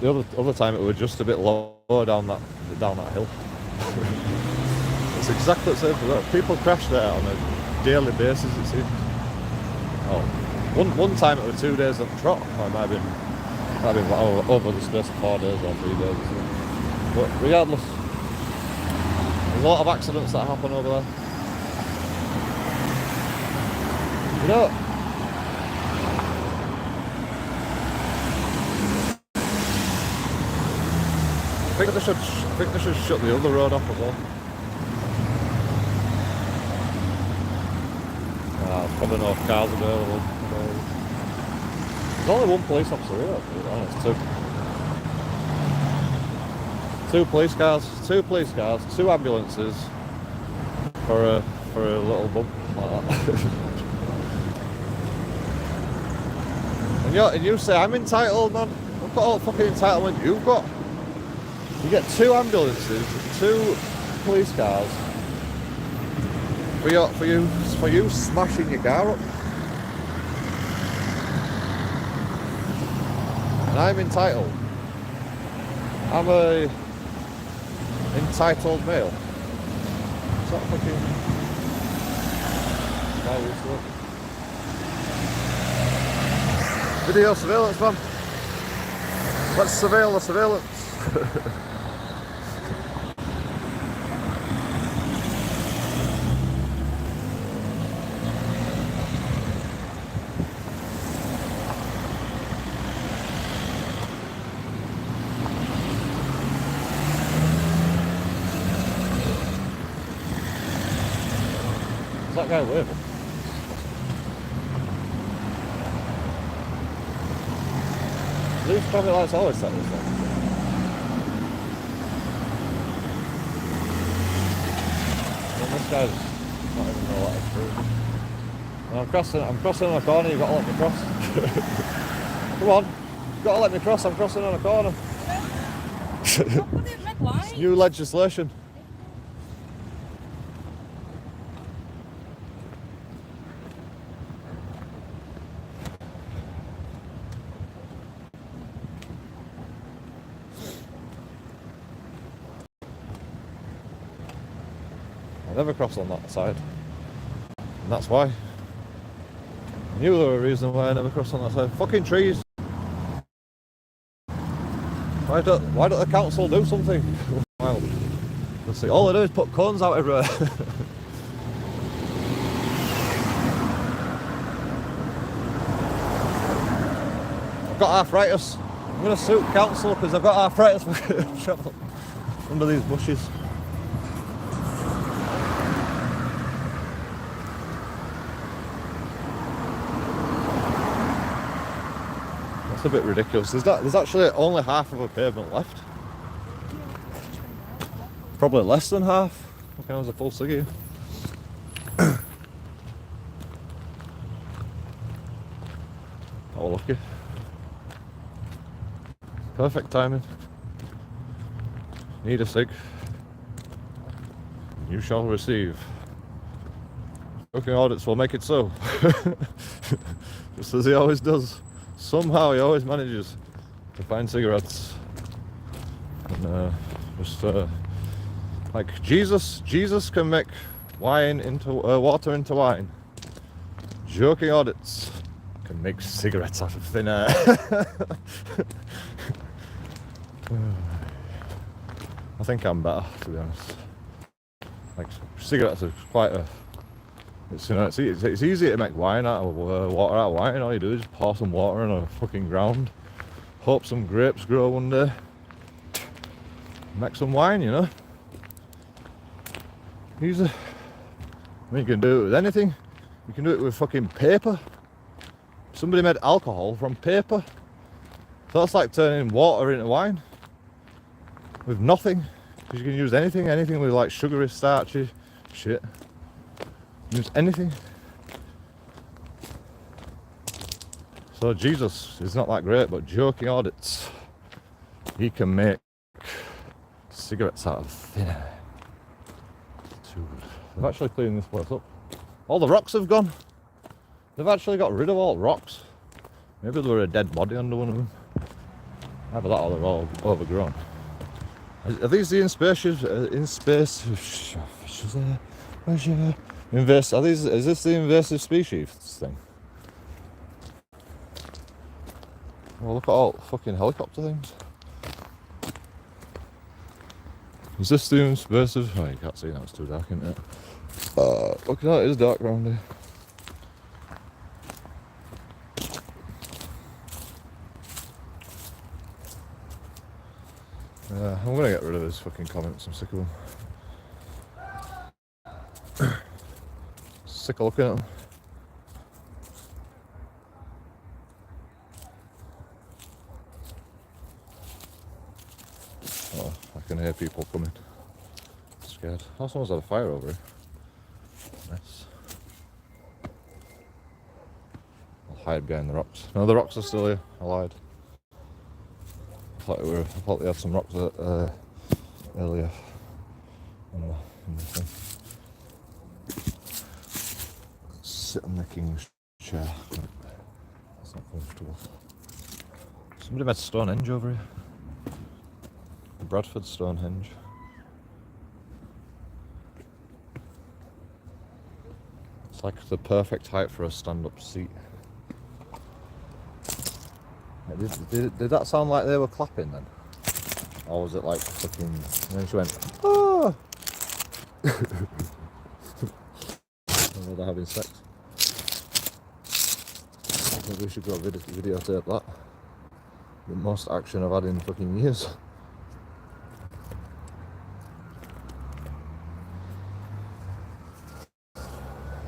the other time it was just a bit lower down that hill. It's exactly the same for that. People crash there on a daily basis, it seems. Oh, one time it was 2 days on the trot. Or it might have been over the space of 4 days or 3 days or something. But regardless, there's a lot of accidents that happen over there. You know, I think they should shut the other road off as well. There's probably no cars available. There's only one police officer here, to be honest. Two police cars, 2 ambulances for a little bump like that. And you say I'm entitled, man. I've got all the fucking entitlement you've got. You get 2 ambulances, 2 police cars for you smashing your car up. And I'm entitled. I'm a entitled male. Is that fucking... Video surveillance, man. Let's surveil the surveillance. Is that guy waving? These traffic lights always set this way. And this guy's not even gonna let us through. And I'm crossing on a corner, you've got to let me cross. Come on, you've got to let me cross, I'm crossing on a corner. It's new legislation. I never cross on that side, and that's why. I knew there was a reason why I never cross on that side. Fucking trees. Why don't the council do something? Well, let's see. All they do is put cones out everywhere. I've got arthritis. I'm gonna sue council because I've got arthritis under these bushes. A bit ridiculous. There's actually only half of a pavement left. Probably less than half. Okay, there's a full ciggy. Oh, lucky. Perfect timing. Need a cig. You shall receive. JoeKingAudits will make it so. Just as he always does. Somehow he always manages to find cigarettes. And like Jesus can make wine into water into wine. JoeKingAudits can make cigarettes out of thin air. I think I'm better, to be honest. Like cigarettes are quite a. It's, you know, it's easy to make wine out of water out of wine. All you do is just pour some water on a fucking ground, hope some grapes grow one day, make some wine. You know. Easy. I mean, you can do it with anything. You can do it with fucking paper. Somebody made alcohol from paper. So that's like turning water into wine with nothing. Because you can use anything with like sugary, starchy shit. Use anything. So Jesus is not that great, but JoeKingAudits, he can make cigarettes out of thin air. Dude, they've actually cleaned this place up. All the rocks have gone. They've actually got rid of all the rocks. Maybe there were a dead body under one of them. Either that or they're all overgrown. Are these the is this the invasive species thing? Well, look at all fucking helicopter things. Is this the invasive? Oh, you can't see now, it's too dark, isn't it? Look at that, it is dark around here. I'm gonna get rid of his fucking comments, I'm sick of them. Sick of looking at them. Oh, I can hear people coming. Scared. Oh, someone's had a fire over here. Nice. I'll hide behind the rocks. No, the rocks are still here. I lied. I thought they had some rocks earlier in the thing. Sit on the king's chair. That's not comfortable. Somebody made Stonehenge over here. Bradford Stonehenge. It's like the perfect height for a stand-up seat. Did that sound like they were clapping then? Or was it like fucking... And then she went, oh! Or they're having sex. I think we should go videotape that. The most action I've had in fucking years.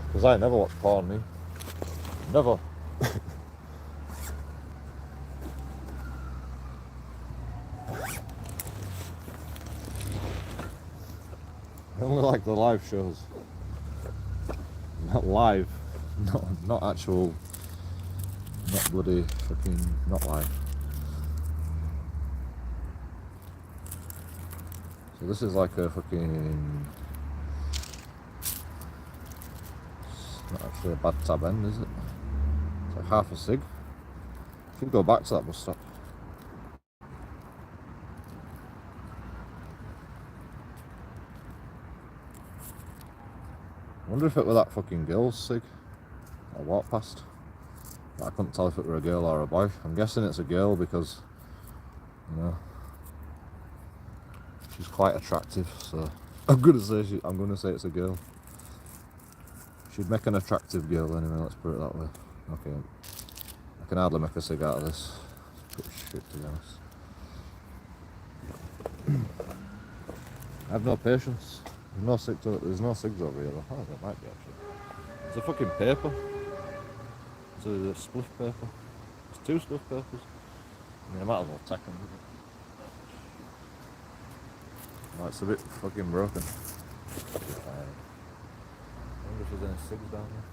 Because I never watch porn, me. Never. I only like the live shows. Not live. Not actual. Not bloody fucking. Not live. So this is like a fucking. It's not actually a bad tab end, is it? It's like half a cig. Should go back to that bus stop. I wonder if it were that fucking girl's cig I walked past. But I couldn't tell if it were a girl or a boy. I'm guessing it's a girl because, you know, she's quite attractive. So I'm gonna say it's a girl. She'd make an attractive girl anyway. Let's put it that way. Okay, I can hardly make a cig out of this. It's pretty shit, to be honest. I have no patience. There's no cigs over here. Oh, there might be actually. It's a fucking paper. It's a spliff paper. It's 2 spliff papers. I mean, I might as well take them. No, it's a bit fucking broken. I wonder if there's any cigs down there.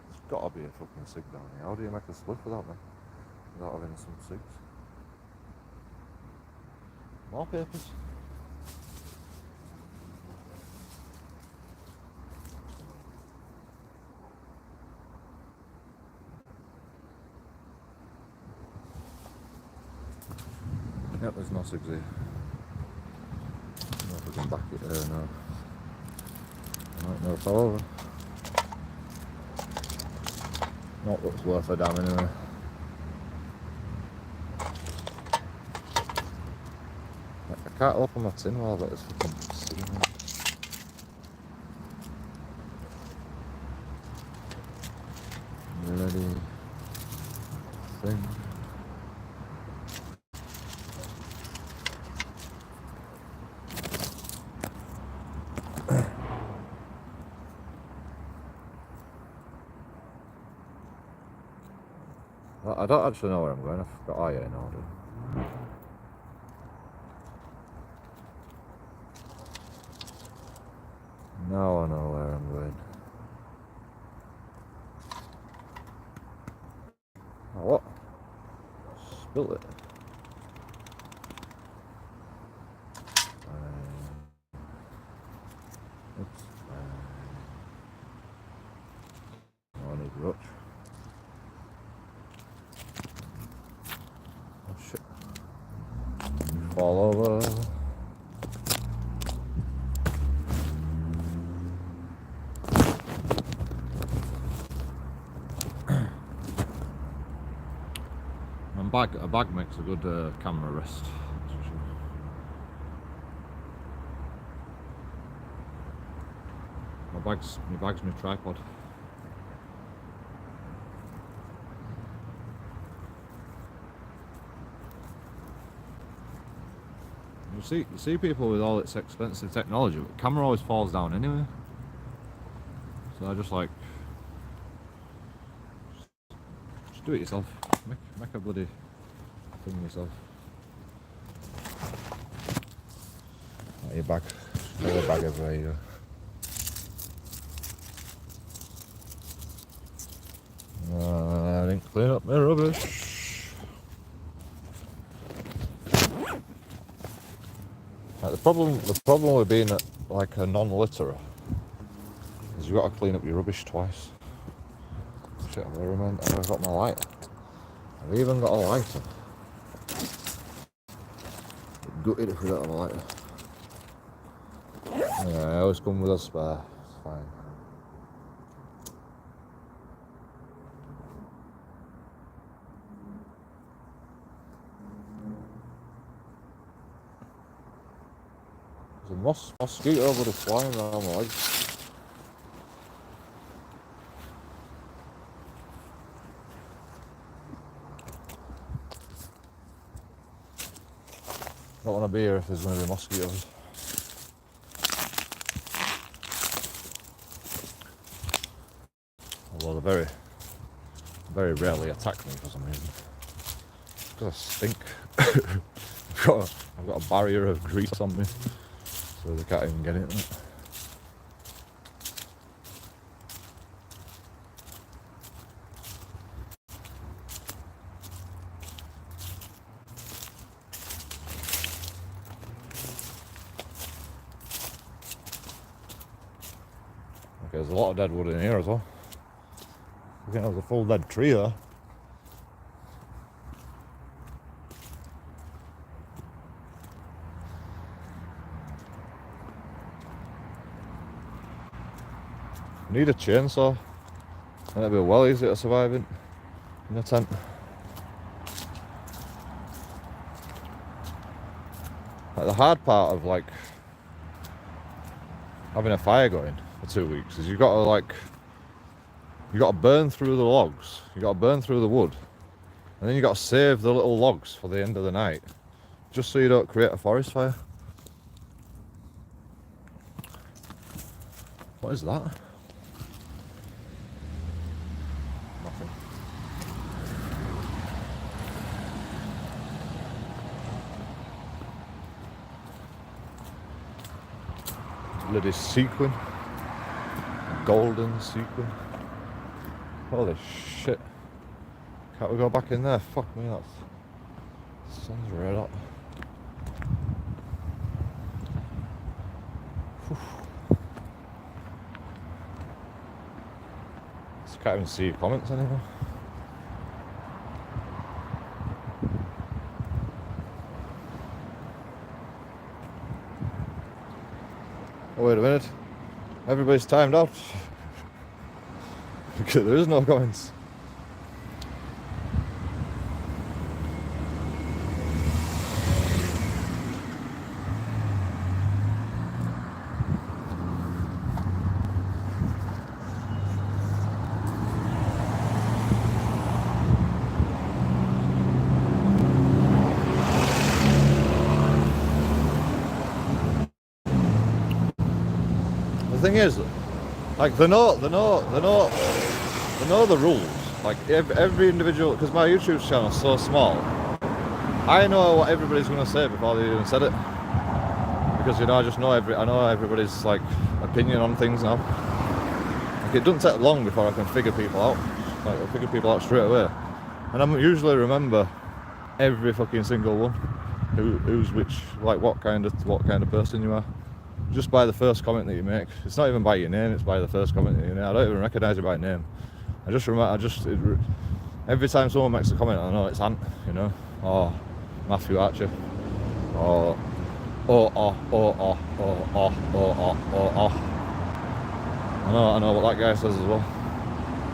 There's gotta be a fucking cig down here. How do you make a spliff without having some cigs? More papers. Yep, there's no sigs here. I don't know if we can back it there now. Might never fall over. Not looks worth a damn anyway. I can't open my tin while I've got this fucking cig in there. Ready thing. I don't actually know where I'm going. I've got Aya in order. Now I know where I'm going. Oh, what? Spilt it. Oops. Oh, I need rutch. Oh shit. Fall over. A bag makes a good camera rest. That's for sure. My bag's my tripod. You see people with all this expensive technology, but the camera always falls down anyway. So I just like, just do it yourself. Make a bloody thing yourself. Not your bag. Throw a bag everywhere you go. I didn't clean up my rubbish. Like the problem with being like a non-litterer is you've got to clean up your rubbish twice. Shit, I've got my lighter. I've even got a lighter. Gutted if we don't have a lighter. Yeah, I always come with a spare. It's fine. There's a mosquito over the flying around my legs. I don't want to be here if there's going to be mosquitoes. Although they very rarely attack me for some reason. Because I stink. I've got a barrier of grease on me, so they can't even get it. Okay, there's a lot of dead wood in here as well. I think there's a full dead tree there. Need a chainsaw, and it'll be well easier to survive in a tent. Like the hard part of like having a fire going for 2 weeks is you got to burn through the logs, you got to burn through the wood, and then you got to save the little logs for the end of the night, just so you don't create a forest fire. What is that? Nothing. Bloody sequin. Golden sequin. Holy shit. Can't we go back in there? Fuck me, that sun's red hot. Can't even see your comments anymore. Oh, wait a minute. Everybody's timed out. There is no comments. The thing is, like they know the rules. Like every individual, because my YouTube channel is so small, I know what everybody's going to say before they even said it. Because you know, I know everybody's like opinion on things now. Like it doesn't take long before I can figure people out. Like I figure people out straight away, and I usually remember every fucking single one, who's which, like what kind of person you are. Just by the first comment that you make. It's not even by your name, it's by the first comment that you make. I don't even recognise you by name. Every time someone makes a comment, I know it's Ant, you know, or Matthew Archer, or I know what that guy says as well.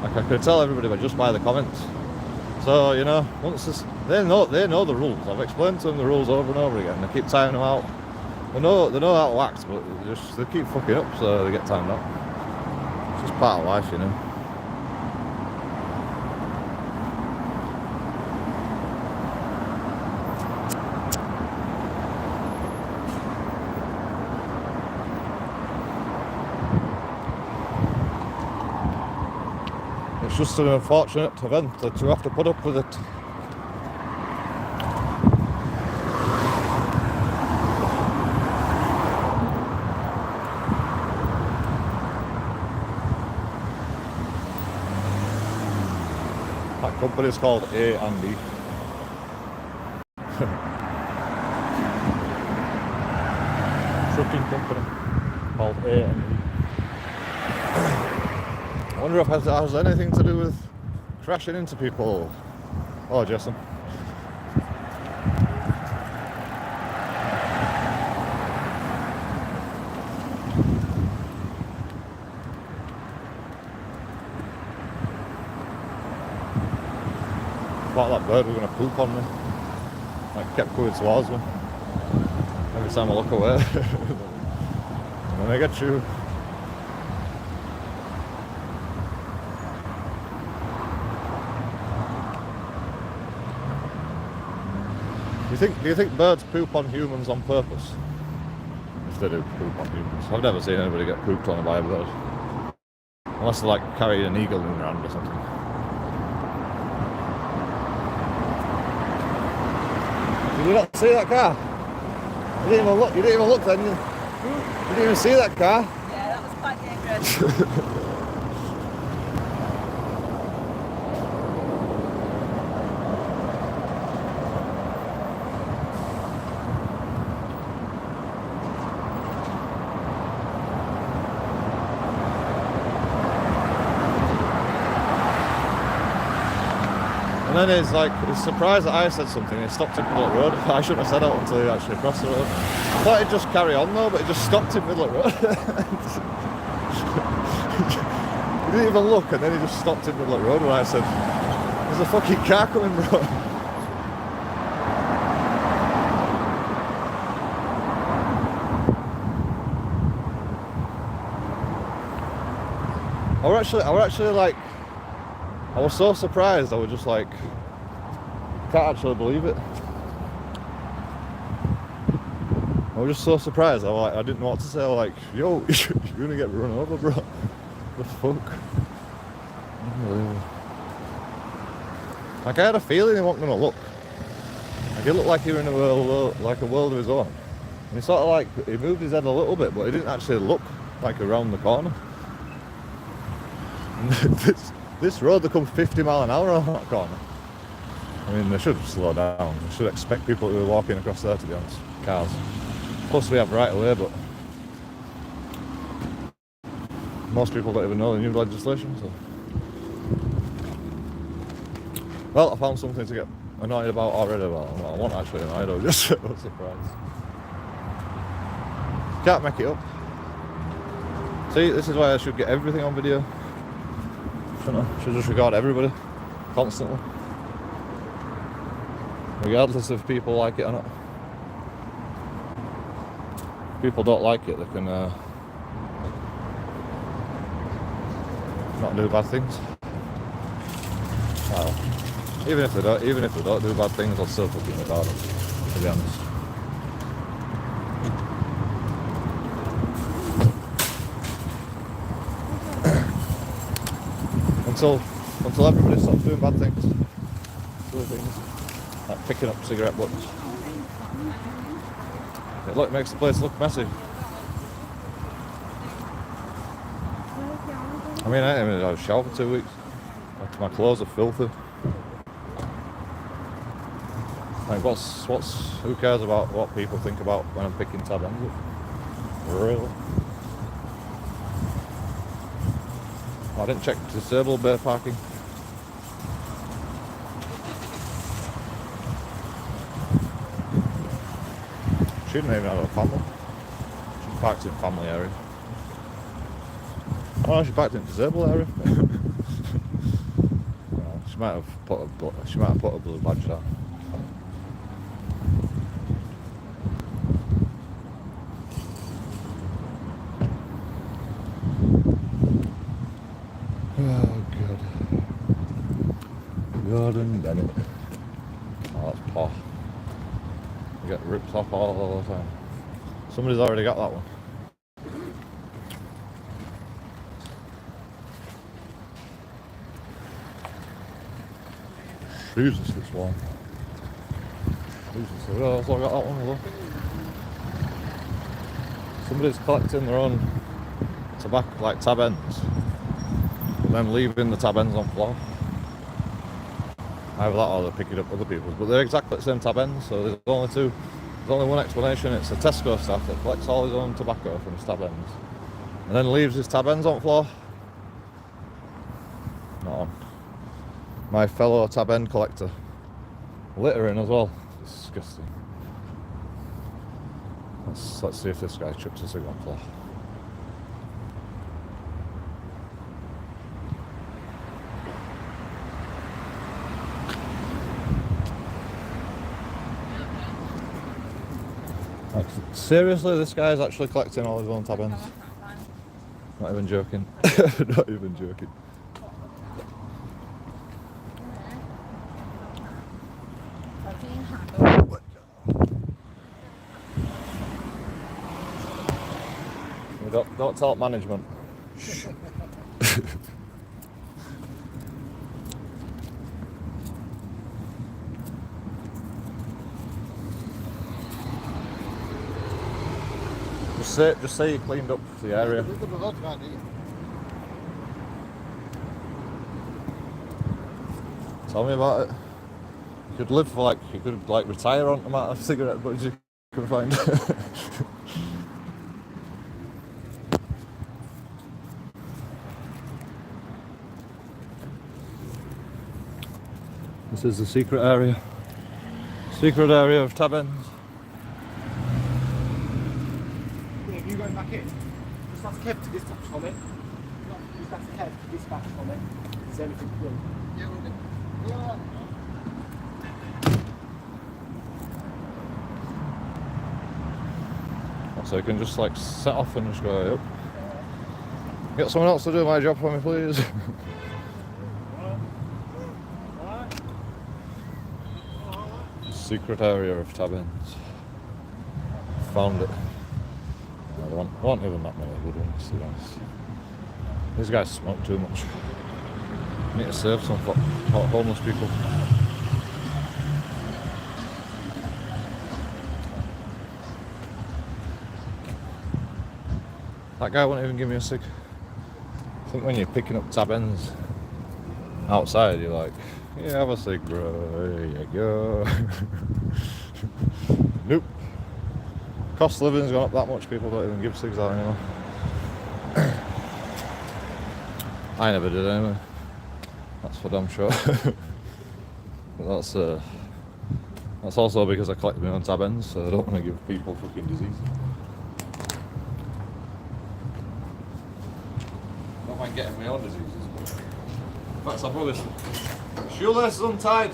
Like I could tell everybody just by the comments. So, you know, they know the rules. I've explained to them the rules over and over again. They keep timing them out. They know how to act, but they keep fucking up, so they get timed out. It's just part of life, you know. It's just an unfortunate event that you have to put up with it. That company's called A&E. Trucking company called A&E. I wonder if it has anything to do with crashing into people. Oh, Jason. Thought that bird was going to poop on me. Like, kept coming towards me. Every time I look away. And then I get you. Do you think birds poop on humans on purpose? If they do poop on humans. I've never seen anybody get pooped on by a bird. Unless they're like carrying an eagle in their hand or something. Did you not see that car? You didn't even look then. You didn't even see that car. Yeah, that was quite dangerous. And then he's surprised that I said something. He stopped in the middle of the road. I shouldn't have said that until he actually crossed the road. I thought he'd just carry on though, but he just stopped in the middle of the road. He didn't even look, and then he just stopped in the middle of the road, and I said, "There's a fucking car coming, bro." I was so surprised. I was just like, can't actually believe it. I was just so surprised. I didn't know what to say. I was like, yo, you're gonna get run over, bro. The fuck? Unbelievable. Like I had a feeling he wasn't gonna look. Like he looked like he was in a world of his own. And he sort of like, he moved his head a little bit, but he didn't actually look like around the corner. And this road, they come 50 mile an hour on that corner. I mean, they should slow down. They should expect people who are walking across there, to be honest. Cars. Plus we have right away, but most people don't even know the new legislation, so. Well, I found something to get annoyed about already. Well, I wasn't actually annoyed, I was just surprised. Can't make it up. See, this is why I should get everything on video. Shouldn't I? Should just record everybody constantly, regardless if people like it or not. If people don't like it, they can not do bad things. Well, even if they don't do bad things, I'll still fucking record them, to be honest. Until everybody stops doing bad things. Silly things. Like picking up cigarette butts. It makes the place look messy. I mean, I haven't even had a shower for 2 weeks. My clothes are filthy. Like, who cares about what people think about when I'm picking tab ends up? Really? I didn't check disabled bay parking. She didn't even have a family. She parked in family area. Oh, she parked in disabled area. Well, she might have put a blue badge down. Oh god. Gordon Bennett. Oh, that's paw. You get ripped off all the time. Somebody's already got that one. Jesus, this one. Jesus, who else got that one? Look. Somebody's collecting their own tobacco, like tab ends, and then leaving the tab ends on floor. Either that or they're picking up other people's, but they're exactly the same tab ends, so there's only one explanation. It's a Tesco staff that collects all his own tobacco from his tab ends and then leaves his tab ends on the floor. Not on. My fellow tab end collector. Littering as well. Disgusting. Let's see if this guy chucks a cigarette on the floor. Like, seriously, this guy's actually collecting all his own tab ends. Not even joking. Not even joking. Don't tell management. Just say you cleaned up the area. Tell me about it. You could live for you could retire on the amount of cigarette butts you could find. This is the secret area. Secret area of tab ends. Yeah, you going back in? Just ask Kev to dispatch for me. Just ask Kev to dispatch for me. Is everything good? Yeah, we'll do. Yeah. So you can just set off and just go, yep. Get someone else to do my job for me, please. Secret area of tab ends. Found it. There aren't even that many good ones, to be honest. These guys smoke too much. Need to save some for homeless people. That guy won't even give me a cig. I think when you're picking up tab ends outside, you're like, yeah, have a cig, bro. There you go. Nope. Cost of living's gone up that much, people don't even give cigs out anymore. I never did anyway. That's for damn sure. But that's also because I collect my own tab ends, so I don't want to give people fucking disease. getting my own diseases. In fact, I promise. Shoelace is untied.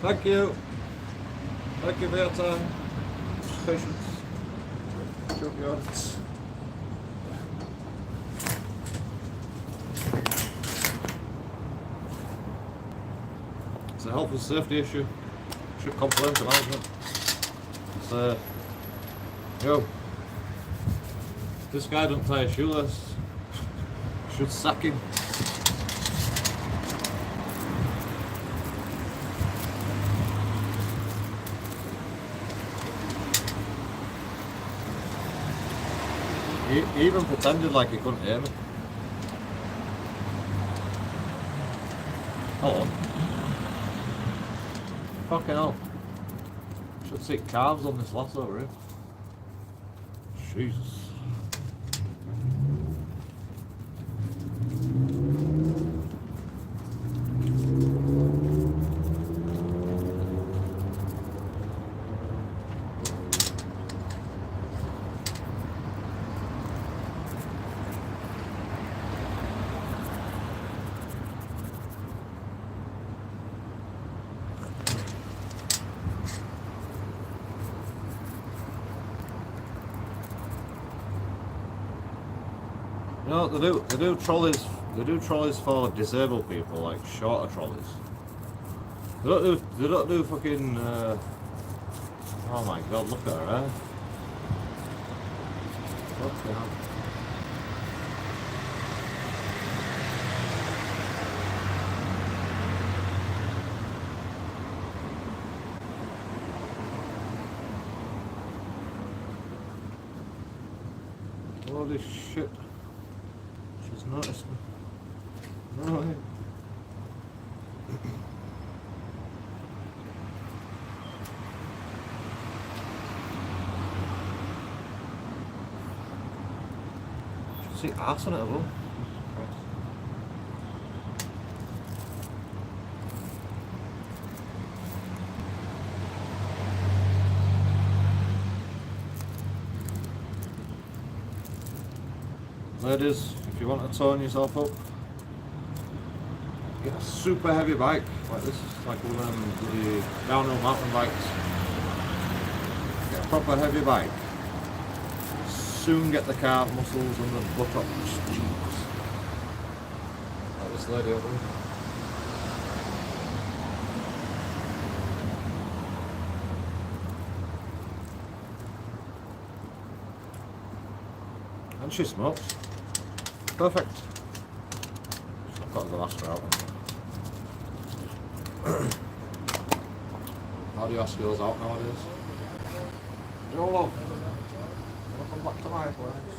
Thank you. Thank you for your time. Patience. JoeKingAudits. It's a health and safety issue. Should complain to management. It's yo, this guy don't tie a shoelace. Should sack him. He even pretended like he couldn't hear me. Hello. Fucking hell. Should see calves on this lasso over here. Jesus. No, they do trolleys for disabled people, like shorter trolleys. They don't do fucking oh my god, look at her, eh? Fucking hell. Holy shit. She's noticed me. Right. Should see arse on it as well. Ladies, if you want to tone yourself up, get a super heavy bike like this, like one of them bloody downhill mountain bikes. Get a proper heavy bike. Soon get the calf muscles and the buttocks cheeks. Like this lady over here. And she smokes. Perfect. I've got to go ask her out. How do you ask girls out nowadays? Yo, love. Welcome back to my place.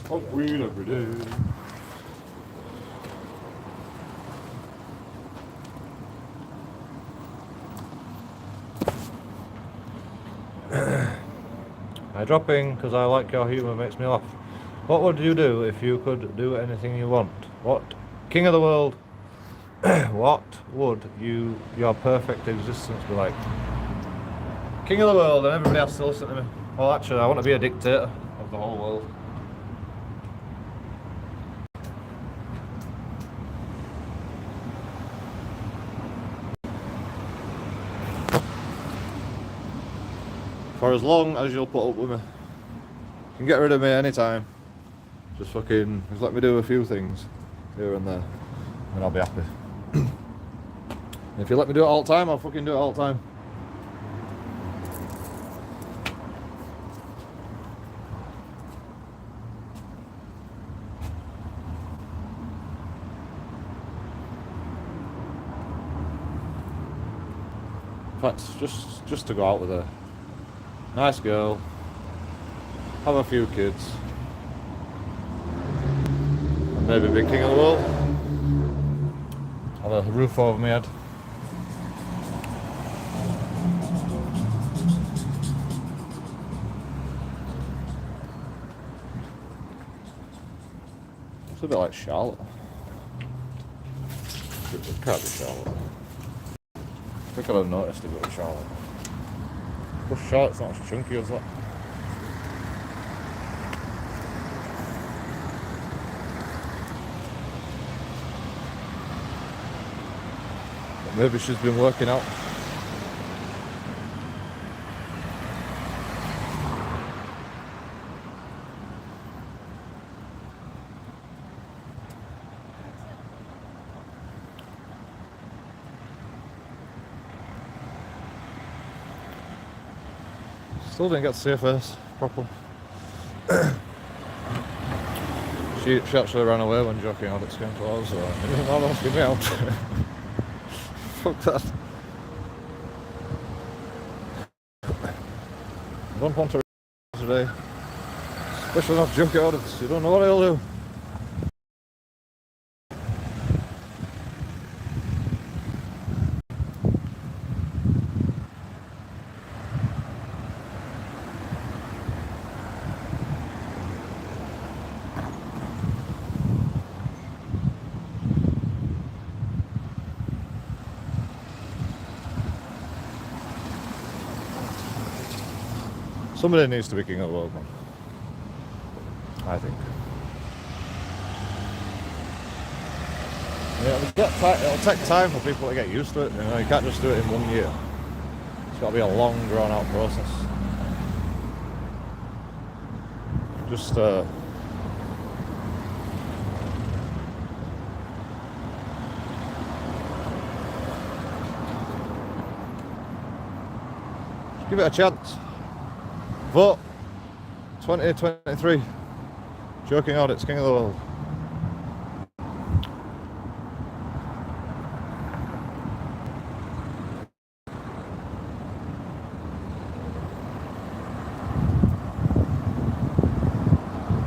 Smoke weed every day. I'm dropping because I like your humour, makes me laugh. What would you do if you could do anything you want? What? King of the world. What would your perfect existence be like? King of the world, and everybody has to listen to me. Well, actually, I want to be a dictator of the whole world. For as long as you'll put up with me. You can get rid of me anytime. Just let me do a few things here and there, and I'll be happy. If you let me do it all the time, I'll fucking do it all the time. In fact, just to go out with a nice girl, have a few kids, and maybe be king of the world. have a roof over my head. It's a bit like Charlotte. It can't be Charlotte. I think I'd have noticed it was Charlotte. But Charlotte's not as chunky as that. But maybe she's been working out. Still didn't get to see her face properly. She actually ran away when JoeKingAudits came to us, so no, don't give me out. Fuck that. I don't want to today. Especially not JoeKingAudits, you don't know what he'll do. Somebody needs to be king of the world, man. I think. Yeah, it'll take time for people to get used to it. You know, you can't just do it in 1 year. It's got to be a long, drawn-out process. Just give it a chance. Vote 2023. JoeKingAudits, king of the world.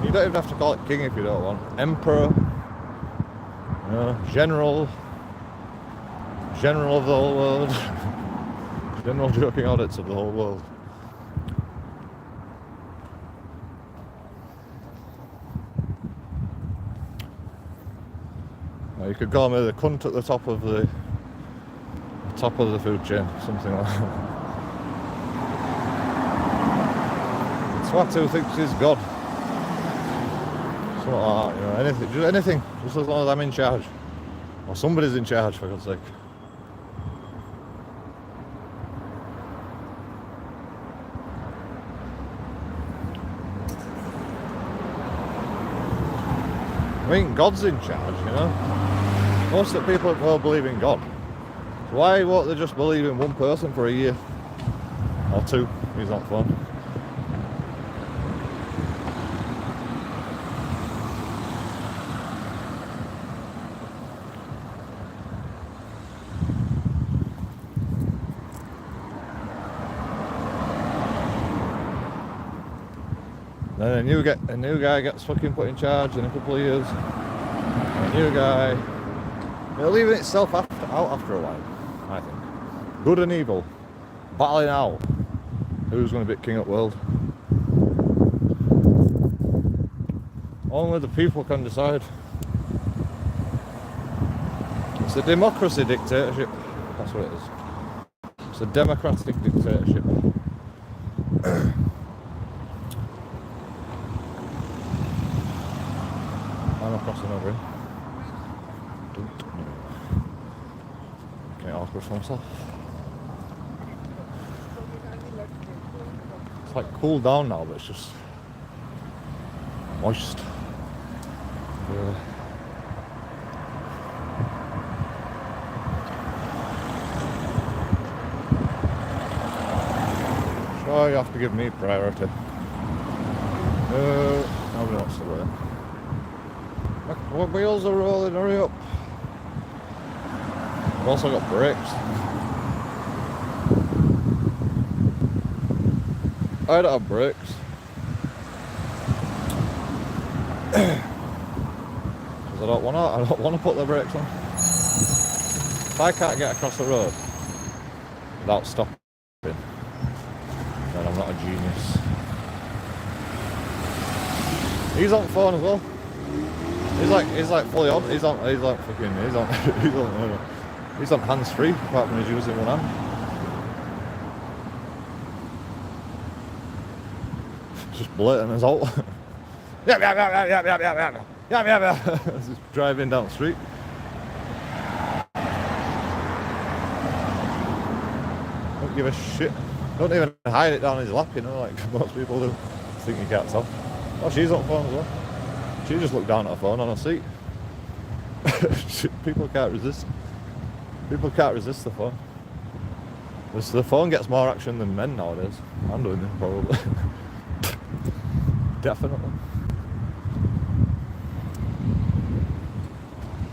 You don't even have to call it king if you don't want. Emperor, you know, general of the whole world. General JoeKingAudits of the whole world. You could call me the cunt at the top of the food chain, something like that. Swat who thinks he's God. Something like that, you know, anything, just as long as I'm in charge. Or somebody's in charge, for God's sake. I mean, God's in charge, you know. Most of the people will believe in God. So why won't they just believe in one person for a year? Or two, he's not fun. Then a new guy gets fucking put in charge in a couple of years. A new guy. It'll even itself out after a while, I think. Good and evil. Battling out. Who's going to be king of the world? Only the people can decide. It's a democracy dictatorship. That's what it is. It's a democratic dictatorship. I'm crossing over here. Getting awkward for myself. It's like cooled down now, but it's just moist. Really. So you have to give me priority. No, nobody wants to wait. My wheels are rolling, hurry up. I've also got brakes. I don't have brakes. Because I don't want to put the brakes on. if I can't get across the road without stopping, then I'm not a genius. He's on phone as well. He's like fully on. He's on hands free apart from he's using one hand. Just blatant as all. Yeah. Just driving down the street. Don't give a shit. Don't even hide it down his lap, you know, like most people do. Think you can't tell. Oh, she's on phone as well. She just looked down at her phone on her seat. People can't resist. People can't resist the phone. The phone gets more action than men nowadays. I'm doing it, probably. Definitely.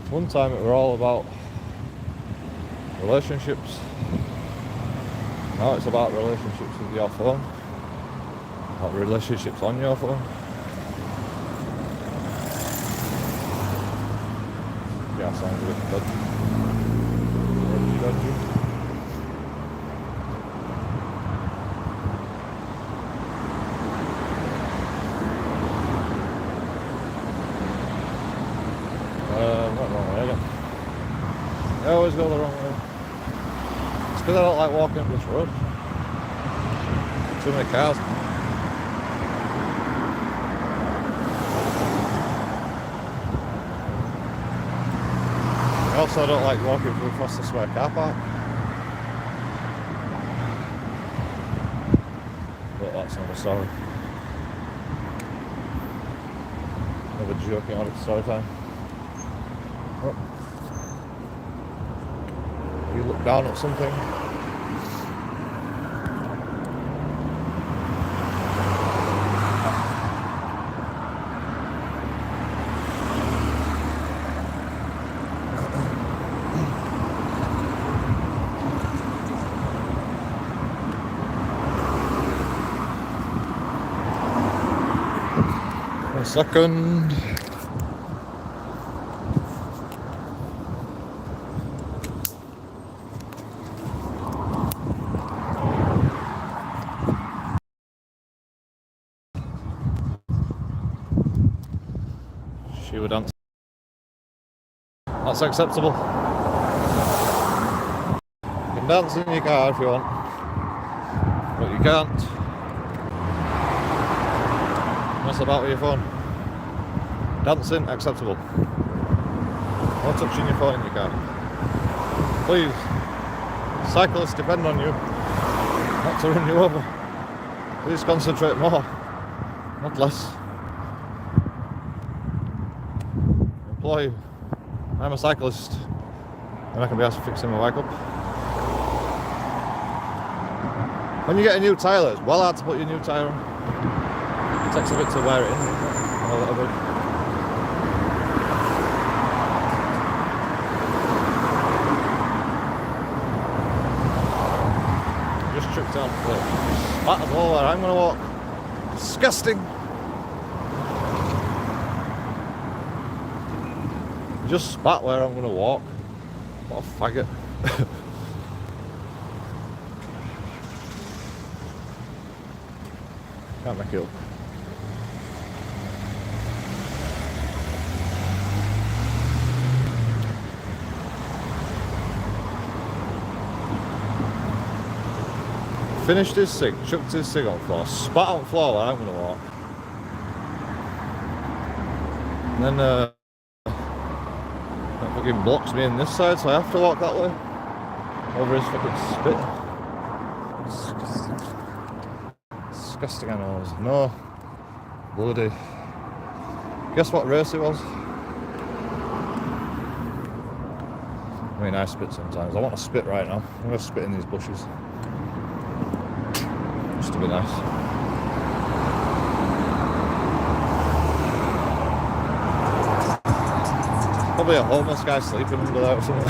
One time it were all about relationships. Now it's about relationships with your phone. About relationships on your phone. Yeah, sounds a bit dodgy. Dodgy. Went wrong way again. I always go the wrong way. It's because I don't like walking up this road. Too many cars. I also don't like walking through Foster Square car park. But that's another story. Another JoeKingAudits story time. Oh. You look down at something. A second. She would dance. That's acceptable. You can dance in your car if you want, but you can't mess about with your phone. Dancing, acceptable. No touching your phone in your car. Please, cyclists depend on you not to run you over. Please concentrate more, not less. Employee, I'm a cyclist and I can be asked for fixing my bike up. When you get a new tyre, it's well hard to put your new tyre on. It takes a bit to wear it in, a little bit. Just tripped on the spot as well where I'm going to walk. Disgusting. Just spat where I'm going to walk. What a faggot. Can't make it up. Finished his cig, chucked his cig on the floor, spat on the floor where I'm going to walk. And then that fucking blocks me in this side, so I have to walk that way. Over his fucking spit. Disgusting. Disgusting animals. No. Bloody. Guess what race it was? I mean, I spit sometimes. I want to spit right now. I'm going to spit in these bushes. Just to be nice. Probably a homeless guy sleeping under there or something.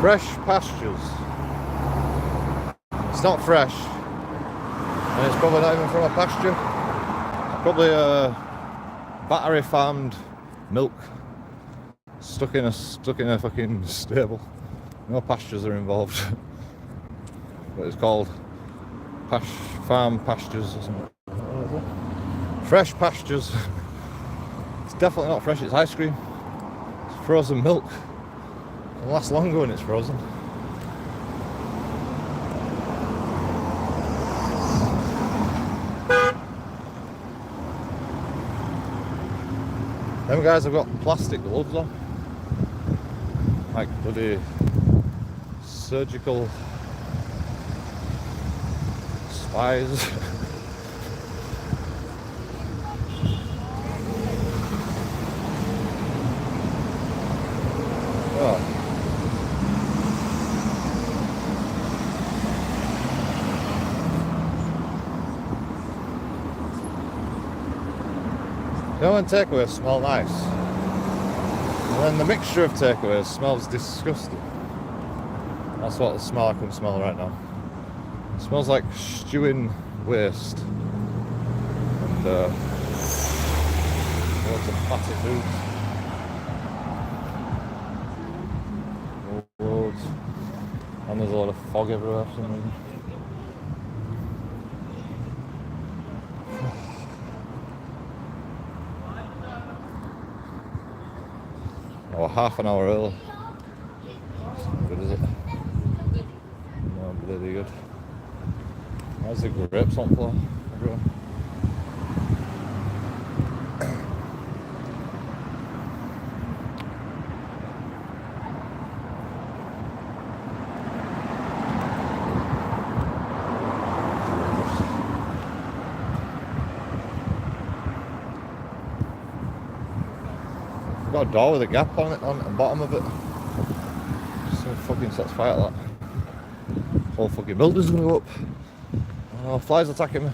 Fresh pastures. It's not fresh. And it's probably not even from a pasture. Probably battery farmed milk stuck in a fucking stable. No pastures are involved. But it's called farm pastures or something. Fresh pastures. It's definitely not fresh, it's ice cream. It's frozen milk. It'll last longer when it's frozen. Them guys have got plastic gloves on. Like bloody surgical spies. Oh. You know when takeaways smell nice? And then the mixture of takeaways smells disgusting. That's what the smell I can smell right now. It smells like stewing waste. And loads of fatty foods. Loads. And there's a lot of fog everywhere for some reason. Oh, half an hour early. That's not good, is it? No, bloody good. How's the grapes on floor? Everywhere. Got a door with a gap on it, on the bottom of it. Just gonna fucking set fire to that. Whole fucking building's gonna go up. Oh, flies attacking me.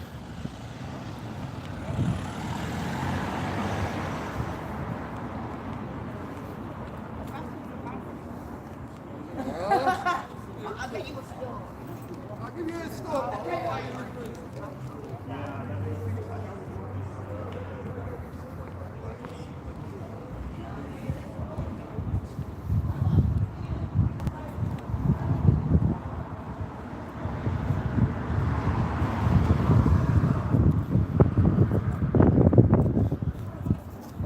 I'll give you a stop.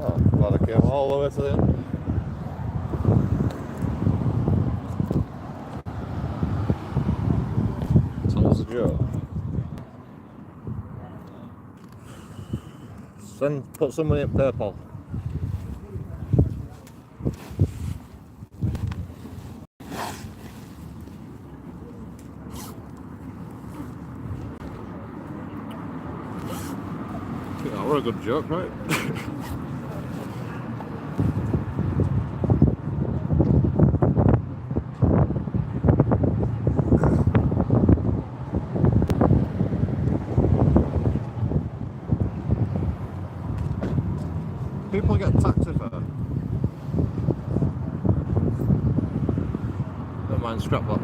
Oh, glad I came all the way to the end. Tell us a joke. Put some money in PayPal. Yeah, what a good joke, right? People get taxi fare. Don't mind, scrap that.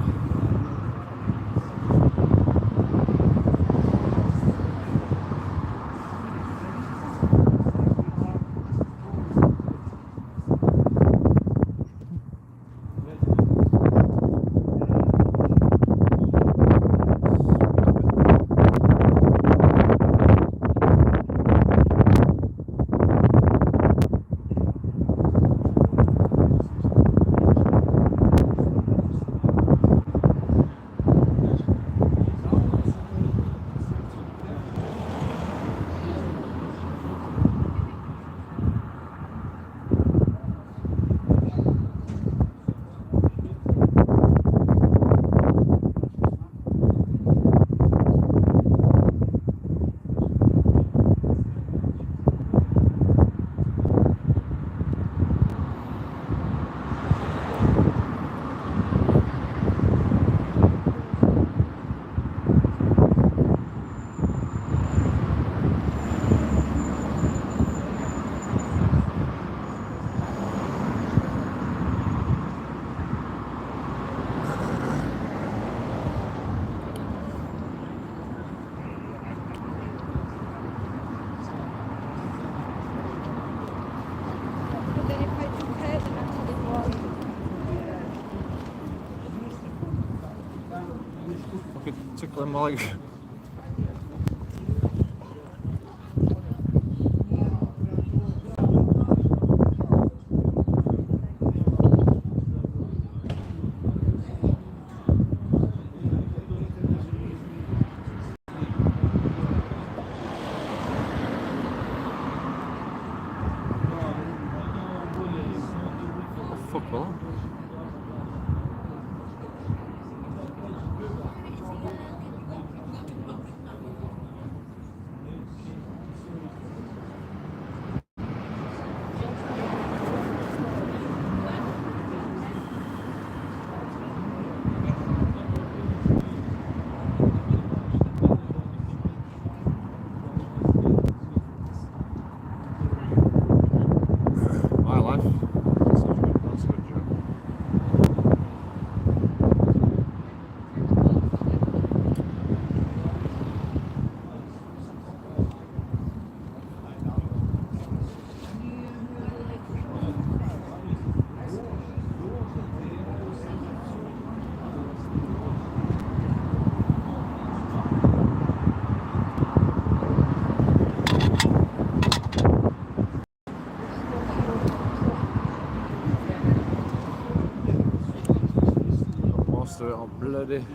tickling my leg. Fuck will that? My life. That's a good job. Most of it on bloody.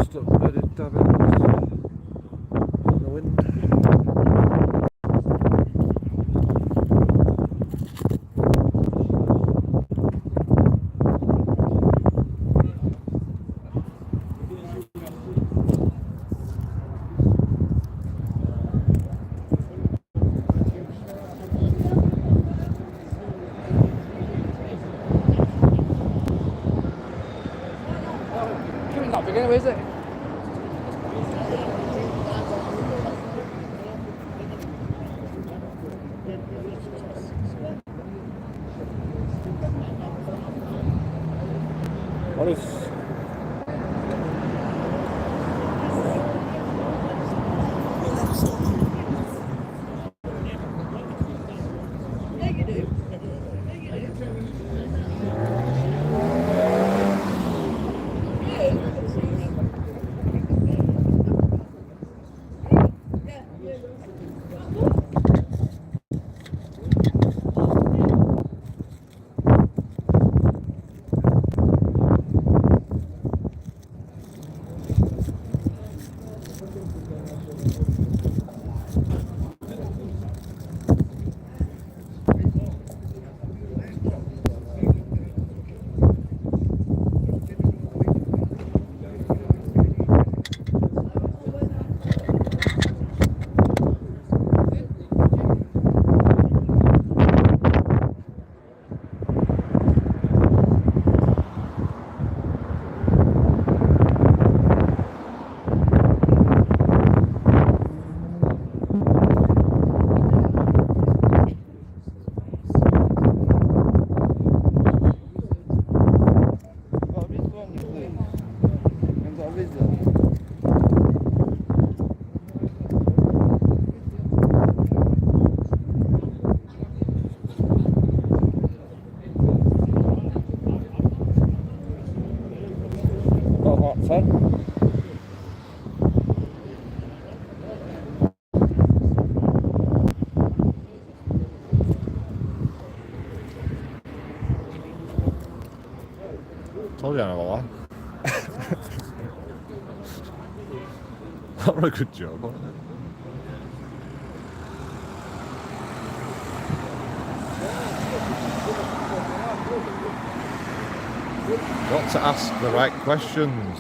Stop bloody dabbing in the wind. Not big anyway, is it? What is? Told you I never lie. That was a good job, wasn't it? Got to ask the right questions.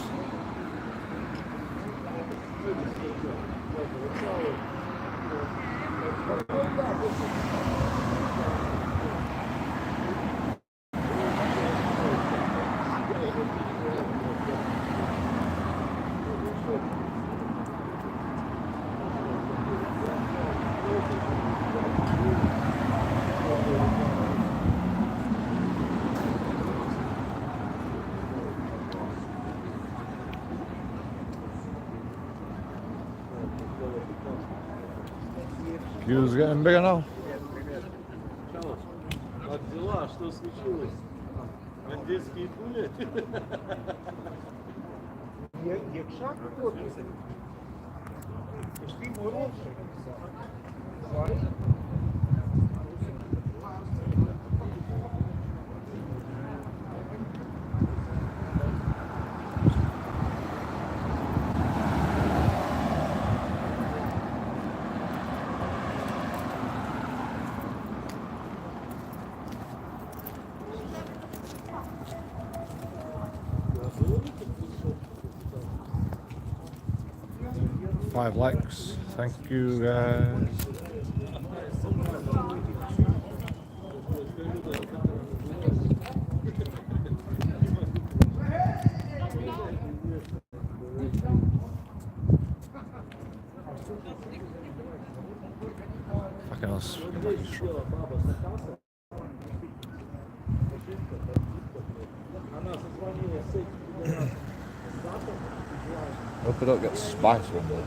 Queue's getting bigger now. Как дела? Что случилось? Бандитские пули? Якщо хто пішли морозі. Five likes. Thank you guys. Fucking else. Hope I don't get spiked one day.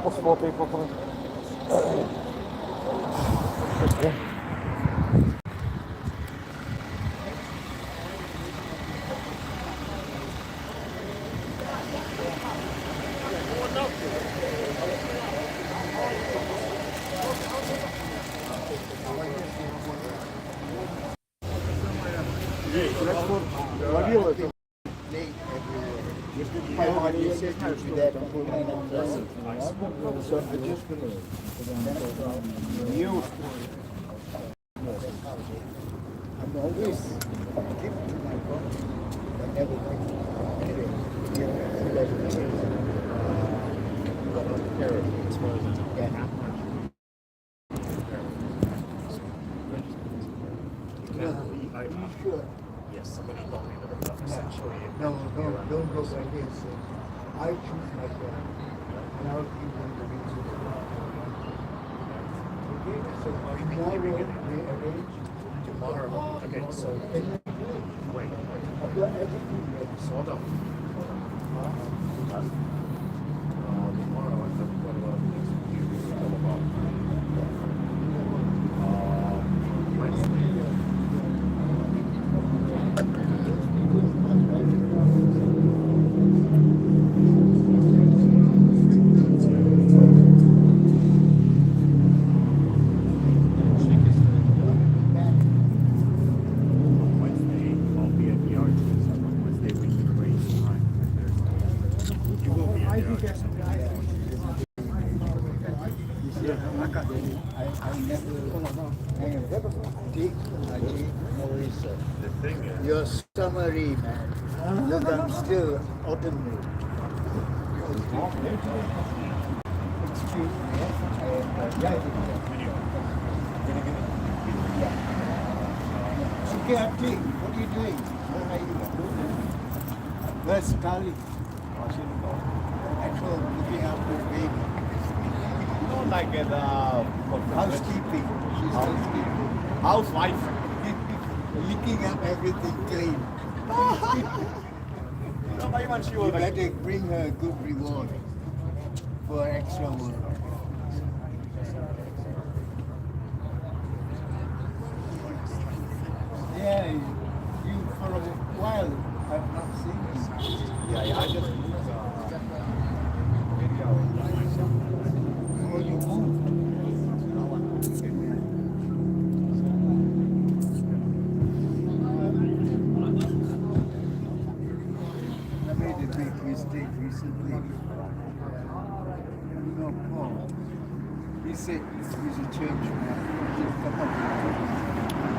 What's 4 people coming? Yeah. I'm always keep to my phone. I never think. Anyway, Are you sure? Yes, somebody told me that essentially. No, don't go like this. I choose my friend, and I'll give them the reason. Okay, so tomorrow we arrange. Tomorrow. Okay, so wait. I've got everything ready. Sort of. Tomorrow I have quite a lot of things to do. All about Wednesday. Your summary, man. Look, I'm still ordinary. Excuse me. Okay, Auntie, what are you doing? Where are you? Where's Kali? At home, looking after the baby. Not like the Housekeeping. She's housekeeping. housewife. Licking up everything clean. No, but even she You was like, better bring her a good reward for extra work. Yeah, you for a while have not seen you. yeah, I just moved area by myself. Oh, you moved. I made a big mistake recently. You know, Paul. He said he's a church man. He said, come on.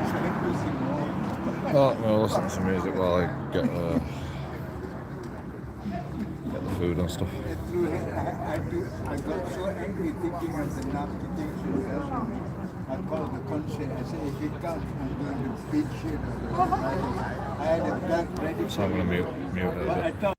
So it was involved. Oh, well, listen to music while I get the food and stuff. I got so angry thinking of the application session. I called the concert. I said, if you come, I'm going to beat shit out of you. I had a black ready. So I'm going to mute it a But I bit. thought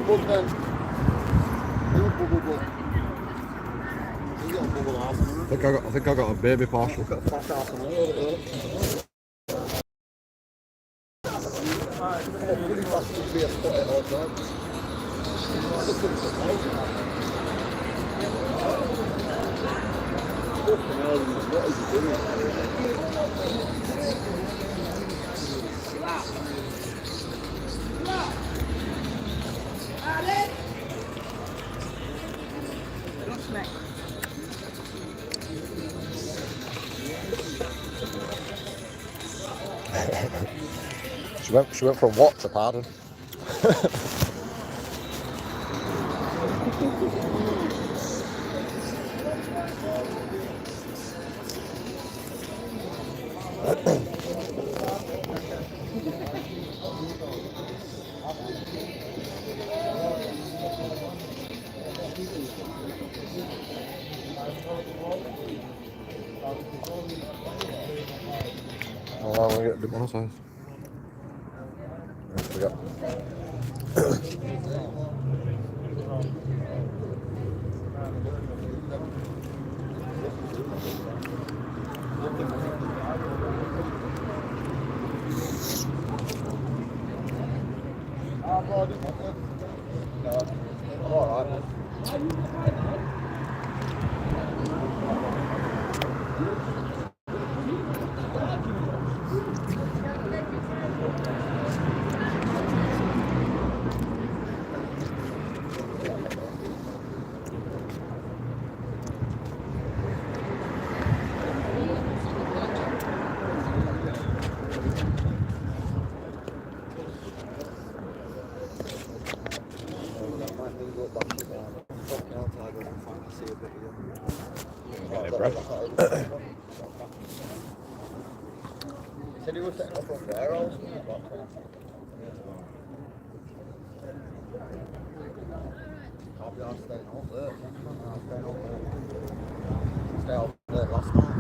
bug then. You bubble bug. You got a bubble ass. I think I got a baby partial. Got a fat ass on the road. Really fast to be a spot at all times. Fucking hell, what is he doing? She went from what to pardon? Oh, I'm gonna get demonetised. I forgot. Said he was setting up from there or something. Can't be arsed staying out there. Stay out there last night.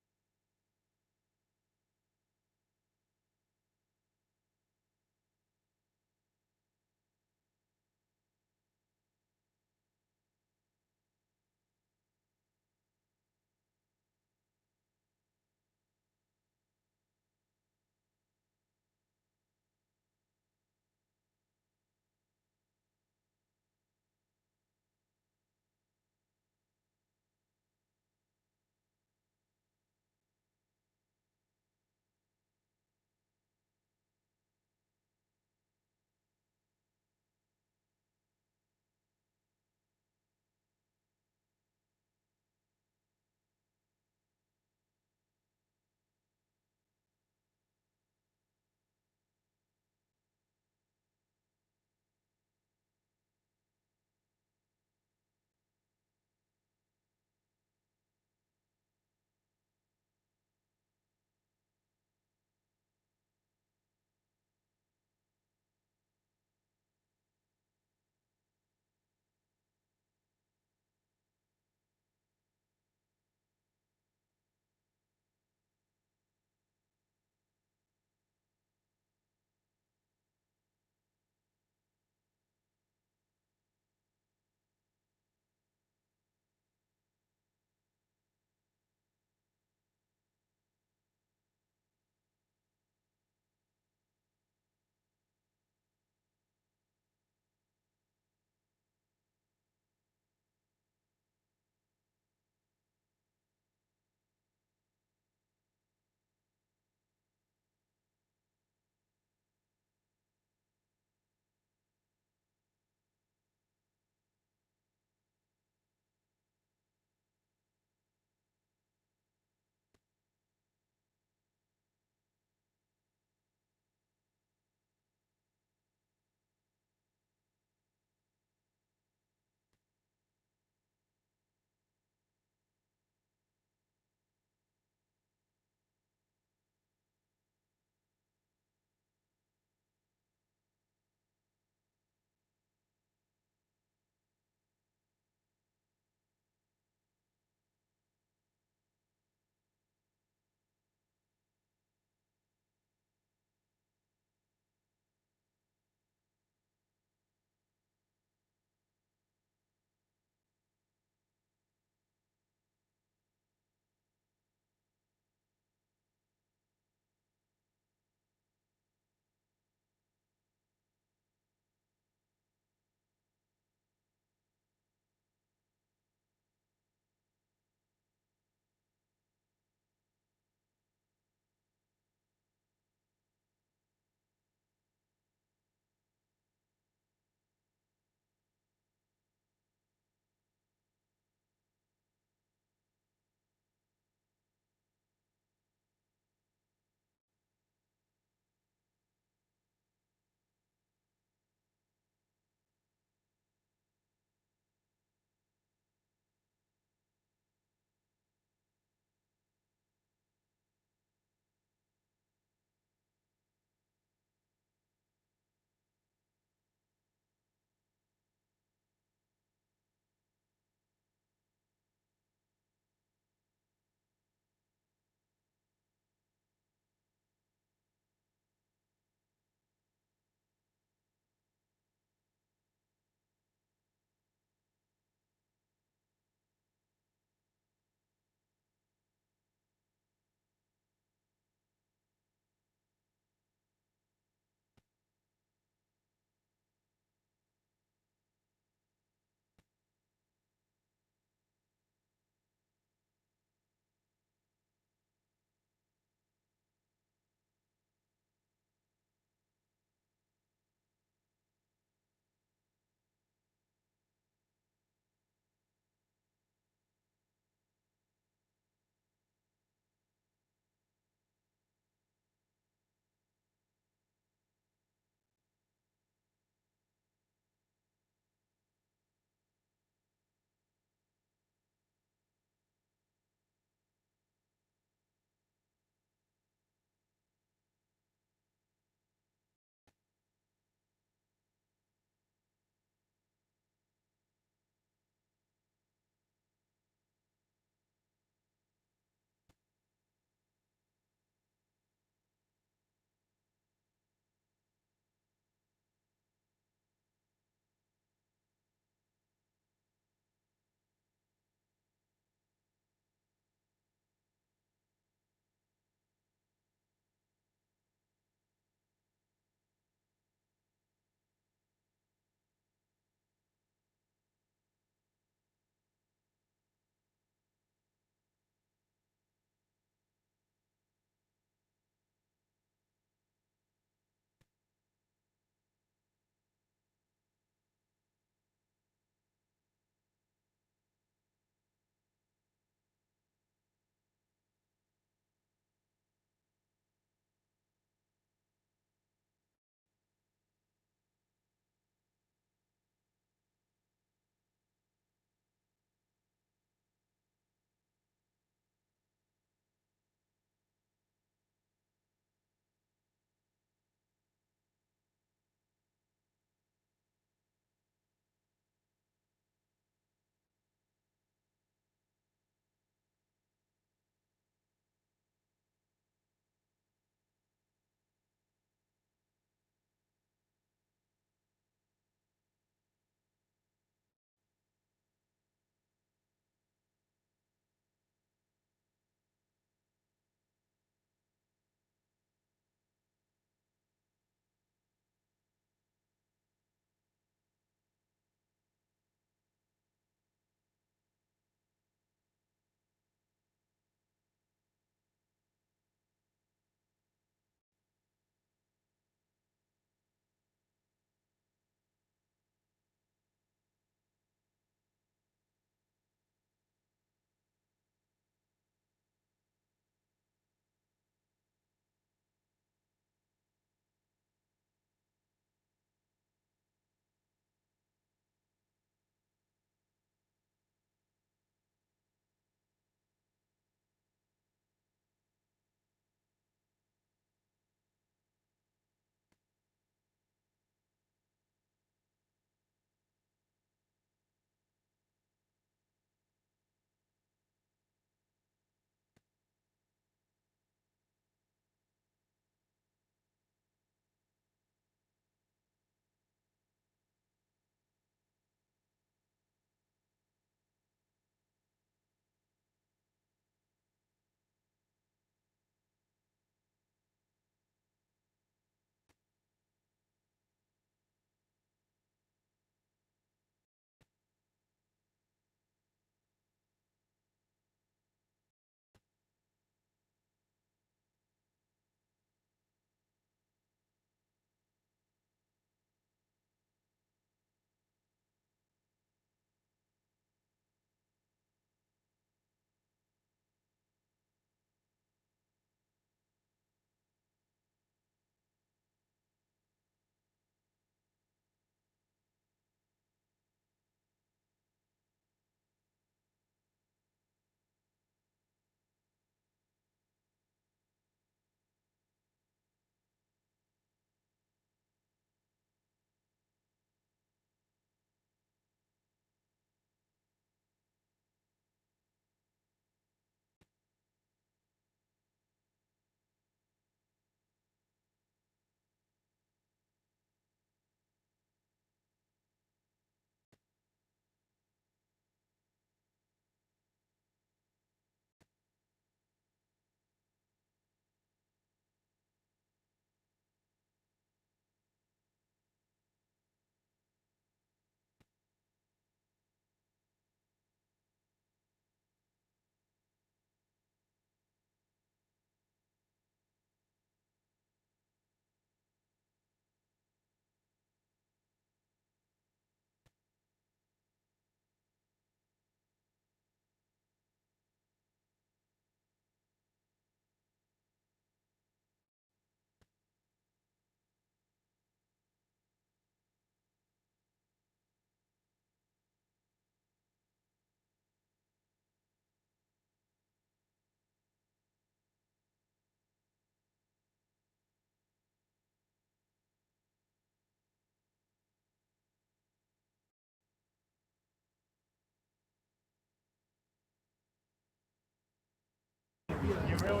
What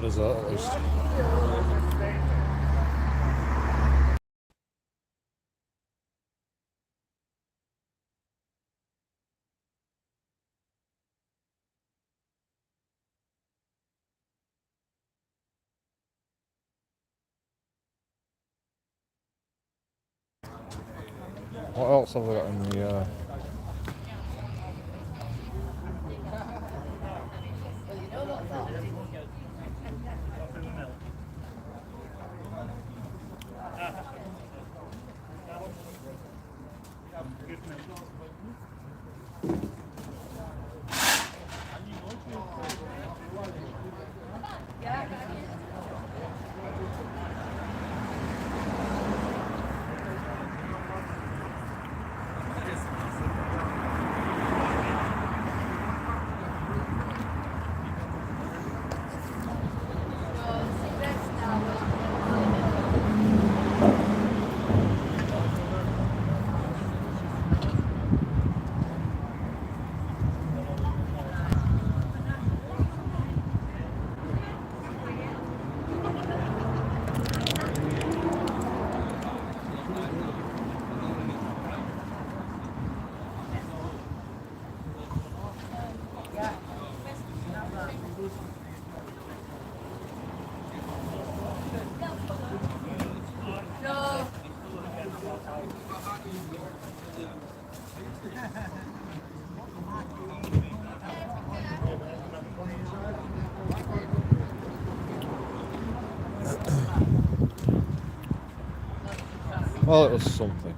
is that at least? What else have they got in the well, it was something.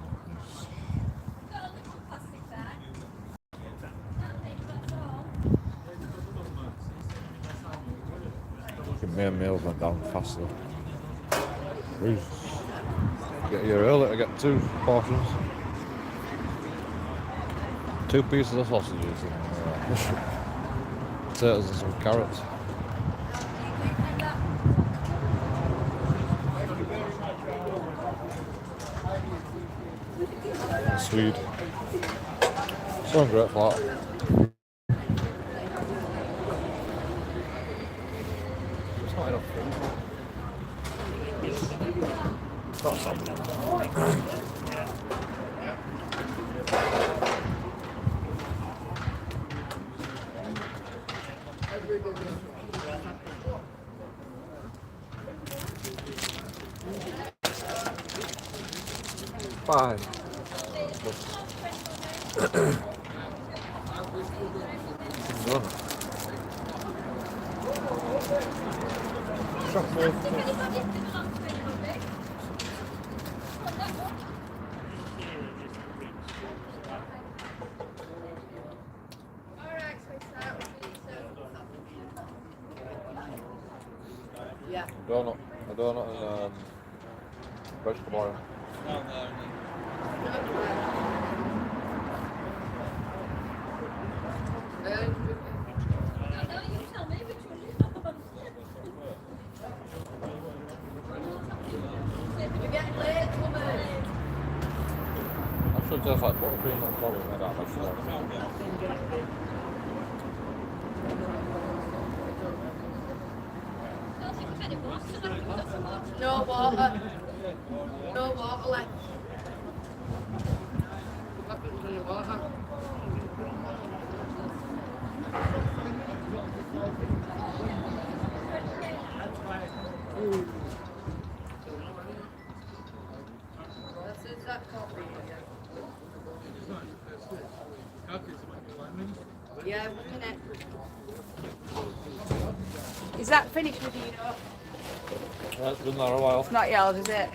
My meals went down faster. Jesus. Get here early to get 2 portions. 2 pieces of sausages and potatoes and some carrots. And Swede. So I'm grateful for that. It's not enough food. It's not something. Fine. Yeah. A donut and vegetable oil. You tell me which one you want. You're getting late, woman. Actually tastes like buttercream and probably made out of vegetable oil. No water. No water left. I've got plenty of water. That's exact copy. Yeah, 1 minute. Is that finished with you? Yeah, it's been there a while. It's not yours, is it?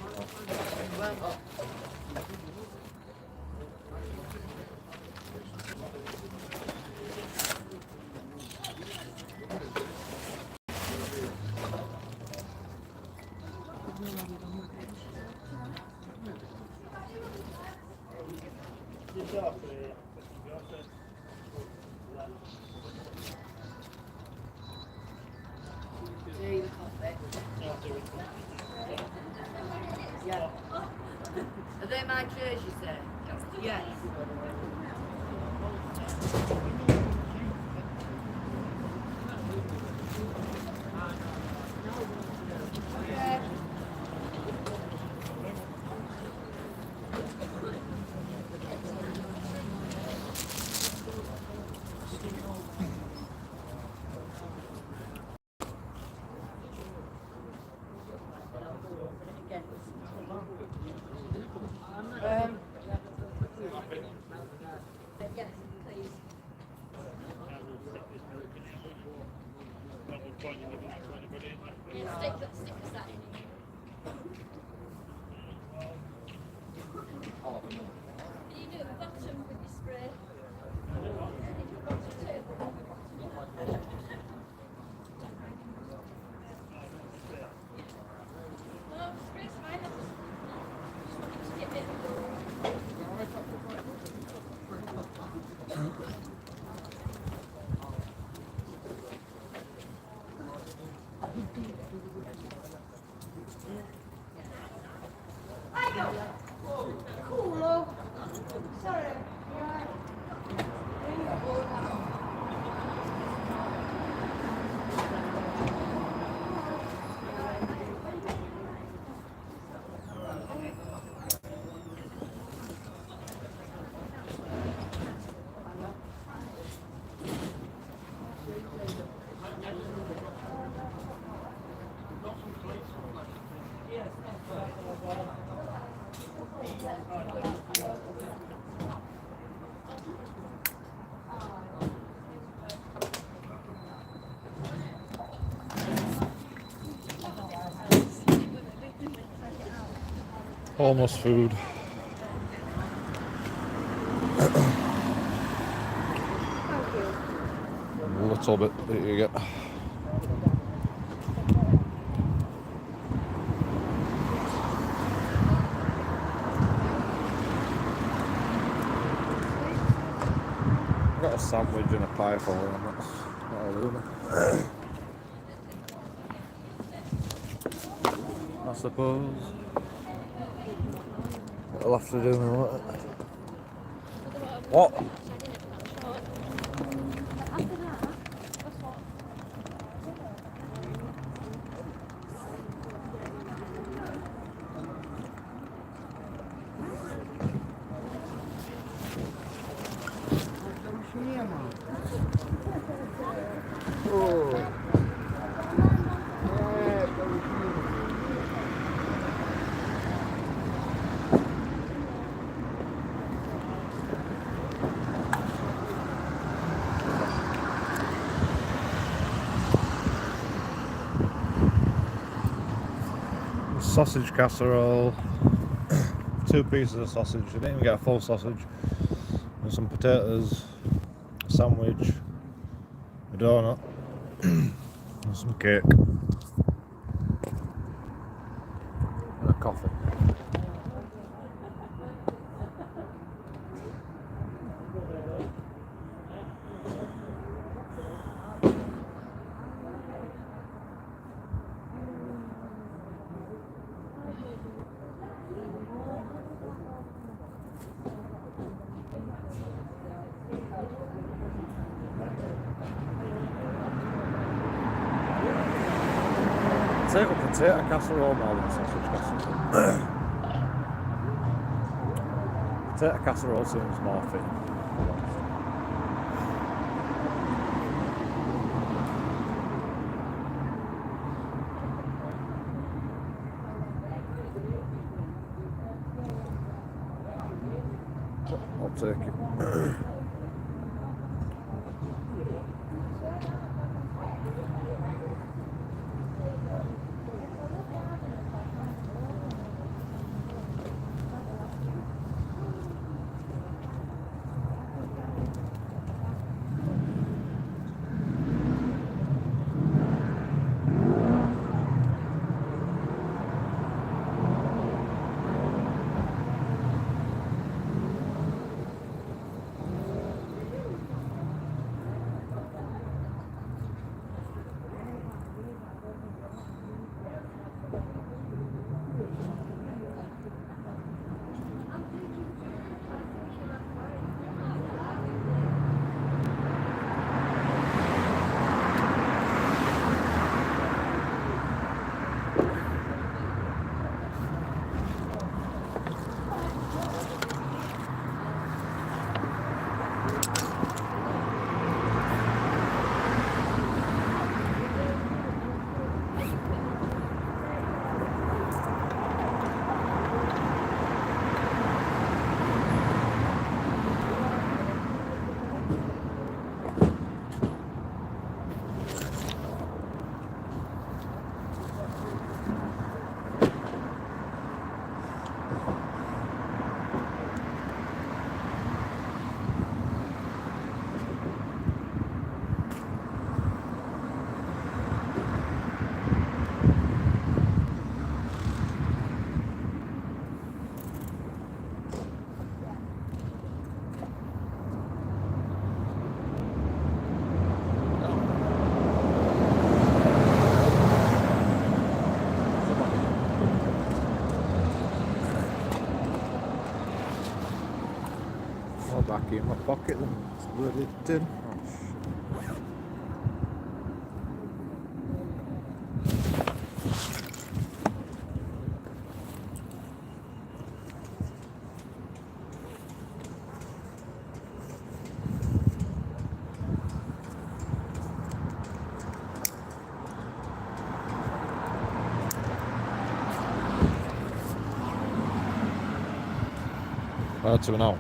Yeah. Are they my chairs, you say? Yes. Yeah, stick that in. You do the bottom with your spray. No, spray's fine. I just want to skip it. Cool. Sorry. Almost food. A little bit that you get. I've got a sandwich and a pie for them, that's all I do. I suppose. I'll have to do what? Sausage casserole, 2 pieces of sausage, I didn't even get a full sausage, and some potatoes, a sandwich, a donut, and some cake, and a coffee. Take a potato casserole more than sausage casserole. Potato casserole seems more fitting. I'll take it. key in my pocket then. It's bloody tin. Where to now?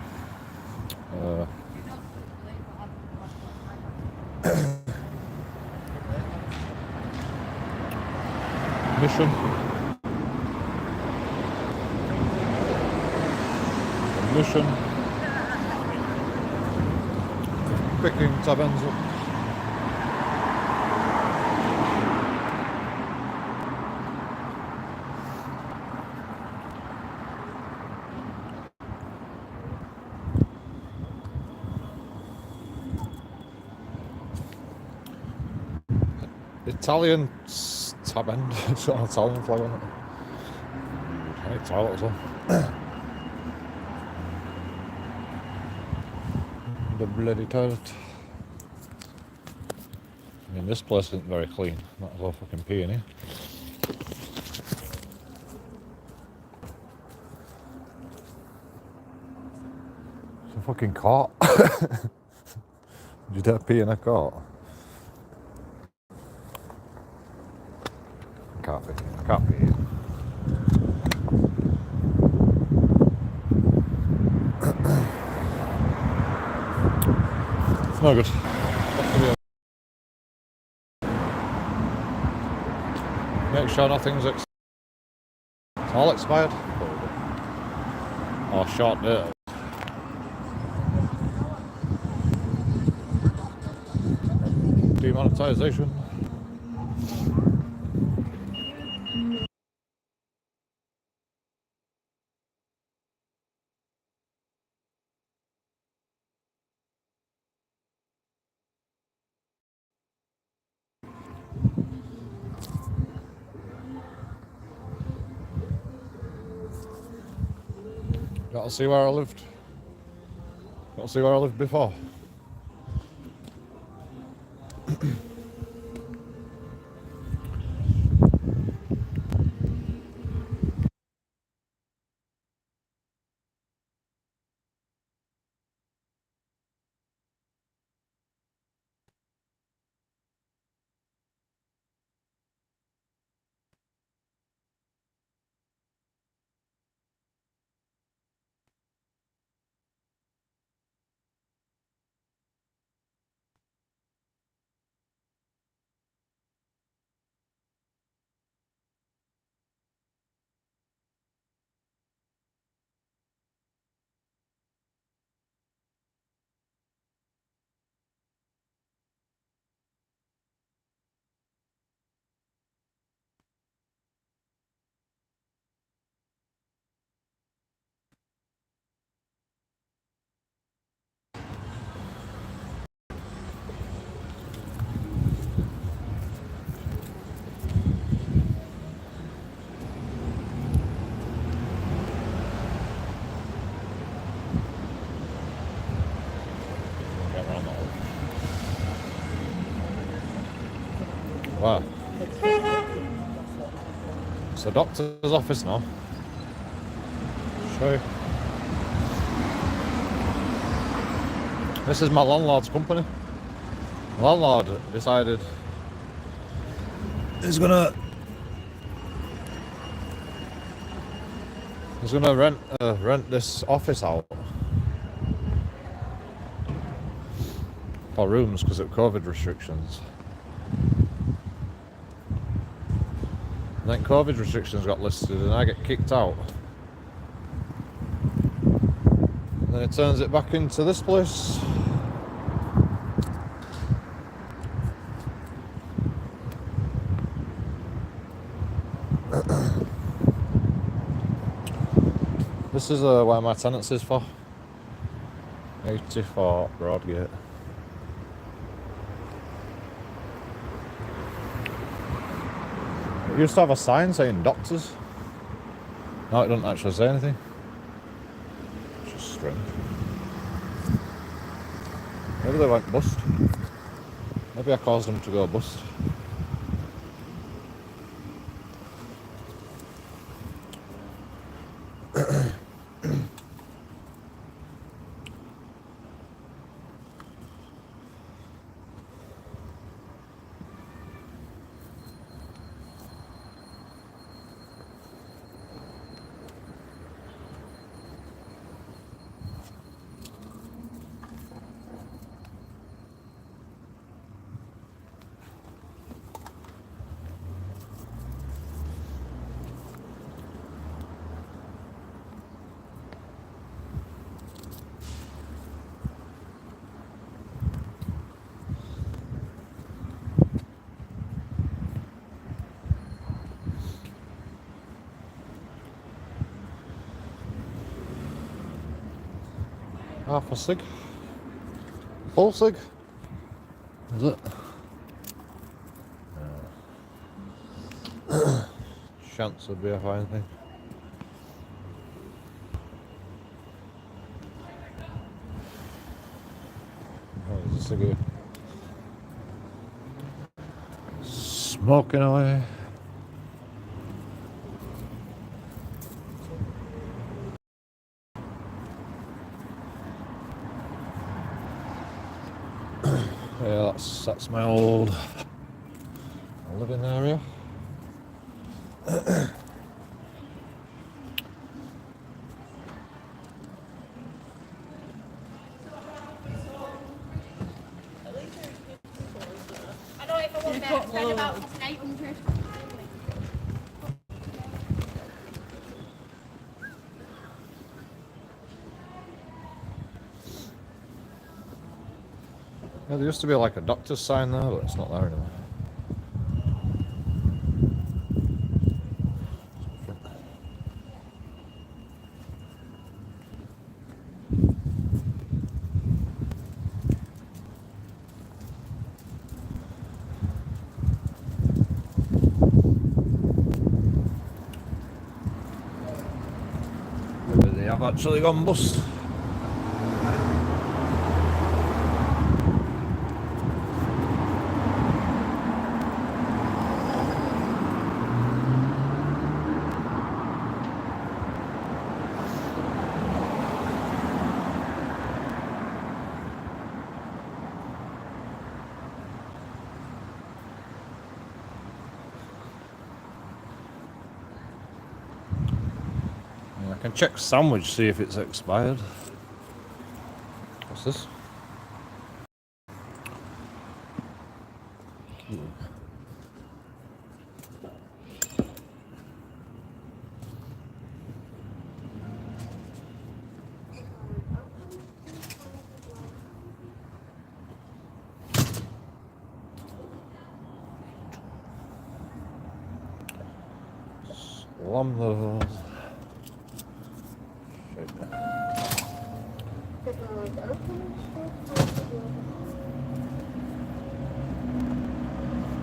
Mission. Mission. Picking taverns up. Italian tab end. It's got an Italian flag on it. Right, toilet as well. The bloody toilet. I mean, this place isn't very clean. Might as well fucking pee in here. It's a fucking cart. Did you dare pee in a cart? Can't be here. It's no good. Make sure nothing's it's all expired. Or short date. Demonetization. Got to see where I lived. Got to see where I lived before. Wow. It's the doctor's office now. Show you. This is my landlord's company. The landlord decided he's gonna rent this office out for rooms because of COVID restrictions. And then COVID restrictions got listed and I get kicked out. And then it turns it back into this place. This is where my tenants is for. 84 Broadgate. It used to have a sign saying doctors. No, it doesn't actually say anything. It's just strange. Maybe they went bust. Maybe I caused them to go bust. Half a cig. Full cig. Is it? Chance would be a fine thing. Oh, there's a cig here. Smoking away. Yeah, that's my old living area. I know if I want there, I'd spend about 800. Yeah, there used to be like a doctor's sign there, but it's not there anymore. Maybe they have actually gone bust. I can check sandwich, see if it's expired. What's this? Slam those.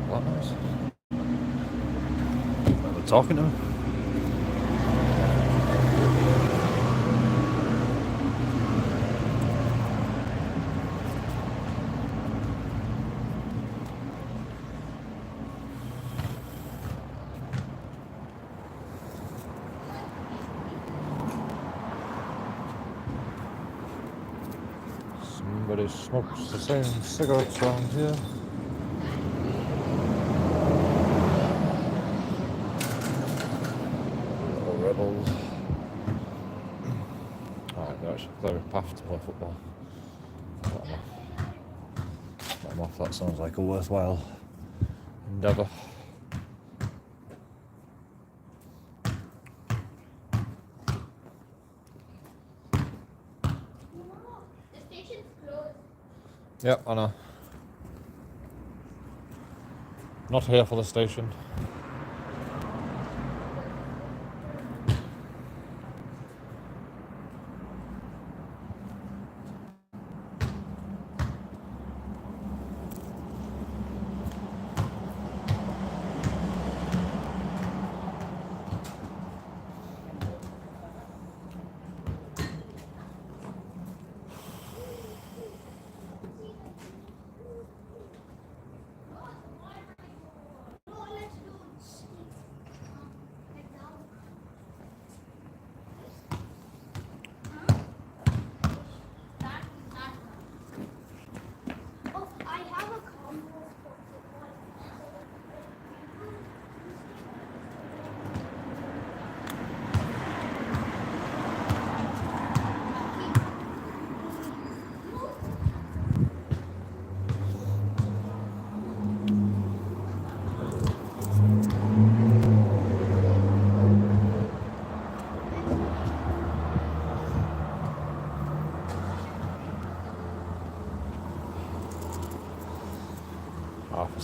What noise? They're talking to me. Somebody smokes the same cigarettes around here. Little rebels. Alright, they're actually clear a path to play football. Let them off, that sounds like a worthwhile endeavour. The station's closed. Yep, I know. Not here for the station.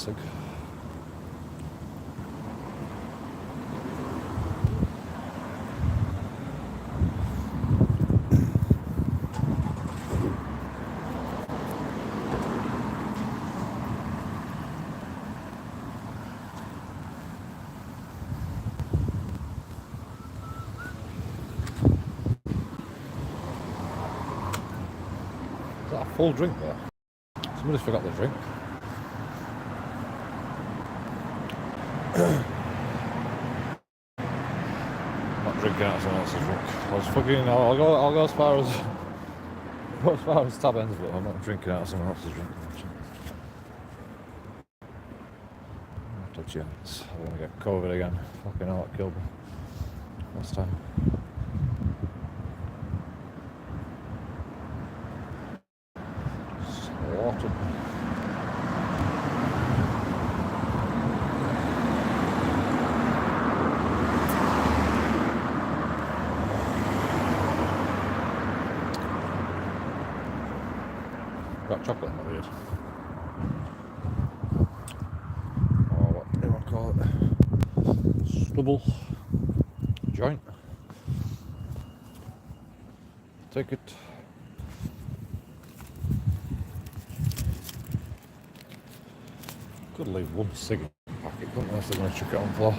cig. Is that a full drink there? Somebody's forgot the drink. Not drinking out of someone else's drink. I'll go as far as tab ends, but I'm not drinking out of someone else's drink. Not a chance. I want to get COVID again. Fucking hell, that killed me last time. Slaughtered. Got chocolate in my beard. Or what do you want to call it? Stubble. Joint. Take it. Could leave one cig in the packet, couldn't I, if they're going to chuck it on the floor.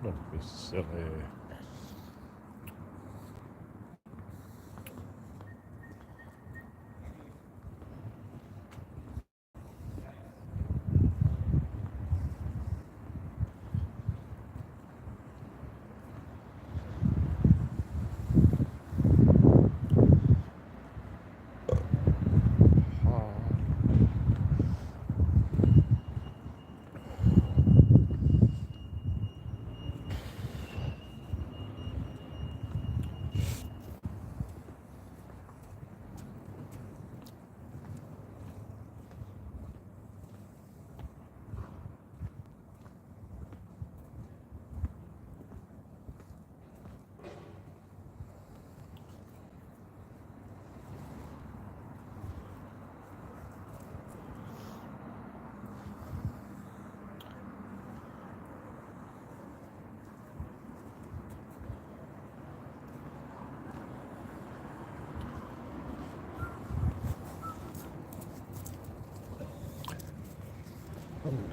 Don't be silly.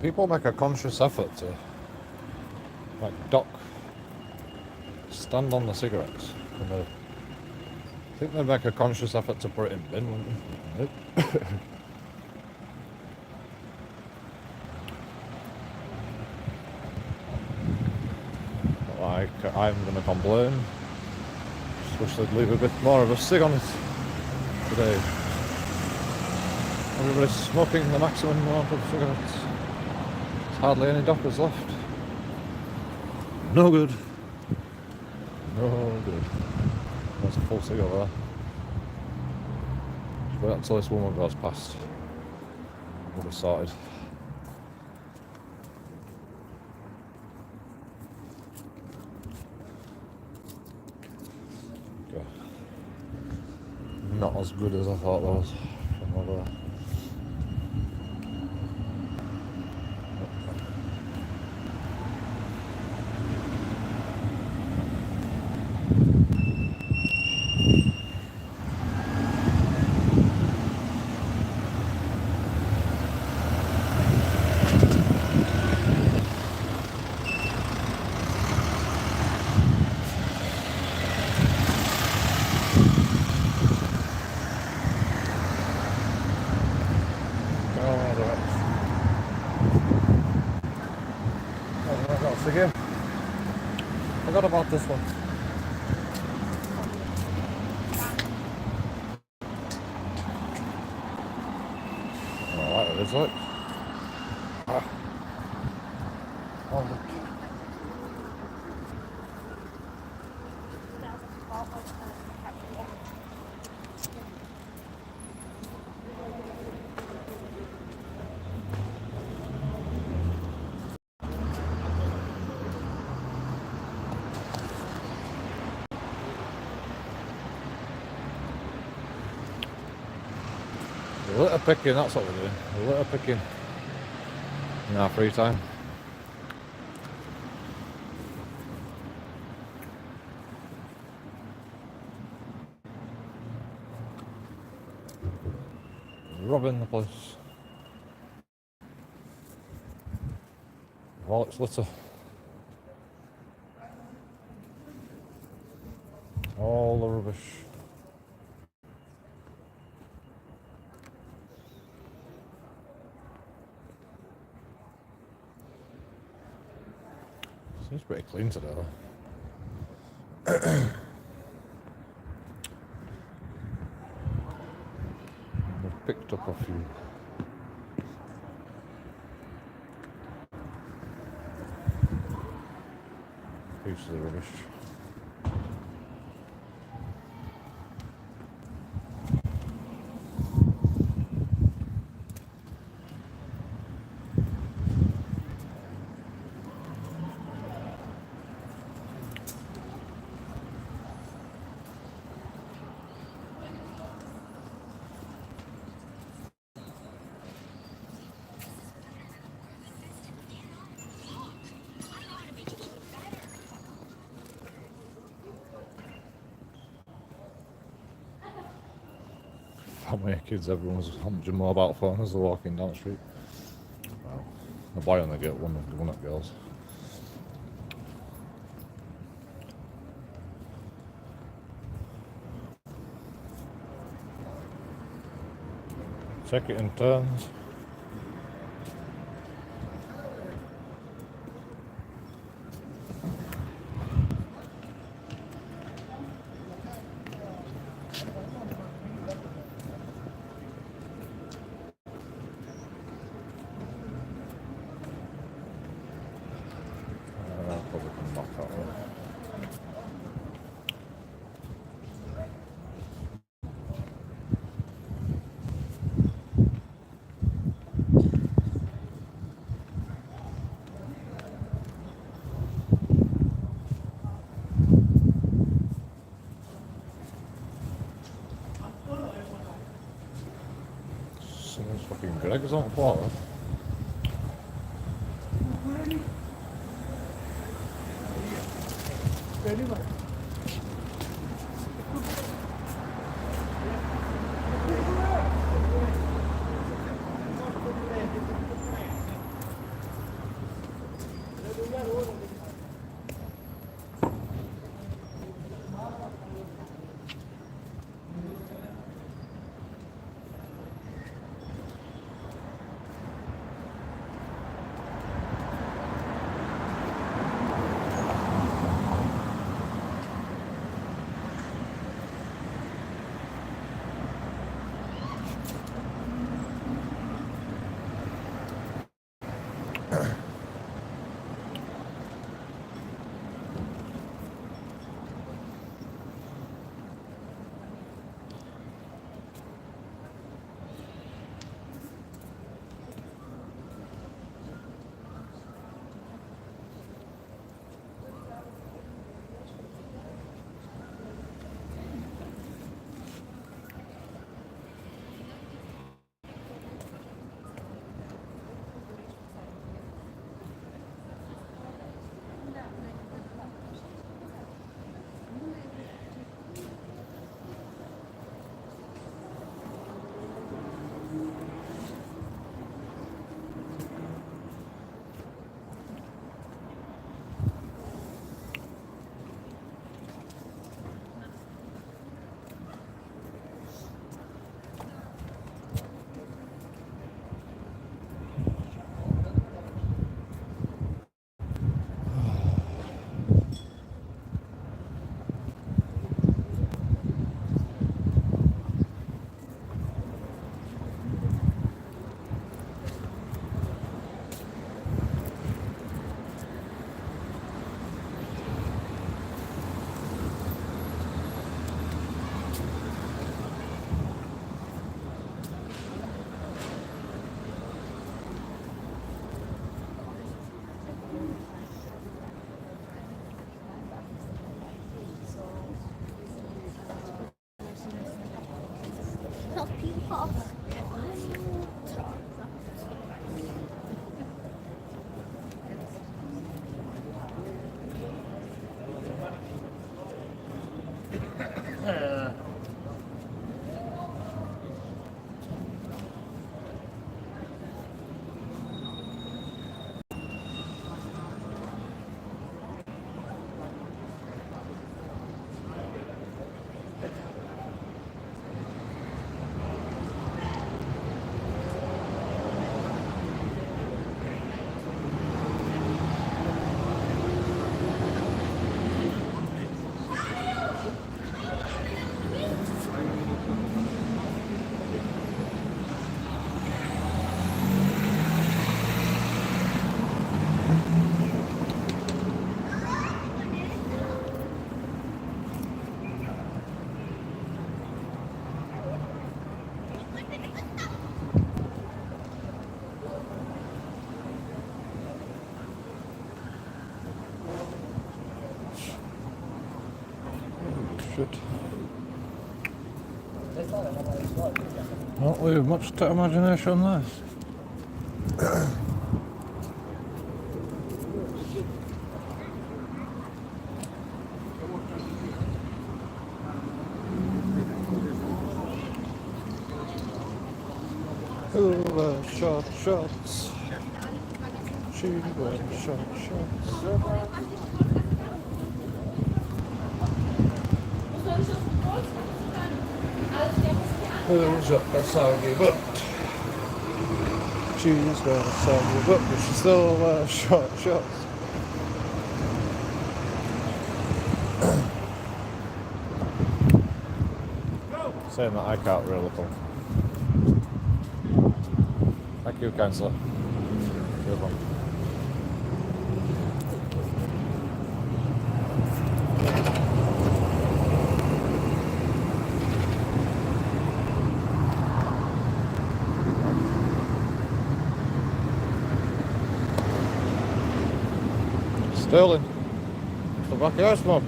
People make a conscious effort to, like, stand on the cigarettes. And I think they make a conscious effort to put it in bin, wouldn't they? Like, I'm going to complain. Just wish they'd leave a bit more of a cig on it today. Everybody's smoking the maximum amount of cigarettes. There's hardly any dockers left. No good. No good. There's a full cig over there. Just wait until this woman goes past. We'll be sorted. Okay. Not as good as I thought that was from over there. Again. Forgot about this one. Alright, it is like. Oh, look. Litter picking, that's what we're doing. Litter picking in our free time. Robbing the place. All its litter. All the rubbish. Seems pretty clean today though. We've picked up a few. Pieces of rubbish. Family of kids, everyone's hunching more about phone as they're walking down the street. Well, the boy only get one at girls. Take it in turns. Probably can knock that one. Someone's fucking Greg's on the floor. Not people. Shit. Don't leave much to imagination, this. Short shots. She wears short shots. Who's up the soggy butt? She's got a soggy butt, but she still wears short shots. Saying that I can't really pull. Thank you, Councillor. Good one. Sterling, the back of your smoke.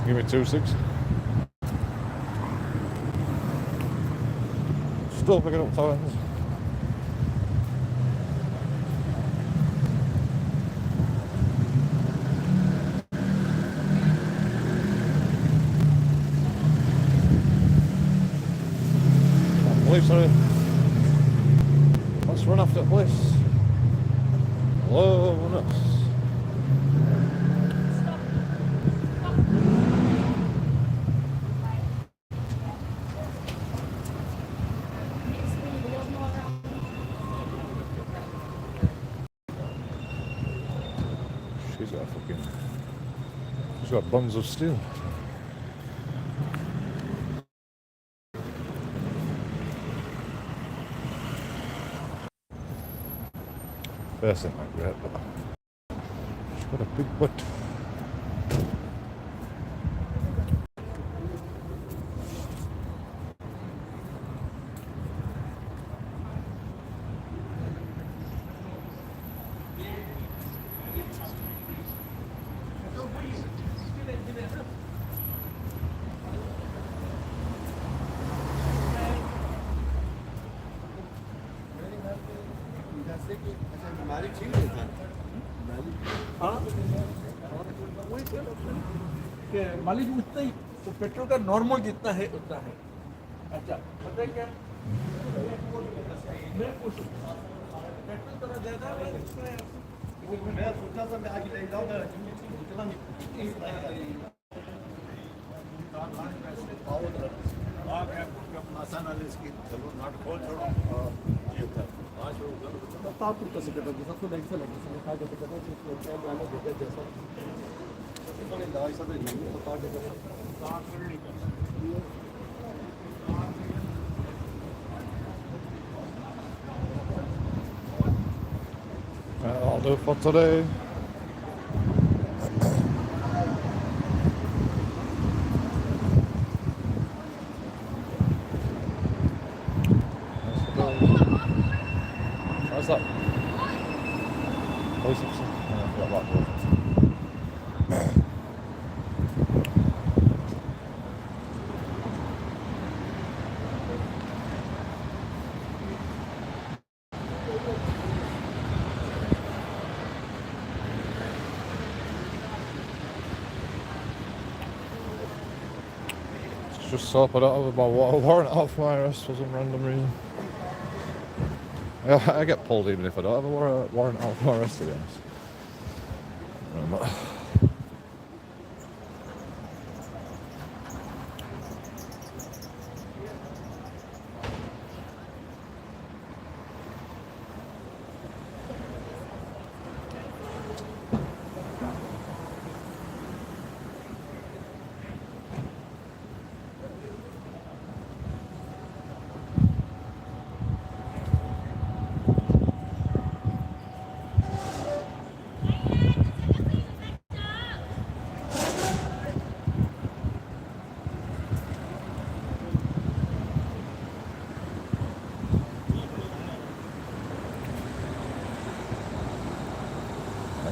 Give me 2-6. Still picking up tires. Police are in. Let's run after the police. Hello, us. She's got buns of steel. Face ain't that great, but she's got a big butt. मालिक उतना ही तो petrol का normal जितना है उतना है। अच्छा पता है क्या मैं कुछ पेट्रोल थोड़ा ज़्यादा है मैं सोचा था मैं आगे ले जाऊँ इतना मसाला इसकी चलो नाट खोल छोड़ो ये था आज ताप कैसे करता है सबको लाइक से लगे सब खा के करता है तो क्या गाने देते जैसा That'll do for today. What's that? Police officer? Oh, I forgot about police officer. Just hope I don't have my warrant out for my arrest for some random reason. Yeah, I get pulled even if I don't have a warrant out for my arrest, to be honest.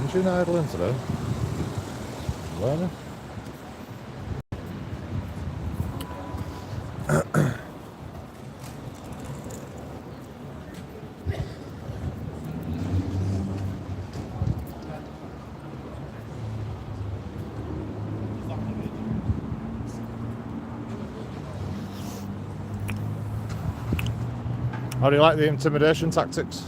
Engine idling today. Learning. How do you like the intimidation tactics?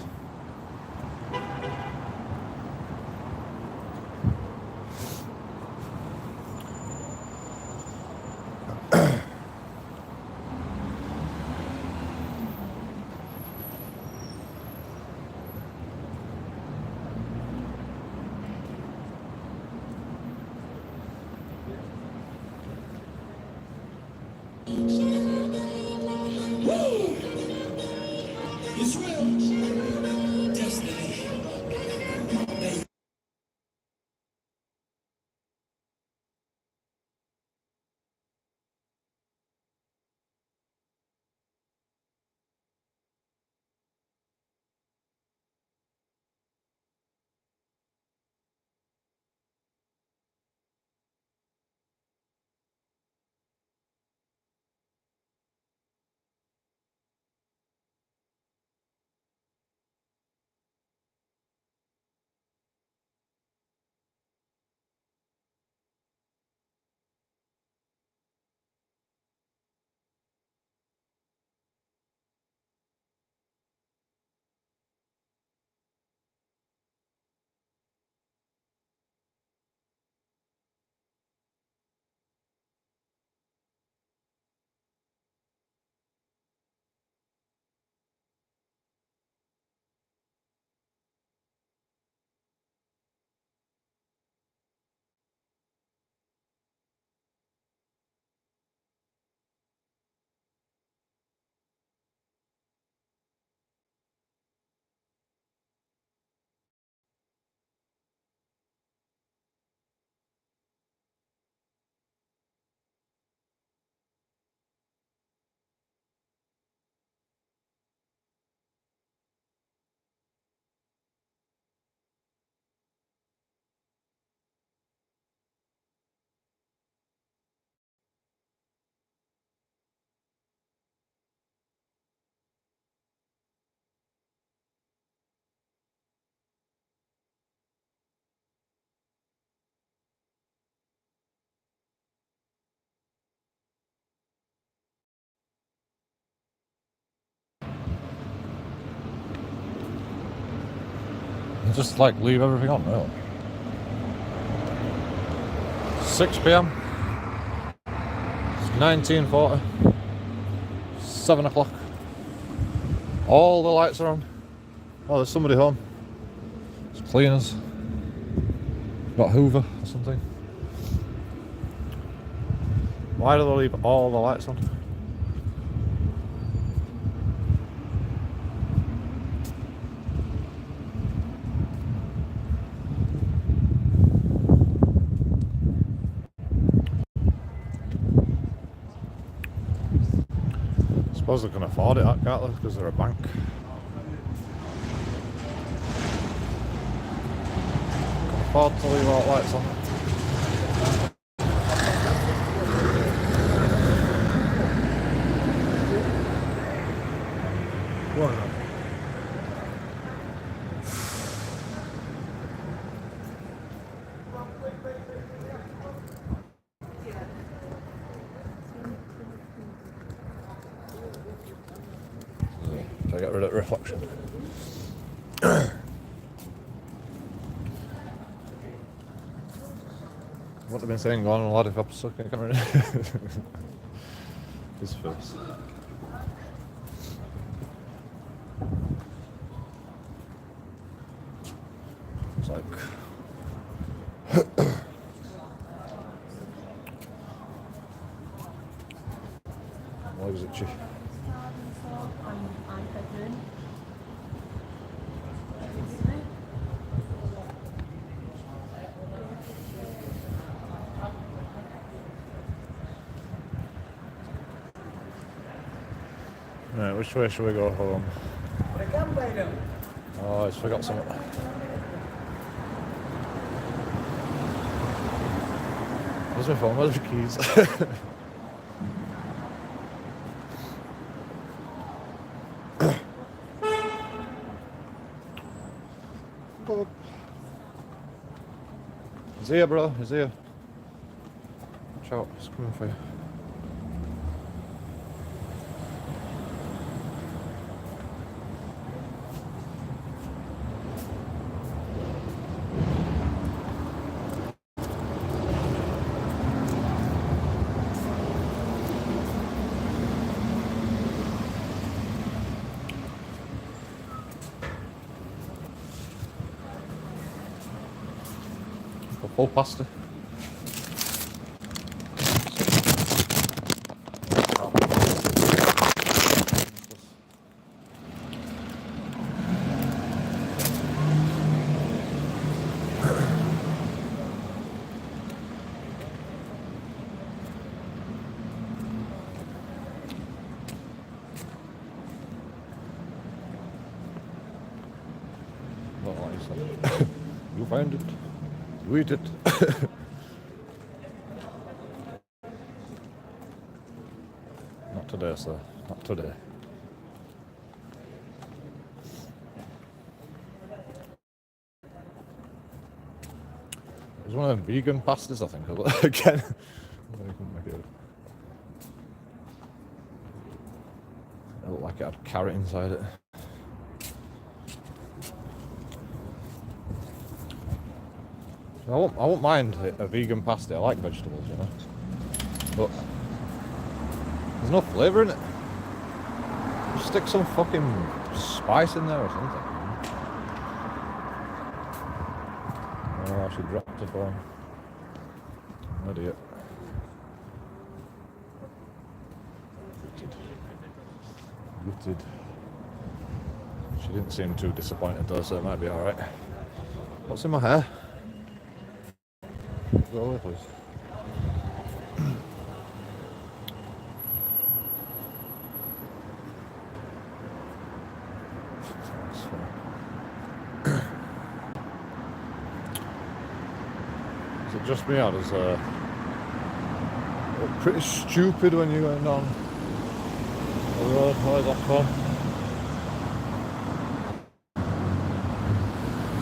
Just like leave everything on, really. 6 p.m. It's 19:40. 7 o'clock. All the lights are on. Oh, there's somebody home. It's cleaners. Got Hoover or something. Why do they leave all the lights on? I suppose they can afford it, can't they? Because they're a bank. Can afford to leave all the lights on. To get rid of reflection. What have been saying, go on lad, if I'm stuck, I can't really. His face. It's like why was it itchy? Right, which way should we go home? Oh, I forgot something. Where's my phone? Where's the keys? Oh. He's here, bro. He's here. Watch out. He's coming for you. Full pasta. You find it. You eat it. Not today, sir. Not today. It was one of them vegan pastas, I think. Again. I couldn't make it up. It looked like it had carrot inside it. I won't mind a vegan pasta. I like vegetables, you know. But there's no flavour in it. Just stick some fucking spice in there or something. Oh, she dropped the phone. Idiot. Gutted. She didn't seem too disappointed though, so it might be alright. What's in my hair? Go away, please. Is it just me or does look pretty stupid when you're going down the road? Where's that from?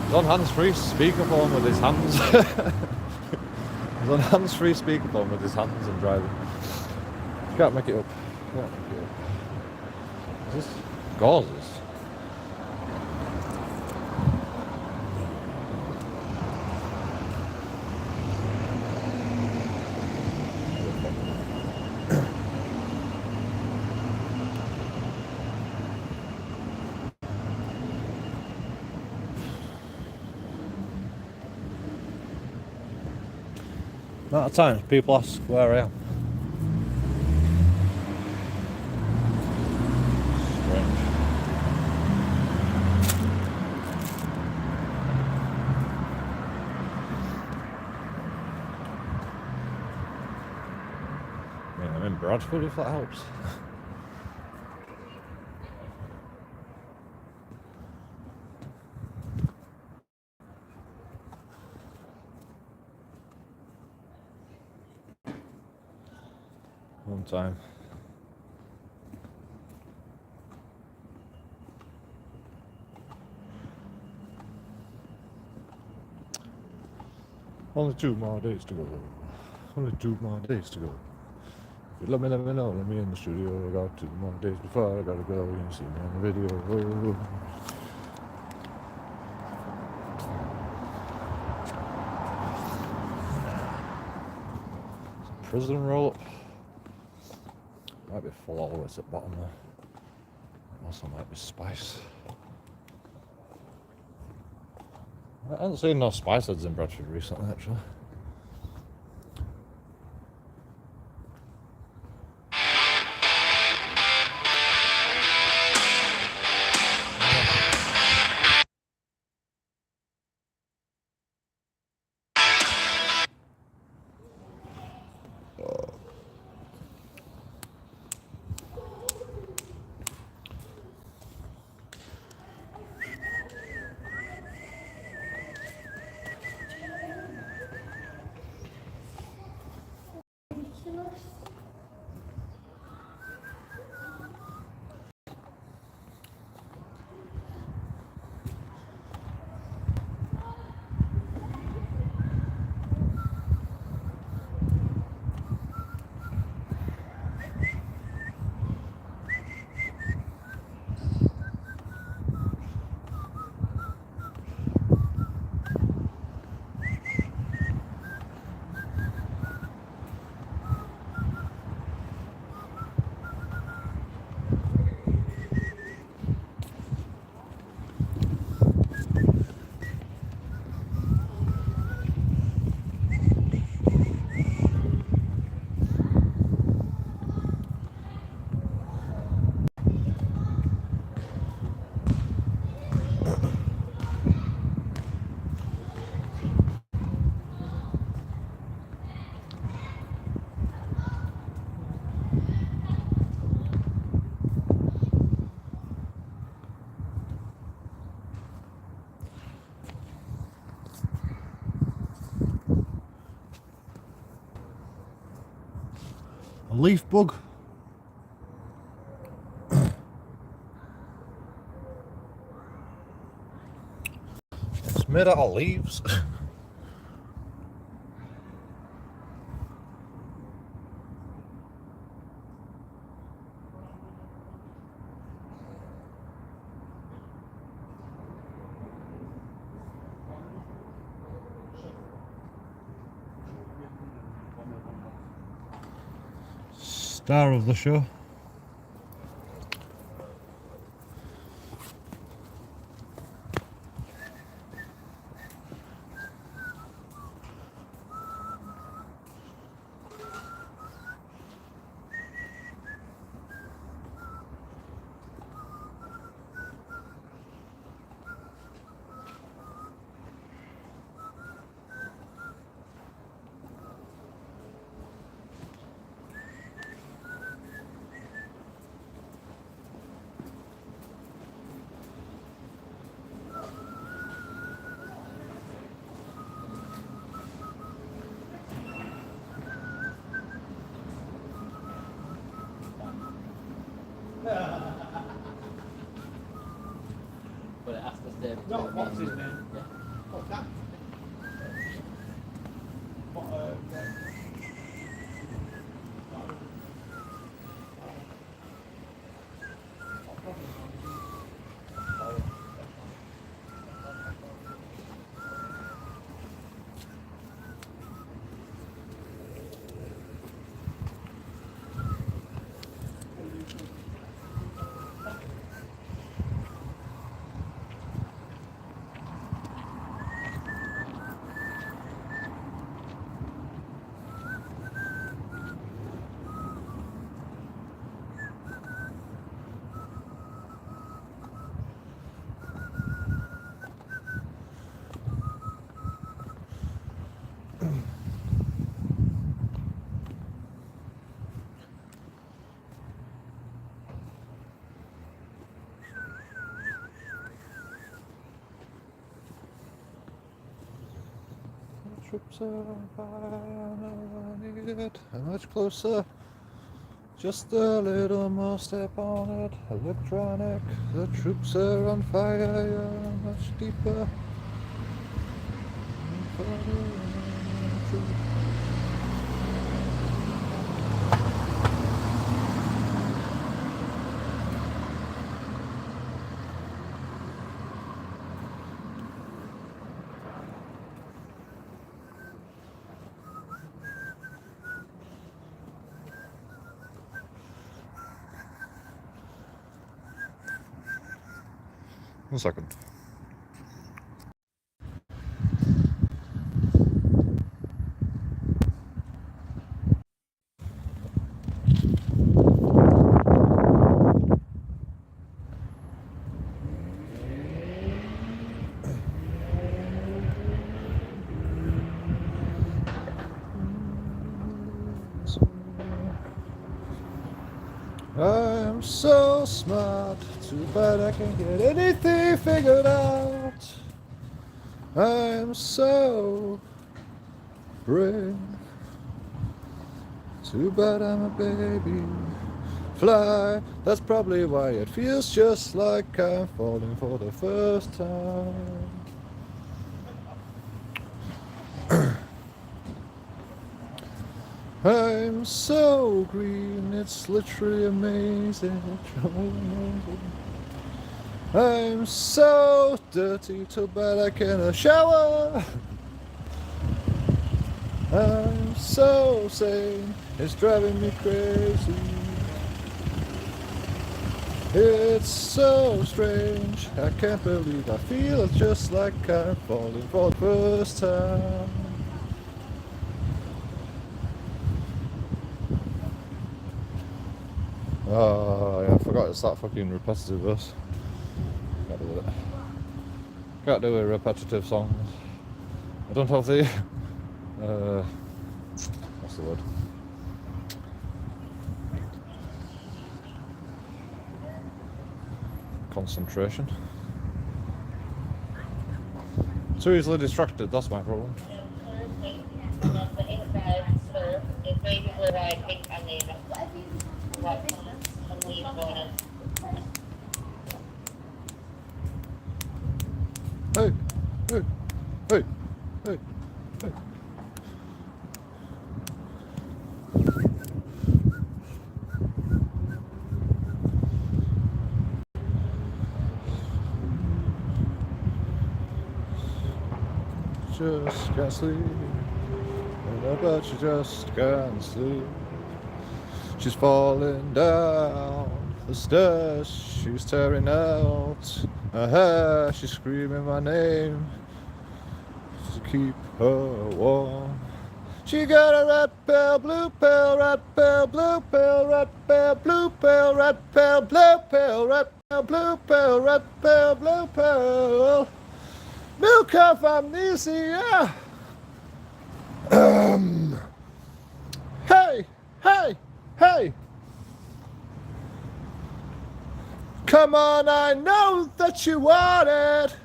He's on hands-free speakerphone with his hands. He's on hands-free speakerphone with his hands and driving. You can't make it up. You can't make it up. Is this gauzes? Not at times people ask where I am. Strange. I mean, I'm in Bradford if that helps. One time. Only 2 more days to go. Only 2 more days to go. If you let me know. Let me in the studio. I got 2 more days before I gotta go. You can see me on the video. Prison roll up. Might be full all the way to the bottom there. Also might be spice. I haven't seen no spice heads in Bradford recently actually. leaf bug. It's made out of leaves. Star of the show. But it has to stay. No, what's his name? Yeah. Oh, that. Troops are on fire, I need it much closer. Just a little more step on it. Electronic, the troops are on fire, yeah, much deeper. One second. I'm so smart, too bad I can't get anything figured out. I'm so brave, too bad I'm a baby. Fly, that's probably why it feels just like I'm falling for the first time. I'm so green, it's literally amazing. I'm so dirty, too bad I can't shower. I'm so sane, it's driving me crazy. It's so strange, I can't believe I feel just like I'm falling for the first time. Oh, yeah, I forgot it's that fucking repetitive verse. Can't do it. Can't do a repetitive song. I don't have the... what's the word? Concentration. Too easily distracted, that's my problem. Hey, hey, hey, hey, hey. Just can't sleep. And I bet she just can't sleep. She's falling down the stairs. She's tearing out her hair. She's screaming my name to keep her warm. She got a red pill, blue pill, red pill, blue pill, red pill, blue pill, red pill, blue pill, red pill, blue pill, red pill, blue pill. Milk of amnesia. Hey, hey, hey. Come on, I know that you want it.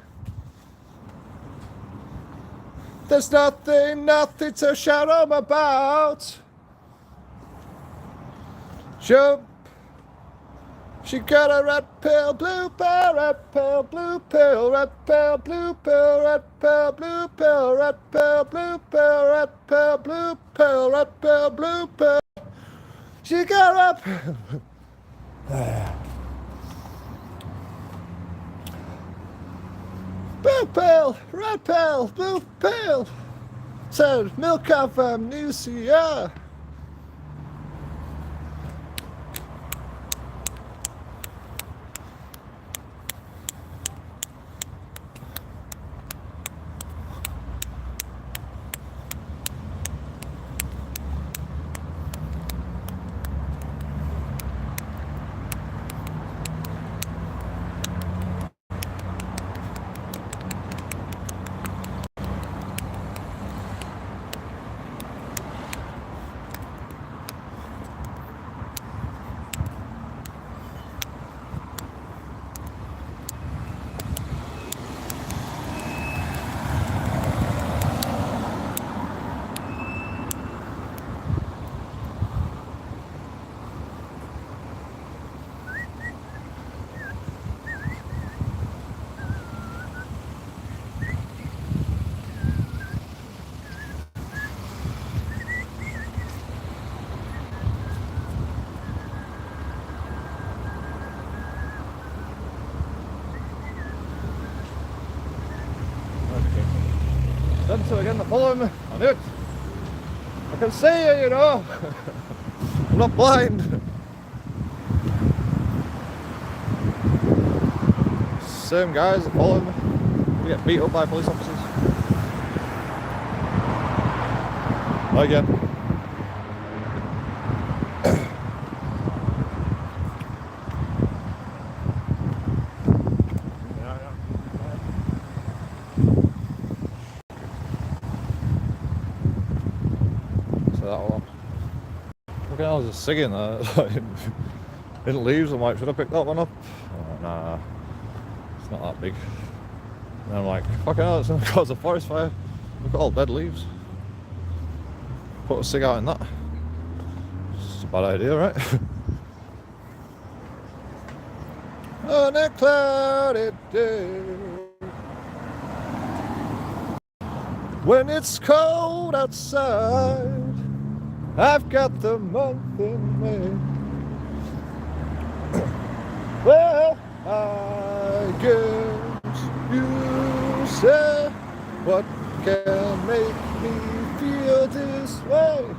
There's nothing to shout home about. Jump. She got a red pill, blue pill, red pill, blue pill, red pill, blue pill, red pill, blue pill, red pill, blue pill, red pill, blue pill, red pill, blue pill. She got a blue pill, red pill, blue pill. Said milk of amnesia. Done so again, they're following me. I knew it. I can see you, you know. I'm not blind. Same guys are following me. We get beat up by police officers. Again. I was just singing that in leaves. I'm like, should I pick that one up? I'm like, nah, it's not that big. And I'm like, fucking hell, it's gonna cause a forest fire. Look at all dead leaves. Put a cig out in that. It's a bad idea, right? On a cloudy day, when it's cold outside, I've got the month in May. Well, I guess you say, what can make me feel this way,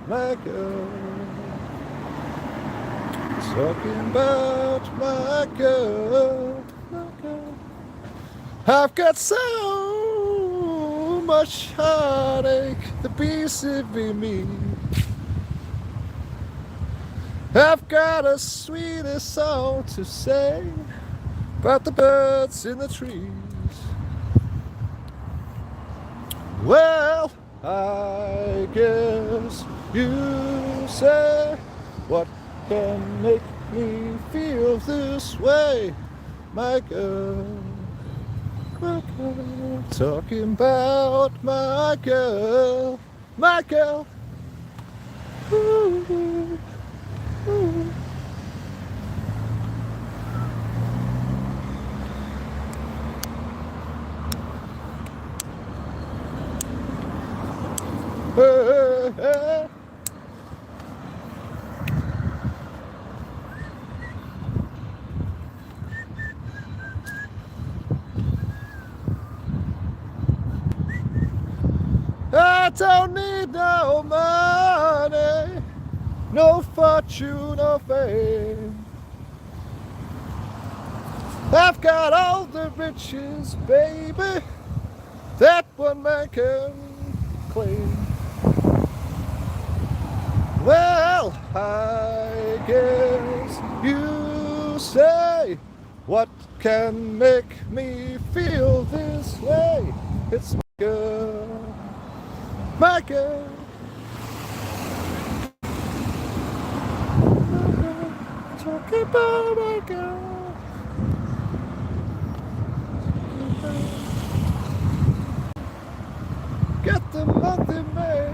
my girl? Talking about my girl, my girl. I've got so much heartache, the beast in me. I've got a sweetest song to sing about the birds in the trees. Well, I guess you say, what can make me feel this way, my girl, my girl. Talking about my girl, my girl. Hey, hey. I don't need no money, no fortune or fame. I've got all the riches, baby, that one man can claim. Well, I guess you say, what can make me feel this way? It's my girl, my girl. Talking about my girl. Get the money made.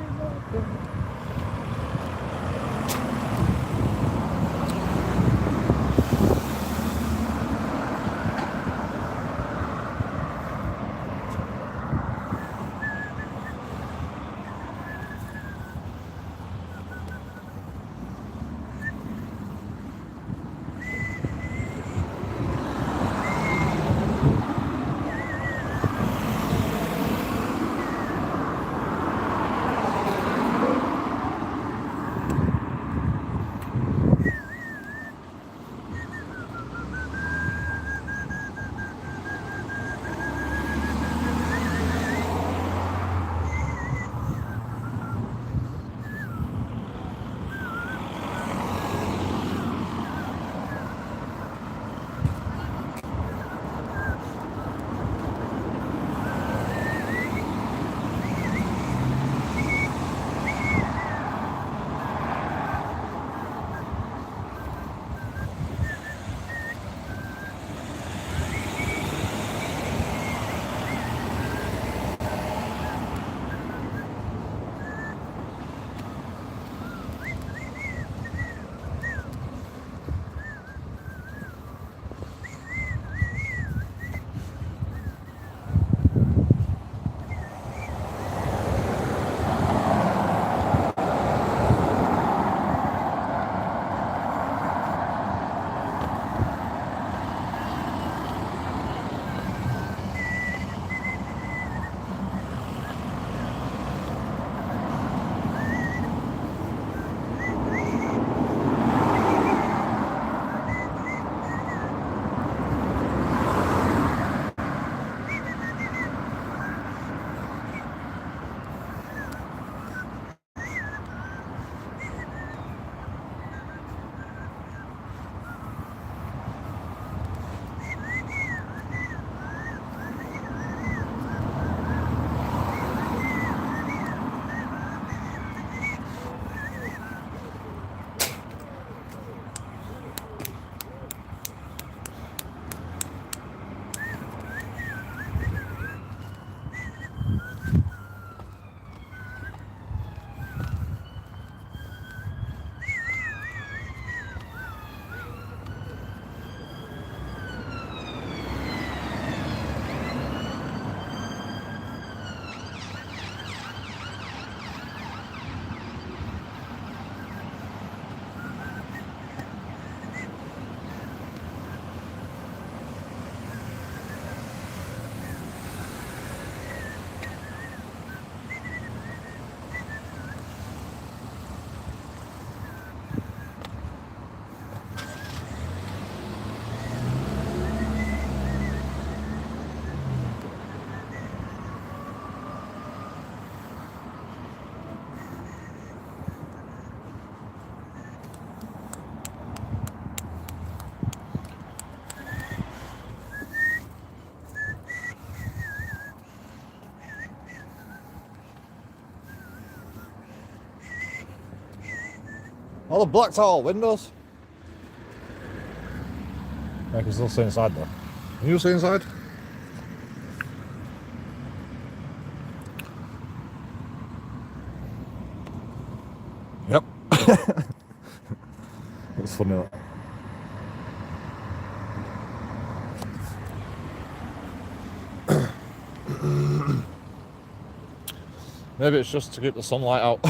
All the blocked all windows. I can still see inside though. Can you see inside? Yep. Maybe it's just to keep the sunlight out.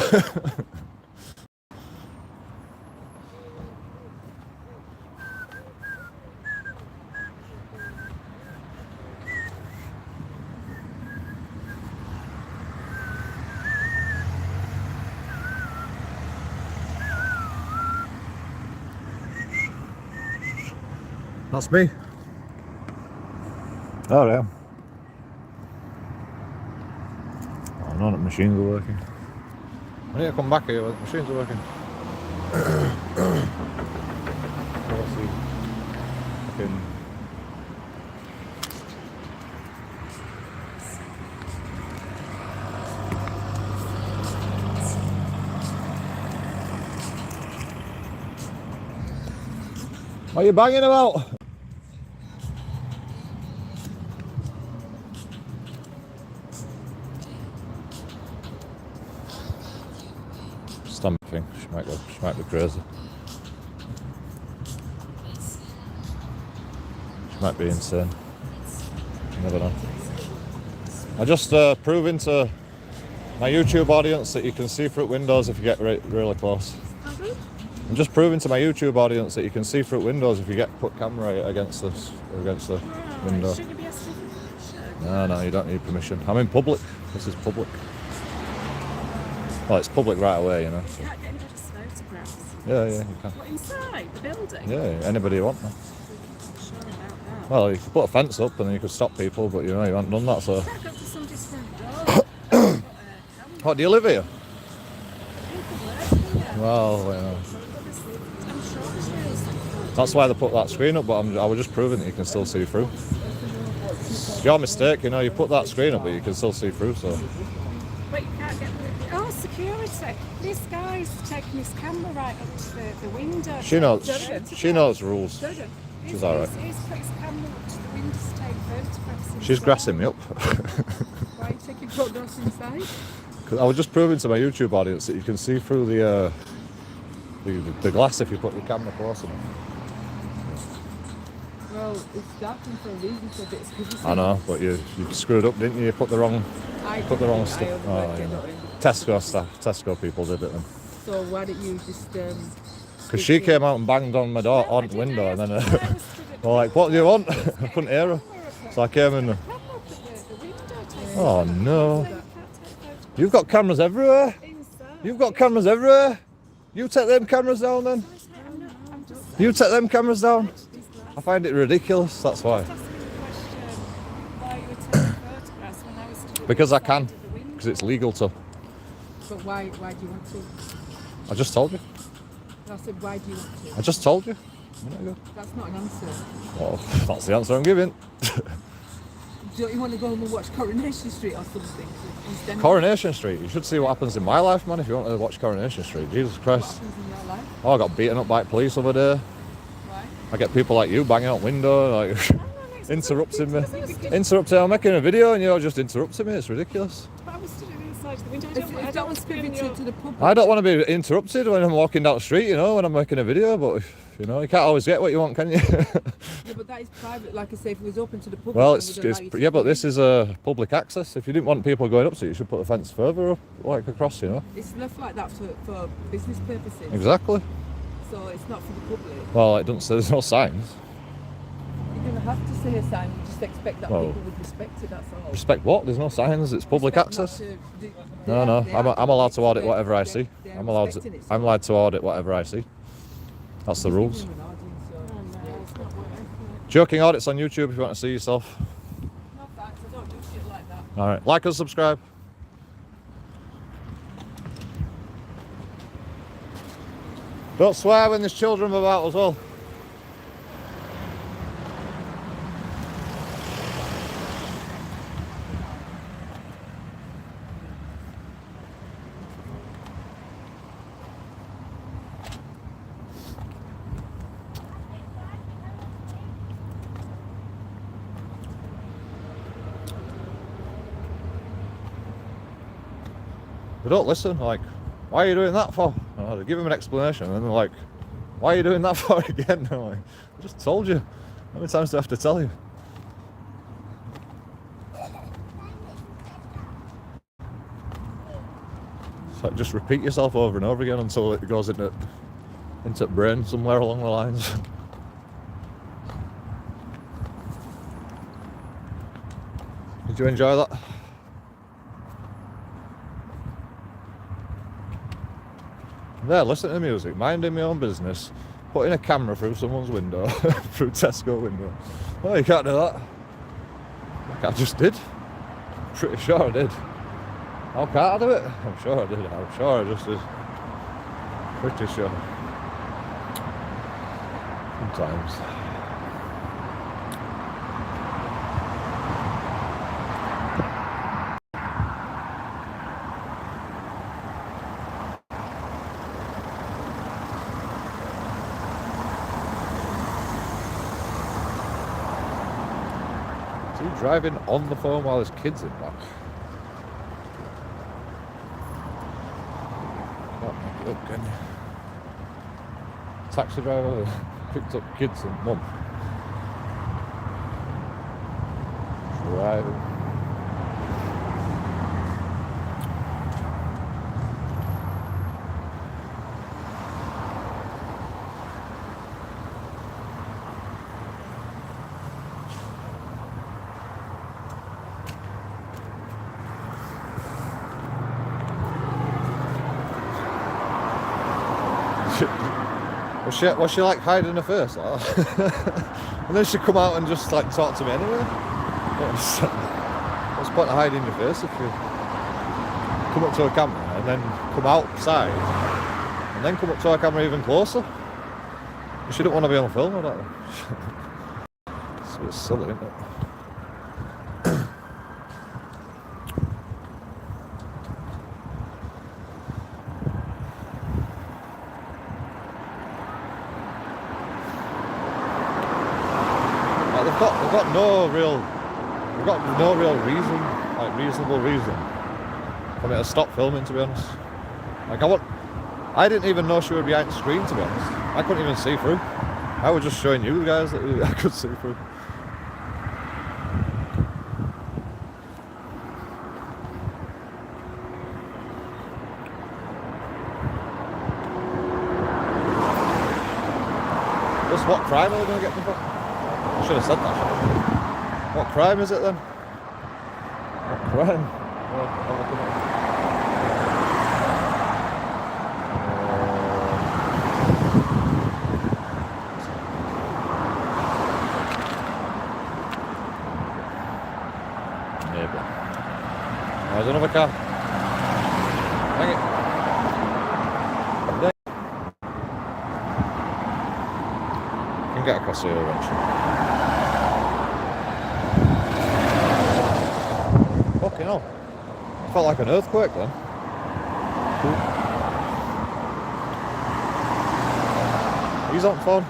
That's me. Oh, yeah. Oh, none of the machines are working. I need to come back here when the machines are working. Let's see. Fucking... What are you banging about? Stamping. She might be crazy. She might be insane. You never know. I just proving to my YouTube audience that you can see through windows if you get really close. I'm just proving to my YouTube audience that you can see through windows if you put camera against the window. Shouldn't you be asking for permission? No, you don't need permission. I'm in public. This is public. Well, it's public right away, you know. So. You can't get anybody's photographs. Yeah, you can. What, inside the building? Yeah, anybody you want. Man. Sure about that. Well, you could put a fence up and then you could stop people, but you know, you haven't done that, so. You can't go to somebody's front door. What, do you live here? Yeah. Well, you know. I'm sure there's rules. That's why they put that screen up, but I was just proving that you can still see through. It's your mistake, you know, you put that screen up, but you can still see through, so. But you can't get... Oh, security. This guy's taking his camera right up to the window. She knows rules. She's alright. He's put his camera up to the window to take photographs. She's grassing me up. Why are you taking photographs inside? Because I was just proving to my YouTube audience that you can see through the glass if you put your camera close enough. Well, it's darkened for a reason, so it's I know, but you screwed up, didn't you? You put the wrong stuff. Oh, you know. Tesco people did it then. So why don't you just... Because she came out and banged on my door, on the window, and then well, like, what do you want? I couldn't hear her. So I came in. Oh no. You've got cameras everywhere. You've got cameras everywhere. You take them cameras down then. You take them cameras down. I find it ridiculous, that's why. Because I can. Because it's legal to. But why do you want to? I just told you. I said, why do you want to? I just told you a minute ago. That's not an answer. Well, that's the answer I'm giving. Don't you want to go home and watch Coronation Street or something? Instead Coronation Street? You should see what happens in my life, man, if you want to watch Coronation Street. Jesus Christ. What happens in your life? Oh, I got beaten up by police over there. Why? I get people like you banging out window, like interrupting me. Interrupting, I'm making a video and you're just interrupting me, it's ridiculous. But I was stood inside the window. I don't want to be to the public. I don't want to be interrupted when I'm walking down the street, you know, when I'm making a video, but you know, you can't always get what you want, can you? Yeah, but that is private. Like I say, if it was open to the public... Well, yeah, but this is a public access. If you didn't want people going up to it, you should put the fence further up, like across, you know. It's left like that for business purposes. Exactly. So it's not for the public. Well, it doesn't say there's no signs. You're going to have to say a sign. You just expect that Well, people would respect it, that's all. Respect what? There's no signs. It's public Respect not access. to- I'm allowed to audit whatever I see. They are I'm allowed to audit whatever I see. That's the rules. JoeKingAudits on YouTube if you want to see yourself. No thanks, I don't do shit like that. Alright, like and subscribe. Don't swear when there's children about as well. They don't listen, like, why are you doing that for? They give them an explanation and they're like, why are you doing that for again? I'm like, I just told you. How many times do I have to tell you? like just repeat yourself over and over again until it goes into brain somewhere along the lines. Did you enjoy that? There, listening to music, minding my own business, putting a camera through someone's window, through Tesco window. Oh, you can't do that. I just did. Pretty sure I did. How can't I do it? I'm sure I did. I'm sure I just did. Pretty sure. Sometimes. Is he driving on the phone while his kid's in back? Can't make it up, can you? Taxi driver picked up kids and mum. Driving. Was she like hiding her face like that? And then she'd come out and just like talk to me anyway. What's the point of hiding your face if you come up to a camera and then come outside and then come up to our camera even closer? She didn't want to be on film or that. It's a bit silly, isn't it? They've got no real reason, like reasonable reason for me to stop filming, to be honest. Like I didn't even know she was behind the screen, to be honest. I couldn't even see through. I was just showing you guys that I could see through. Just what crime are they going to get me for? I should have said that, shouldn't I? What crime is it then? What crime? Neighbour. There's another car. Hang it. Can get across here eventually. Fucking hell. Felt like an earthquake then. Cool. He's on phone.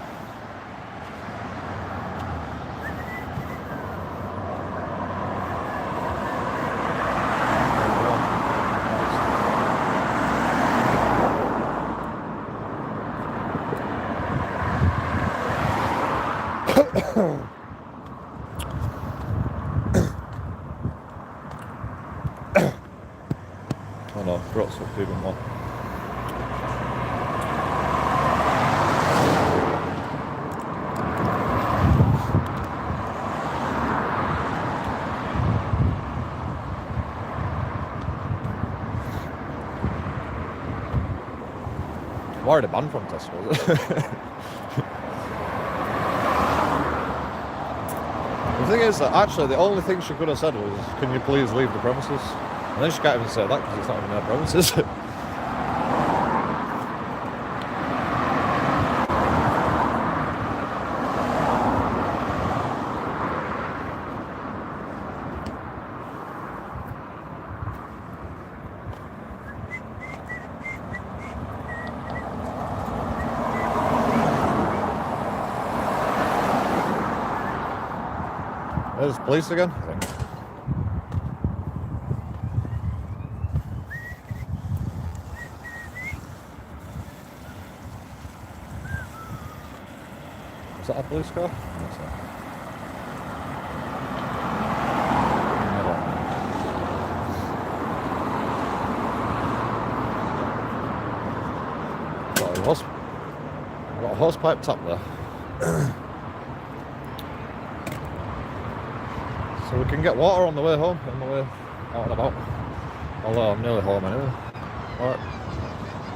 Oh no, brought something even more. I'm already banned from Tesco. The thing is that actually the only thing she could have said was, can you please leave the premises? And then she can't even say that because it's not even their premises. There's police again, I think. Is that a police car? What's that? a hose pipe tap there. So we can get water on the way home, on the way out and about. Although I'm nearly home anyway. Alright.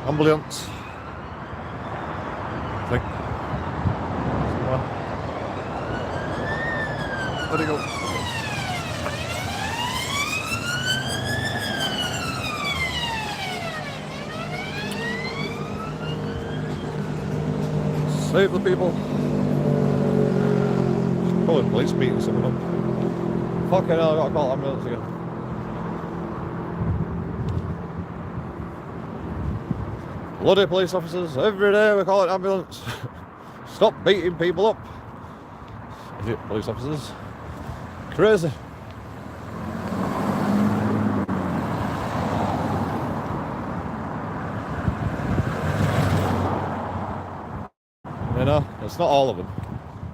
Ambulance. I think. Somewhere. Where'd it go? Save the people. Probably police beating someone up. Fucking hell, I gotta call ambulance again. Bloody police officers, every day we call it ambulance. Stop beating people up. Idiot police officers. Crazy. You know, it's not all of them.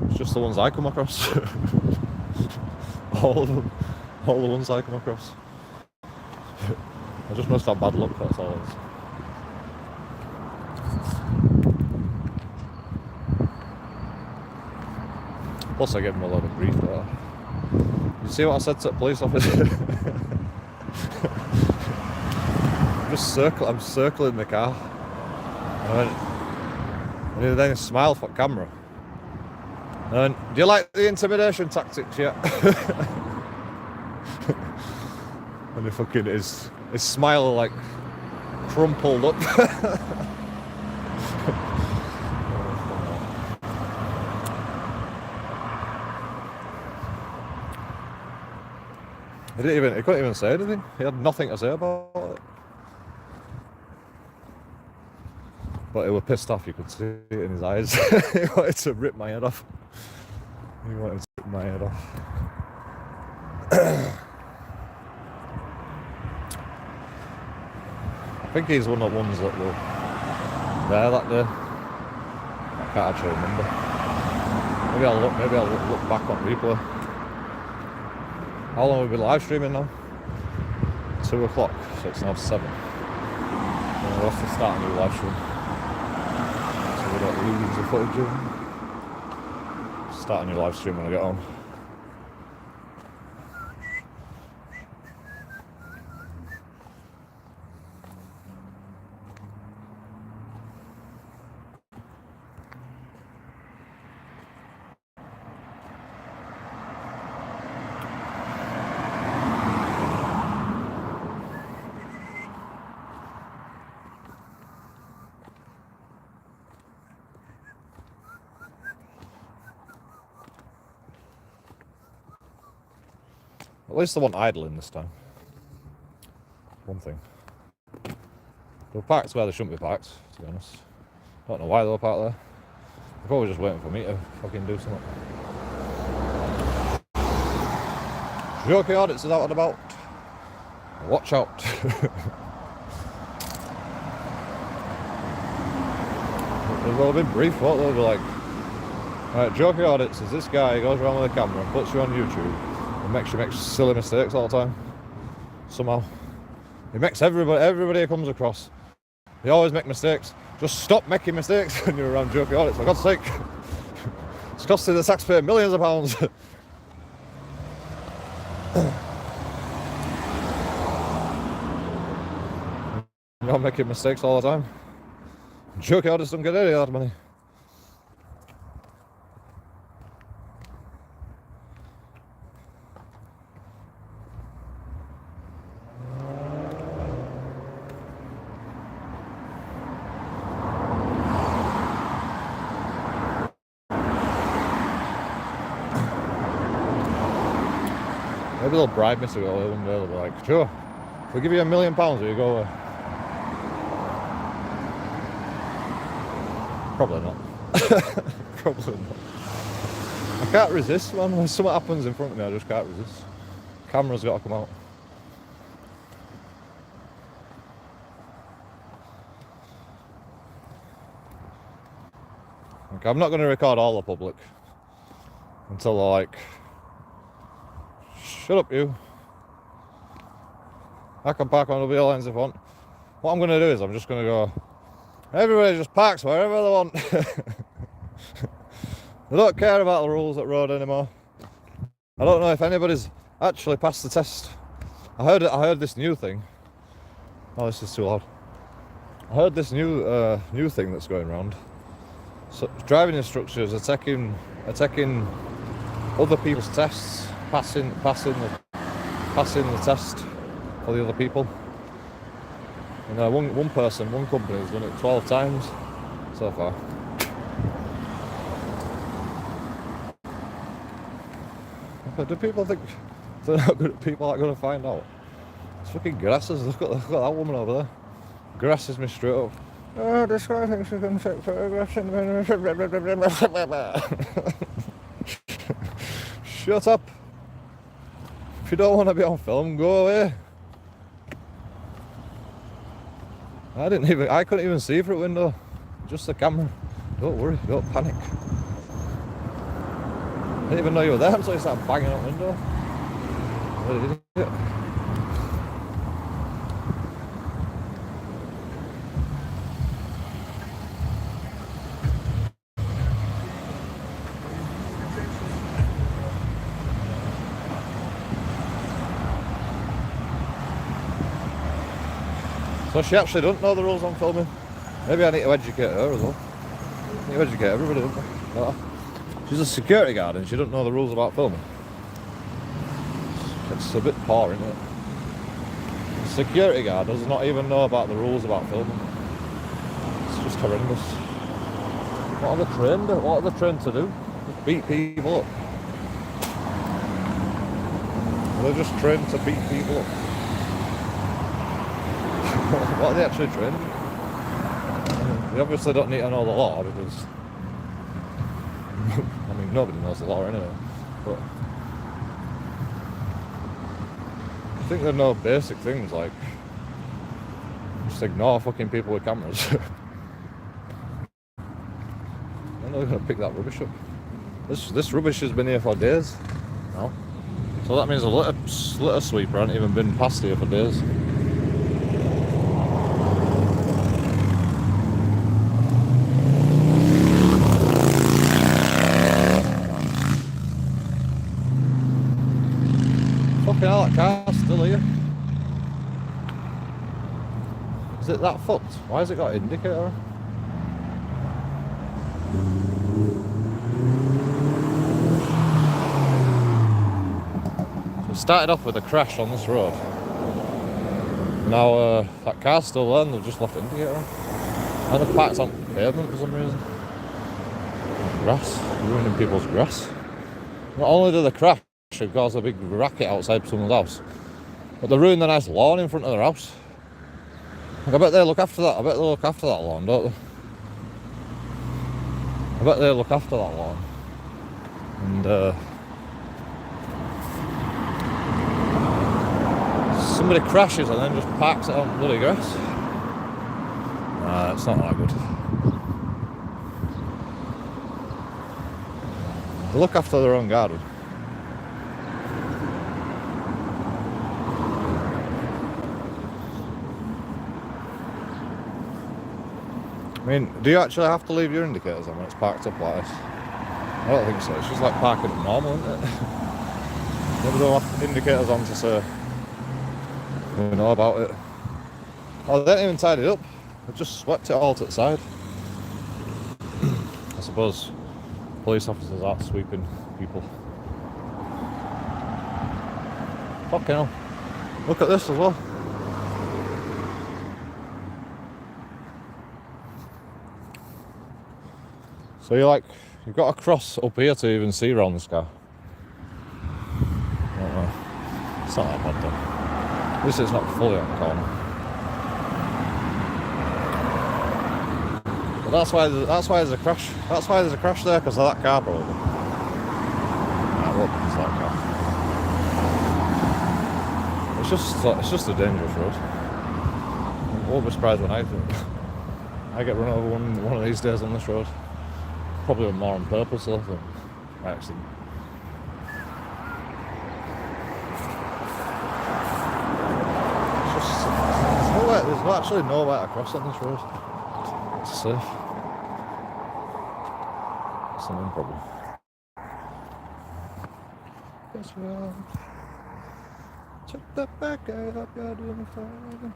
It's just the ones I come across. All of them. All the ones I come across. I just must have bad luck, that's all it is. Plus I gave him a lot of grief there. You see what I said to the police officer? I'm circling the car. And then he smiled for camera. And do you like the intimidation tactics yet? And he fucking his smile like crumpled up. He couldn't even say anything. He had nothing to say about it. But he was pissed off, you could see it in his eyes. He wanted to rip my head off. He wanted to rip my head off. I think he's one of the ones that were there that day. I can't actually remember. Maybe I'll look back on replay. How long have we been live streaming now? 2 o'clock, so it's now 7. And we'll have to start a new live stream. So we don't lose the footage of them. Start a new live stream when I get home. At least they weren't idling this time. One thing. They were parked where they shouldn't be parked, to be honest. Don't know why they were parked there. They're probably just waiting for me to fucking do something. JoeKingAudits is out and about. Watch out. They've all been brief, what? They'll be like, alright, JoeKingAudits is this guy who goes around with a camera and puts you on YouTube. He makes silly mistakes all the time. Somehow. He makes everybody he comes across. They always make mistakes. Just stop making mistakes when you're around JoeKingAudits, for God's sake. It's costing the taxpayer millions of pounds. You're making mistakes all the time. JoeKingAudits don't get any of that money. Maybe they'll bribe me to go away one day. They'll be like, sure, we'll give you £1 million, will you go away? Probably not. Probably not. I can't resist, man. When something happens in front of me, I just can't resist. Camera's got to come out. Okay, I'm not going to record all the public until they're like, shut up, you. I can park on the wheel lines if I want. What I'm going to do is I'm just going to go, everybody just parks wherever they want. They don't care about the rules at road anymore. I don't know if anybody's actually passed the test. I heard this new thing. Oh, this is too loud. I heard this new thing that's going around. So driving instructors are taking other people's tests, passing the test for the other people. And one company has done it 12 times so far. But do people think they're not good? People aren't going to find out? It's fucking grasses. Look at that woman over there. Grasses me straight up. Oh, this guy thinks we can take photographs. Shut up. If you don't want to be on film, go away. I couldn't even see through the window. Just the camera. Don't worry, don't panic. I didn't even know you were there until you started banging out the window. What an idiot. So she actually doesn't know the rules on filming. Maybe I need to educate her as well. I need to educate everybody, don't I? No. She's a security guard and she doesn't know the rules about filming. It's a bit poor, isn't it? The security guard does not even know about the rules about filming. It's just horrendous. What are they trained to do? Just beat people up. They're just trained to beat people up. What are they actually trained? They obviously don't need to know the law because I mean nobody knows the law anyway. But I think they know basic things like just ignore fucking people with cameras. I'm not gonna pick that rubbish up. This rubbish has been here for days now. So that means a litter sweeper hasn't even been past here for days. Fucking hell, that car's still here. Is it that fucked? Why has it got an indicator? So it started off with a crash on this road. Now that car's still there and they've just left the indicator on. And they've parked on pavement for some reason. Grass, ruining people's grass. Not only do they crash, it caused a big racket outside someone's house, but they ruined the nice lawn in front of their house. I bet they look after that. I bet they look after that lawn, don't they? I bet they look after that lawn. And somebody crashes and then just parks it on bloody grass. Nah, it's not that good. They look after their own garden. I mean, do you actually have to leave your indicators on when it's parked up like this? I don't think so. It's just like parking up normal, isn't it? Maybe they'll have indicators on to say we know about it. Oh, they didn't even tidy it up. They just swept it all to the side. I suppose police officers aren't sweeping people. Fucking hell. Look at this as well. So you've got to cross up here to even see around this car. I don't know. It's not that bad though. At least it's not fully on the corner. But that's why there's a crash. That's why there's a crash there, because of that car probably. Right, look, it's that car. It's just a dangerous road. I won't be surprised when I get run over one of these days on this road. Probably more on purpose though than accident. There's actually nowhere to cross on this road. It's safe. maximum problem. Yes, well, check that back, I hope you're doing fine.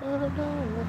I don't know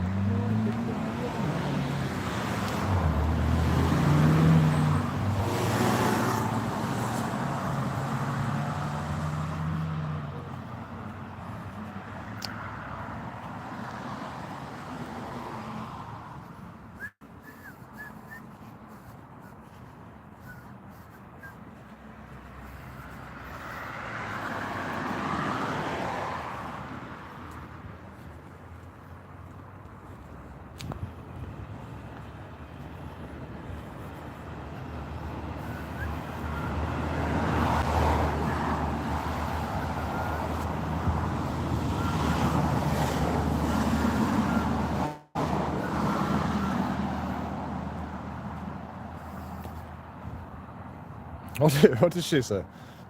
what what did she say?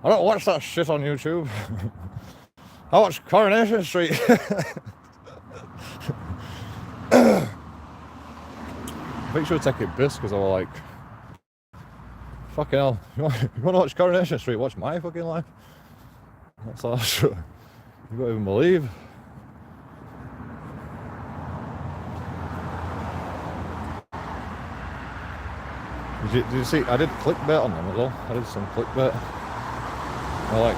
I don't watch that shit on YouTube. I watch Coronation Street. I think she would take it piss because I was like, fucking hell, you want to watch Coronation Street? Watch my fucking life. That's all. You don't even believe. Did you see? I did clickbait on them as well. I did some clickbait. I like.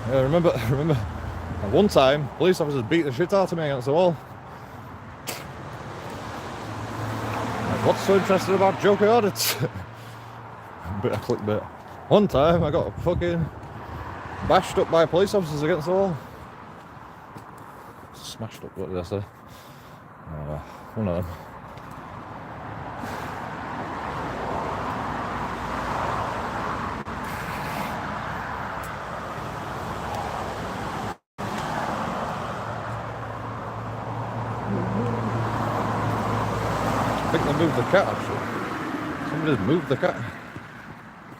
Yeah, remember. At one time, police officers beat the shit out of me against the wall. Like, what's so interesting about JoeKingAudits? Bit of clickbait. One time, I got fucking bashed up by police officers against the wall. Smashed up. What did I say? One of them. I think they moved the cat actually. Somebody's moved the cat.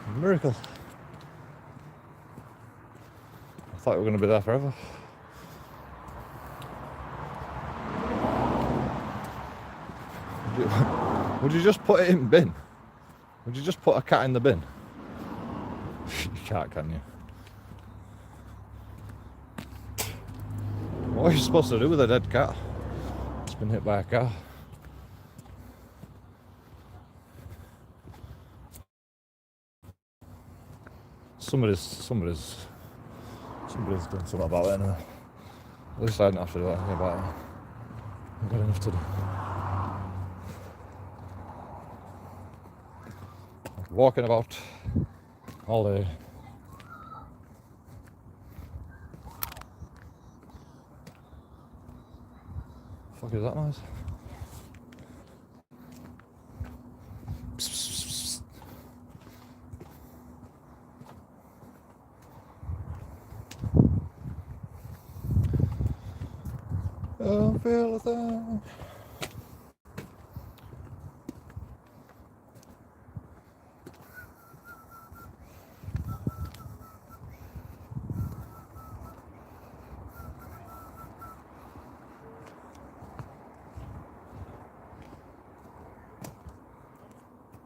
A miracle. I thought we were going to be there forever. Would you just put it in bin? Would you just put a cat in the bin? You can't, can you? What are you supposed to do with a dead cat? It's been hit by a car. Somebody's done something about it now. At least I didn't have to do anything about it. I've got enough to do. Walking about all day. Fuck is that noise? I don't feel a thing.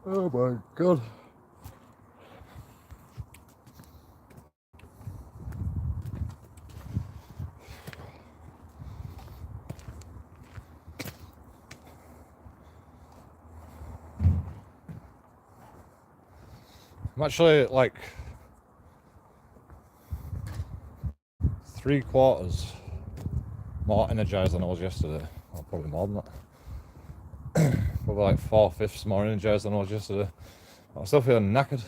Oh my god. I'm actually like 3/4 more energized than I was yesterday. Or probably more than that. Probably like 4/5 more energized than I was yesterday. I'm still feeling knackered.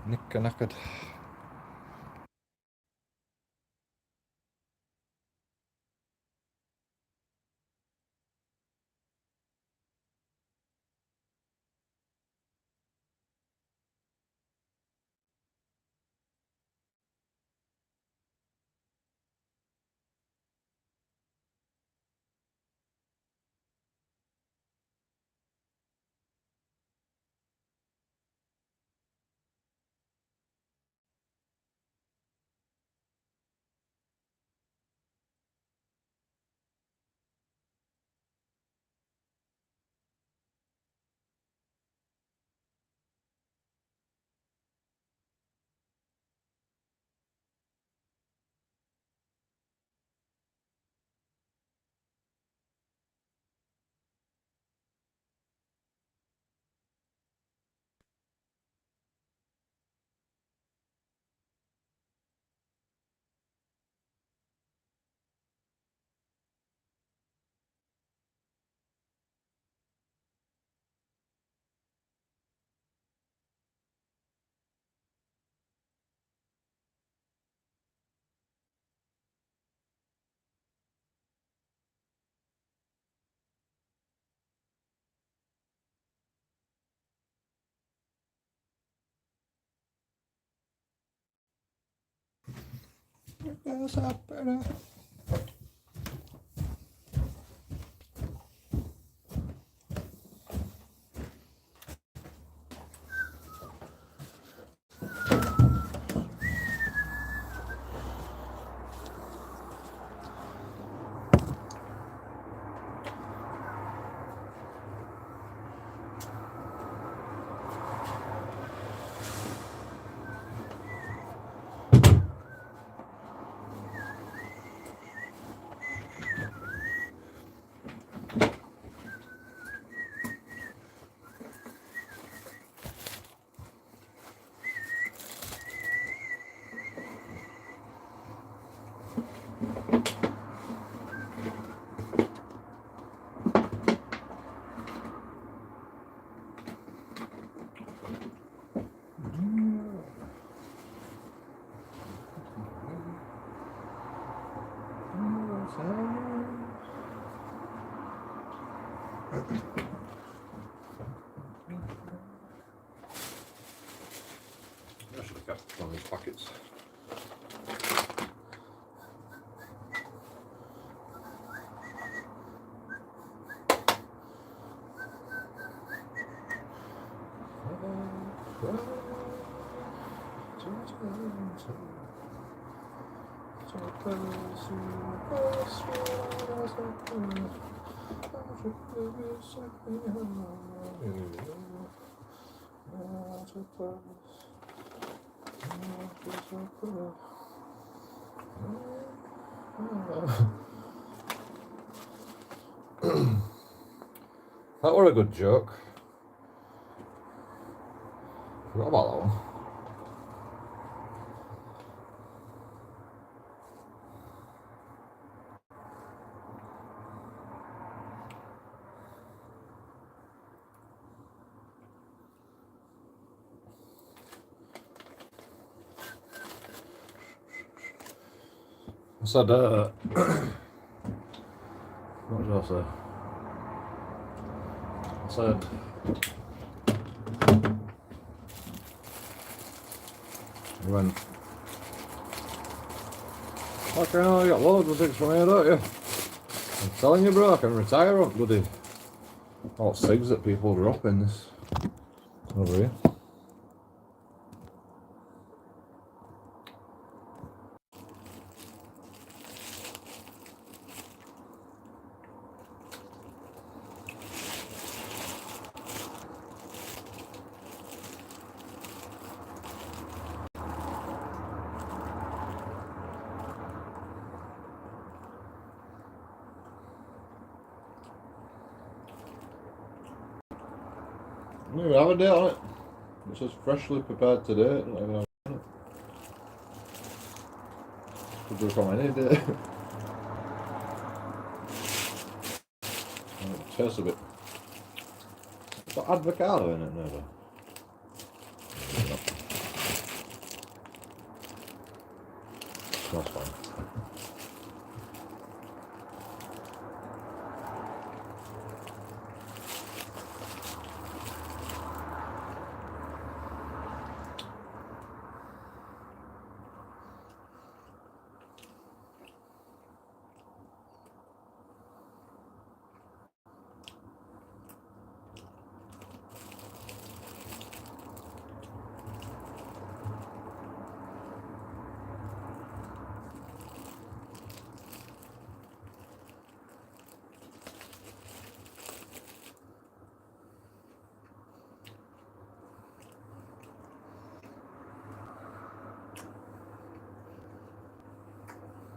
Knackered. What's happening? I should have kept one of these packets. That were a good joke. Forgot about that one. I said, what did I say? I said, he went, fucking hell, you got loads of things from here, don't you? I'm telling you, bro, I can retire on bloody all cigs that people drop in this over here. We have a date on it. It says freshly prepared today. Not even have it. Could be from any day. It tastes a bit. It's got avocado in it, never. Smells fine.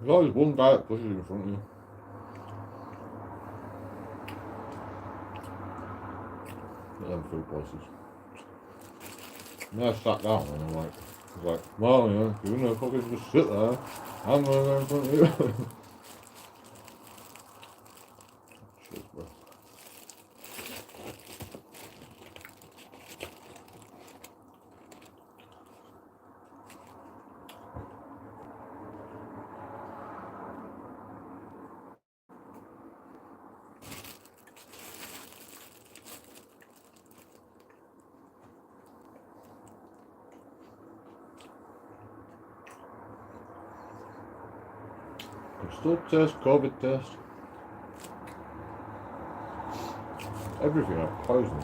There's always one guy that pushes in front of you. At them food places. And I sat down and I'm like, he's like, well, you know, you're gonna fucking just sit there. I'm gonna go in front of you. Shit, bro. Still taste COVID taste. Everything like poison.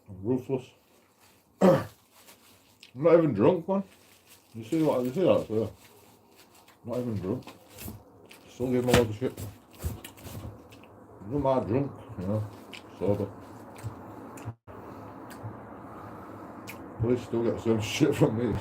I'm ruthless. I'm not even drunk, man. You see that? So, not even drunk. Still give him a lot of shit. I'm not drunk, you know, sober. Police still get the same shit from me.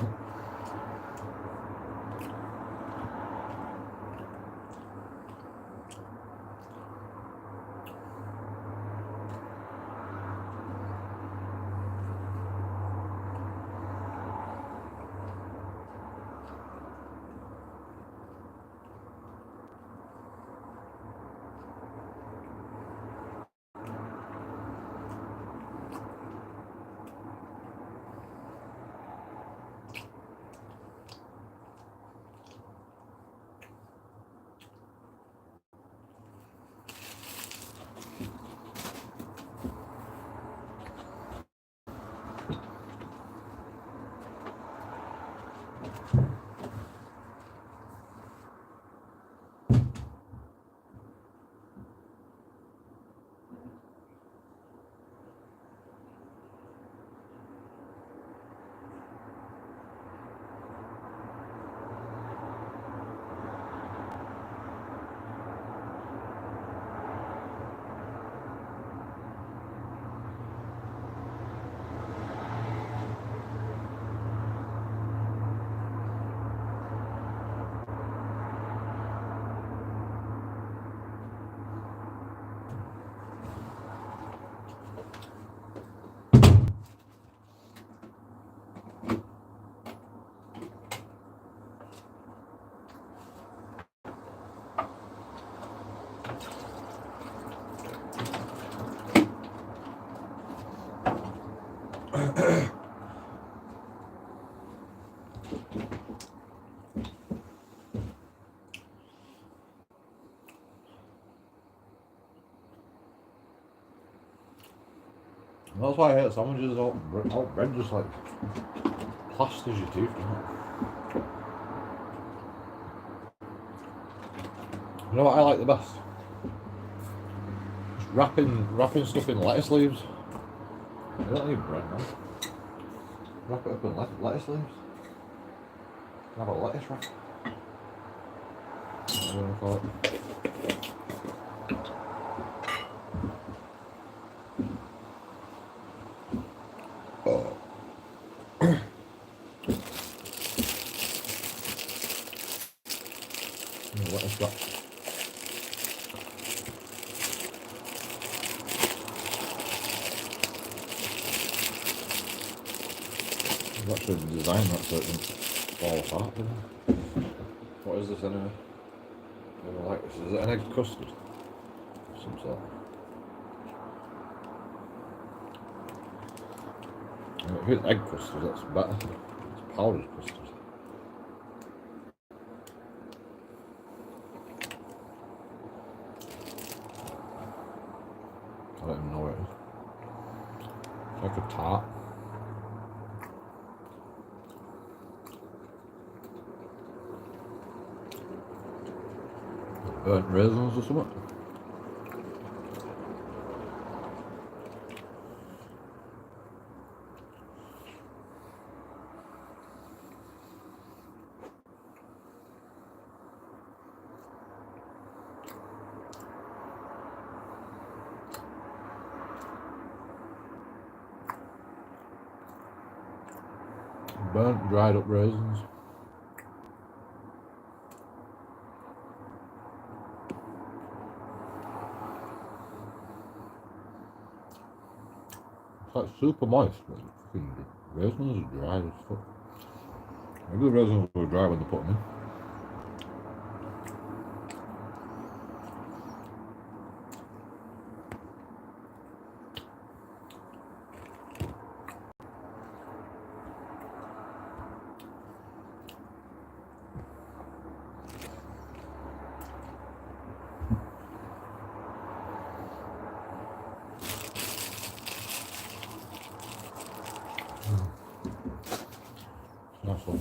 That's why I hate sandwiches. All bread just like plasters your teeth, doesn't it? You know what I like the best? Just wrapping stuff in lettuce leaves. You don't need bread, man. Wrap it up in lettuce leaves. Have a lettuce wrap. What do you want to call it? Lettuce wrap. actually designed that so it didn't fall apart. Did it? What is this anyway? I don't like this. Is it an egg custard? Some sort. If it's egg custard, that's better. It's powdered custard. I don't even know what it is. It's like a tart. Burnt raisins or something. Burnt, dried up raisins. It's like super moist, but the raisins are dry as fuck. Maybe the raisins were dry when they put them in. Nice one.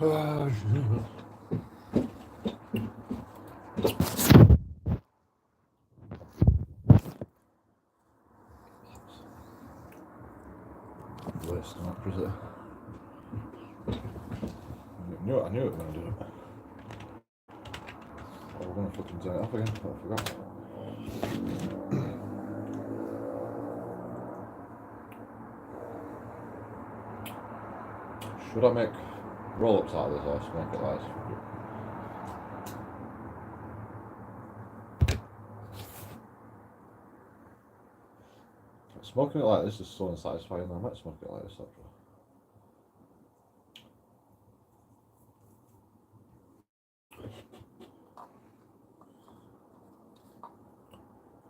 Oh, waste not, is it? I knew it was going to do it. Oh, we're going to fucking turn it off again. I forgot. Should I make roll-ups out of this or smoke it like this? Smoking it like this is so unsatisfying. I might smoke it like this actually.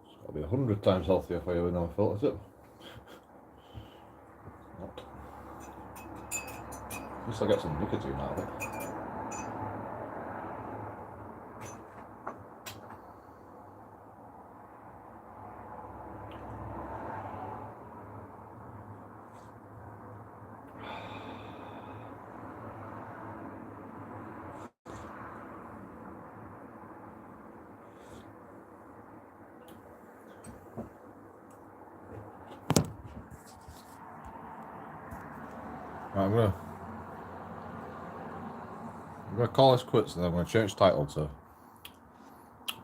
It's got to be 100 times healthier for you with no filter tip. At least I get some nicotine out of it. Right, I'm gonna call this quits and then I'm gonna change title to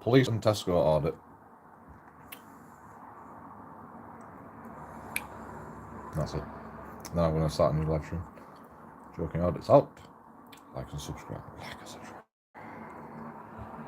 Police and Tesco Audit. That's it. Then I'm gonna start a new live stream. JoeKingAudits out. Like and subscribe. Like and subscribe.